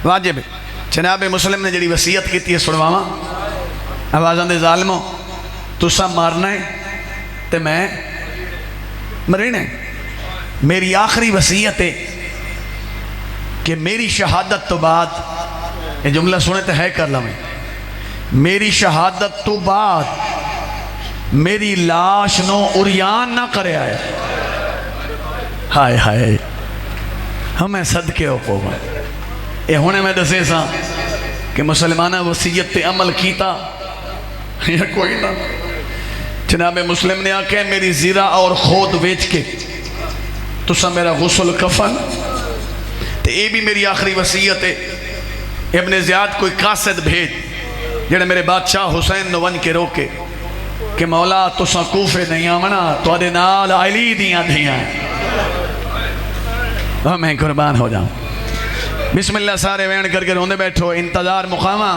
واجب ہے۔ جناب مسلم نے جڑی وصیت کی تھی سنواما، آوازاں دے ظالموں تسا مارنا ہے تے میں مرنا ہے، میری آخری وصیت ہے کہ میری شہادت تو بعد، یہ جملہ سنے تو ہے کر لیں، میری شہادت تو بعد میری لاش نو اریان نہ کرے آئے، ہائے ہائے ہمیں صدقے ہو پو گئے، یہ ہونے میں دسے سا کہ مسلمانہ وصیت تے عمل کیتا یا کوئی نہ، جناب مسلم نے آکھے میری زیرہ اور خود ویچ کے تو سا میرا غسل کفن، تے یہ بھی میری آخری وصیت ہے، ابن زیاد کوئی قاصد بھیج جنہیں میرے بادشاہ حسین نو ون کے روکے کہ مولا تو سا کوفے نہیں آمنا، تو آدھے نال علی دیاں دیاں میں قربان ہو جاؤں۔ بسم اللہ سارے وین کر کے روندے بیٹھو، انتظار مقامہ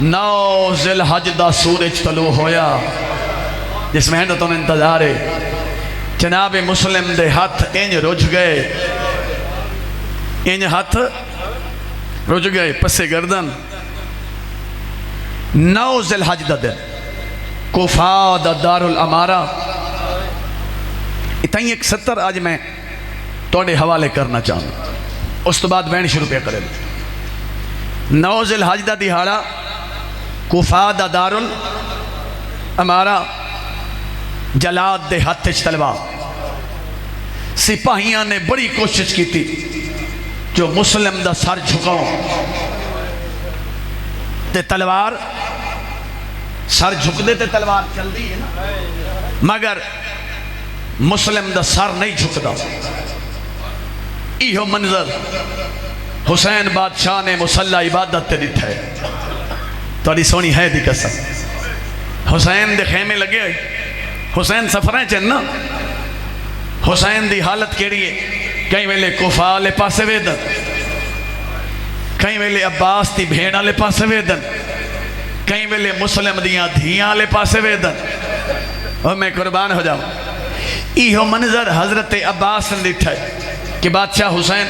9 ذی الحج دا سورج طلوع ہویا، جس میں تو انتظار ہے، جناب مسلم دے ہاتھ انج رج گئے، انج ہاتھ رج گئے پسے گردن، 9 ذی الحج دا دن، کوفہ دا دار الامارہ، اتنا ہی ایک 70 آج میں توڑے حوالے کرنا چاہوں، اس تو بعد وین شروع پہ کرے 9 ذی الحج دا دہاڑا، کوفہ دا دار الامارہ، جلاد دے ہاتھ تلوار، سپاہیاں نے بڑی کوشش کی تھی جو مسلم دا سر جھکاؤں، تے تلوار سر جھک دے تے تلوار چل دی ہے نا، مگر مسلم دا سر نہیں جھکدا، ایہو منظر حسین بادشاہ نے مصلی عبادت تے ڈٹھا ہے تھوڑی سونی ہے دی قسم حسین دے خیمے لگے ہوئے حسین سفریں چننا حسین دی حالت کیڑی ہے کہیں ویلے کوفہ لے پاسے ویدن کہیں ویلے عباس دی بھیڑا لے پاسے ویدن کہیں ویلے مسلم دیاں دھیاں لے پاسے ویدن اور میں قربان ہو جاؤں ایہو منظر حضرت عباس نے ڈٹھا ہے کہ بادشاہ حسین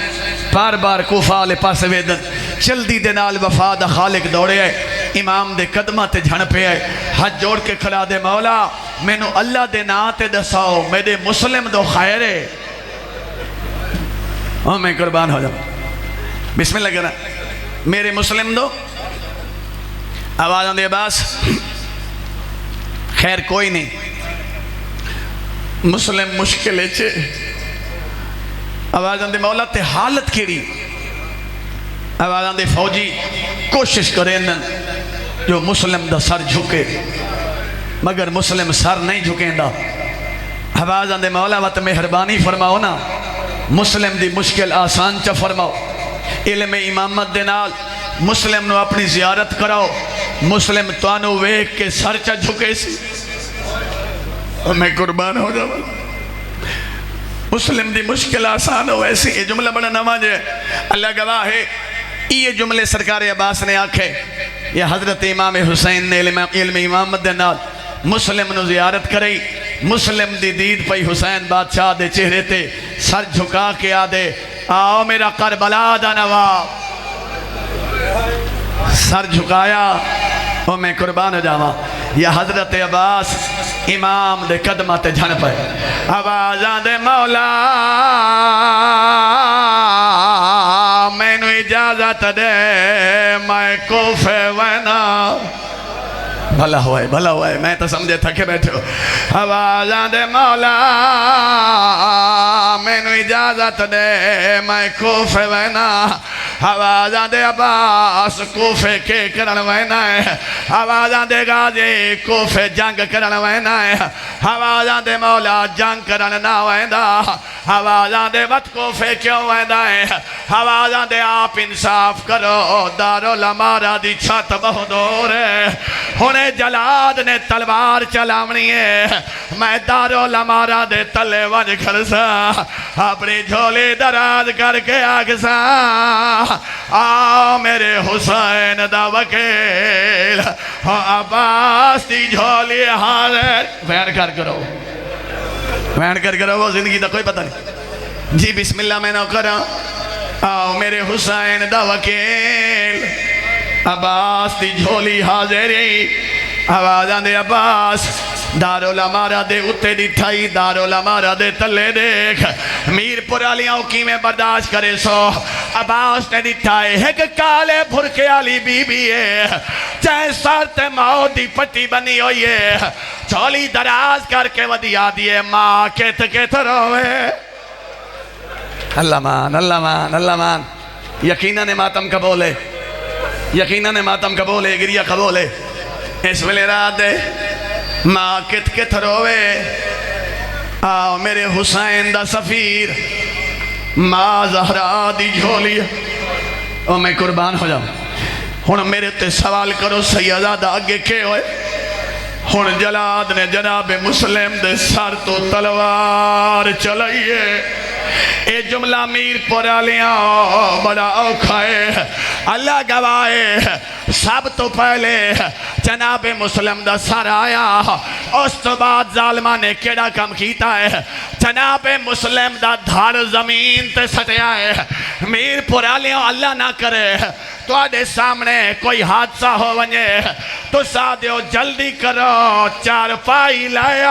بار بار کوفہ لے پاسے ویدن جلدی دے نال وفا دا خالق دوڑے آئے امام دے قدمہ تے جھن پہ آئے ہاتھ جوڑ کے کھڑا دے مولا میں نو اللہ دے نا تے دساؤ میرے مسلم دو خیر ہے اور میں قربان ہو جاؤں بسم اللہ کرنا میرے مسلم دو آوازوں دے عباس خیر کوئی نہیں مسلم مشکل ہے آوازوں دے مولا تے حالت کیڑی آوازوں دے فوجی کوشش کریں جو مسلم دا سر جھکے مگر مسلم سر نہیں جھکیں دا آوازوں دے مولا وقت مہربانی فرماؤ نا مسلم دی مشکل آسان چا فرماؤ علم امامت دے نال مسلم نو اپنی زیارت کراؤ مسلم توانو ویک کے سر چا جھکے سی اور میں قربان ہو جاؤں مسلم دی مشکل آسان ہو ایسی یہ جملہ بڑا نماز ہے اللہ گواہ ہے یہ جملے سرکار عباس نے آکھے یہ حضرت امام حسین نے علم امامت دے نال مسلم نو زیارت کرئی مسلم دی دید پئی حسین بادشاہ دے چہرے تے سر جھکا کے آدے آؤ میرا کربلا دا نواب سر جھکایا اور میں قربان ہو جاواں یا حضرت عباس امام دے قدمہ تے جھن پہ آوازاں دے مولا میں نو اجازت دے میں کوفے وینا بھلا ہوا ہے میں تو سمجھے تھکے بیٹھے ہو آوازاں دے مولا میں نو اجازت دے میں کوفے وینا آوازاں دے عباس کوفے کے کرن وینا ہے آوازاں دے غازی کوفے جنگ کرن وینا ہے آوازاں دے مولا جنگ کرن نہ ویندا آوازاں دے وقت کوفے کیوں ویندا ہے آوازاں دے آپ انصاف کرو دارالعمارہ دی چھت بہت دور ہے ہونے جلاد نے تلوار چلاونی ہے میں دارالعمارہ دے تلے وج کھلسا اپنی جھولی دراز کر کے آگسا آ میرے حسین دا وکیل عباس دی جھولی حاضر بیان کر کرو وہ زندگی دا کوئی پتہ نہیں جی بسم اللہ میں نہ کرا آؤ میرے حسین دا وکیل عباس دی جھولی حاضری آوازاں دے عباس دارالعمارہ دے اتے ڈٹھائی دارالعمارہ دے تلے دیکھ میر پرالیاں کی میں برداشت کرے سو عباس نے ڈٹھائے ایک کالے بھرکے آلی بی بی ہے چاہے سارتے موت دی پٹی بنی ہوئی ہے چولی دراز کر کے ودیا دیئے ماں کہت روے اللہ مان یقیناً ماتم قبول ہے یقیناً ماتم قبول ہے گریہ قبول ہے اس ویلے رات دے ماں کت روے آؤ میرے حسین دا سفیر ماں زہرا دی جھولی اور میں قربان ہو جاؤں ہن میرے تے سوال کرو سیدہ آگے کے ہوئے ہن جلاد نے جناب مسلم دے سر تو تلوار چلائیے اے جملہ میر پرالیاں بڑا اوکھا ہے اللہ گواہ سب تو پہلے جناب مسلم دا سر آیا اس تو بعد ظالمہ نے کیڑا کم کیتا ہے جناب مسلم دا دھڑ زمین تے سٹیا ہے میر پرالیاں اللہ نہ کرے تو آدھے سامنے کوئی حادثہ ہو ونجے تو سادھیو جلدی کرو چار پائی لائے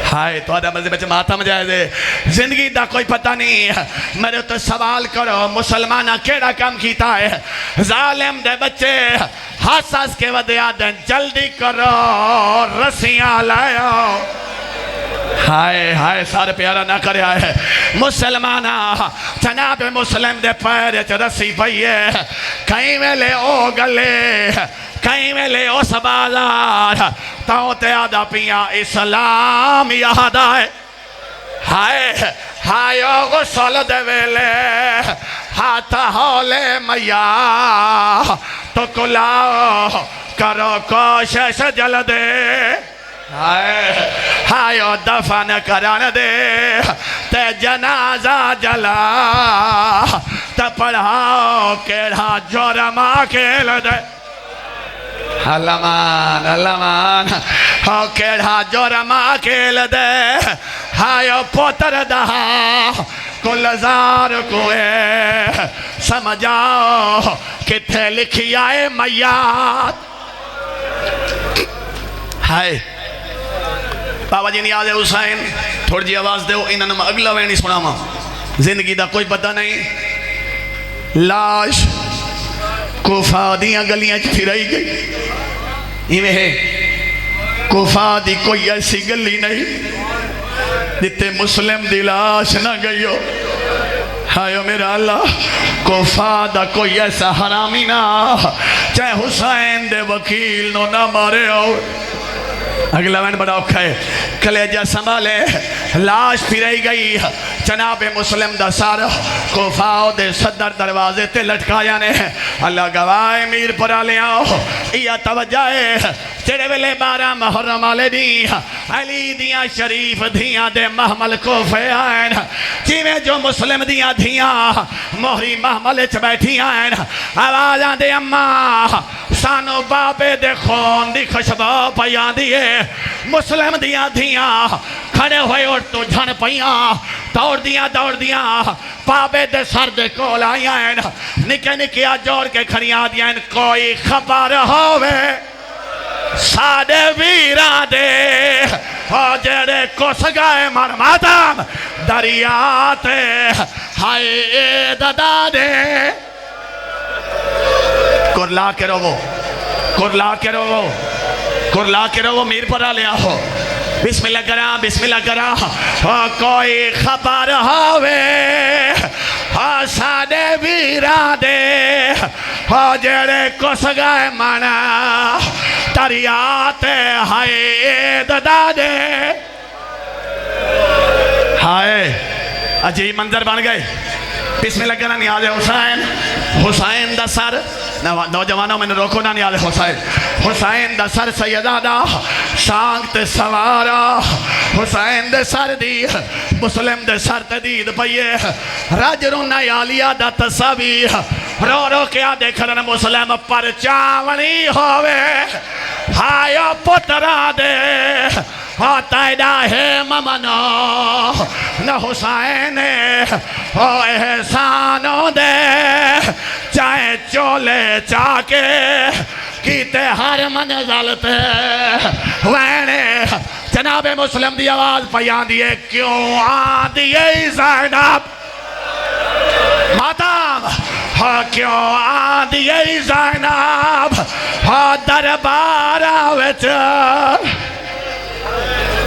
ہائے تو آدھا مزے بچے ماتم جائے دے زندگی دا کوئی پتہ نہیں میرے تو سوال کرو مسلمانہ کیڑا کام کیتا ہے ظالم دے بچے حساس کے ودیا دیں جلدی کرو رسیاں لائے ہائے سارے پیارا نہ کرے آئے مسلمانہ جناب مسلم دے پیر چ رسی پئیے کہیں ویلے او گلے کہیں ویلے او سبازار تاؤں تے آدھا پیاں اسلام یاد آئے ہائے او غسل دے ویلے ہاتھ ہولے میاں تو کلاؤ کرو کوشش جلدی ہائیو دفن کران دے تے جنازہ جلا تے پڑھاؤ کیڑا جرما کھیل دے علمان علمان ہو کیڑا جرما کھیل دے ہائیو پوتر دہا کل زار کوئے سمجھاؤ کتھے لکھی آئے میات ہائے بابا جی نیاز حسین تھوڑ جی آواز دے انہوں نے اگلا وینی سنا ماں زندگی دا کوئی پتہ نہیں لاش کوفہ دیاں گلیاں پھرائی گئی ایویں ہے کوفہ دی کوئی ایسی گلی نہیں جتے مسلم دی لاش نہ گئی ہو ہائیو میرا اللہ کوفہ دا کوئی ایسا حرامی نہ چاہے حسین دے وکیل نو نہ مارے ہو اگلا وین بڑا اوکھا ہے کلیجہ سنبھالے لاش پھرائی گئی جناب مسلم دا سار کوفاؤ دے صدر دروازے تے لٹکایا نے اللہ گواہ میر پر آلے آؤ یہ توجہ ہے چڑے ویلے 12 محرم آلے دی علی دیاں شریف دیاں دے محمل کوفے آئین جیویں جو مسلم دیاں دیاں مہری محمل چ بیٹھی آئین آوازاں دے اماں سانو بابے دے خون دی خشبہ پیاں دیئے مسلم دیاں دیاں کھڑے ہوئے اور تو جھن پیاں دوڑ دیاں بابے دے سر دے کول آئین نکے نکیا جوڑ کے کھڑیاں دیاں کوئی خبر ہوئے ساڑے ویران دے جڑے کس گئے مرماتم دریاتے ہائے دادا دے کرلا کے رو میر پر آ لیا ہو بسم اللہ کرا کوئی خبر ہوئے ساڑے ویران دے جڑے کس گئے مانا دریاتے ہائے دادا دے ہائے عجیب منظر بن گئے بسم اللہ کرا نیاز حسین دا سر نوجوانوں میں نے روکو نا نیاز حسین دا سر سیدادہ شانکت سوارا حسین دے سر دی مسلم دے سر تدید پئیے رجرون یالیا دا تصویر رو کیا دیکھن مسلم پر چاونی ہوئے ہائیو پترا دے تیڑا ہے ممنو نہ حسین احسانوں دے چاہے چولے چاکے کیتے ہر منزلتے وینے جناب مسلم دی آواز پیان دیئے کیوں آن دیئے زینب ماتم کیوں آن دیئے زینب دربارہ وچ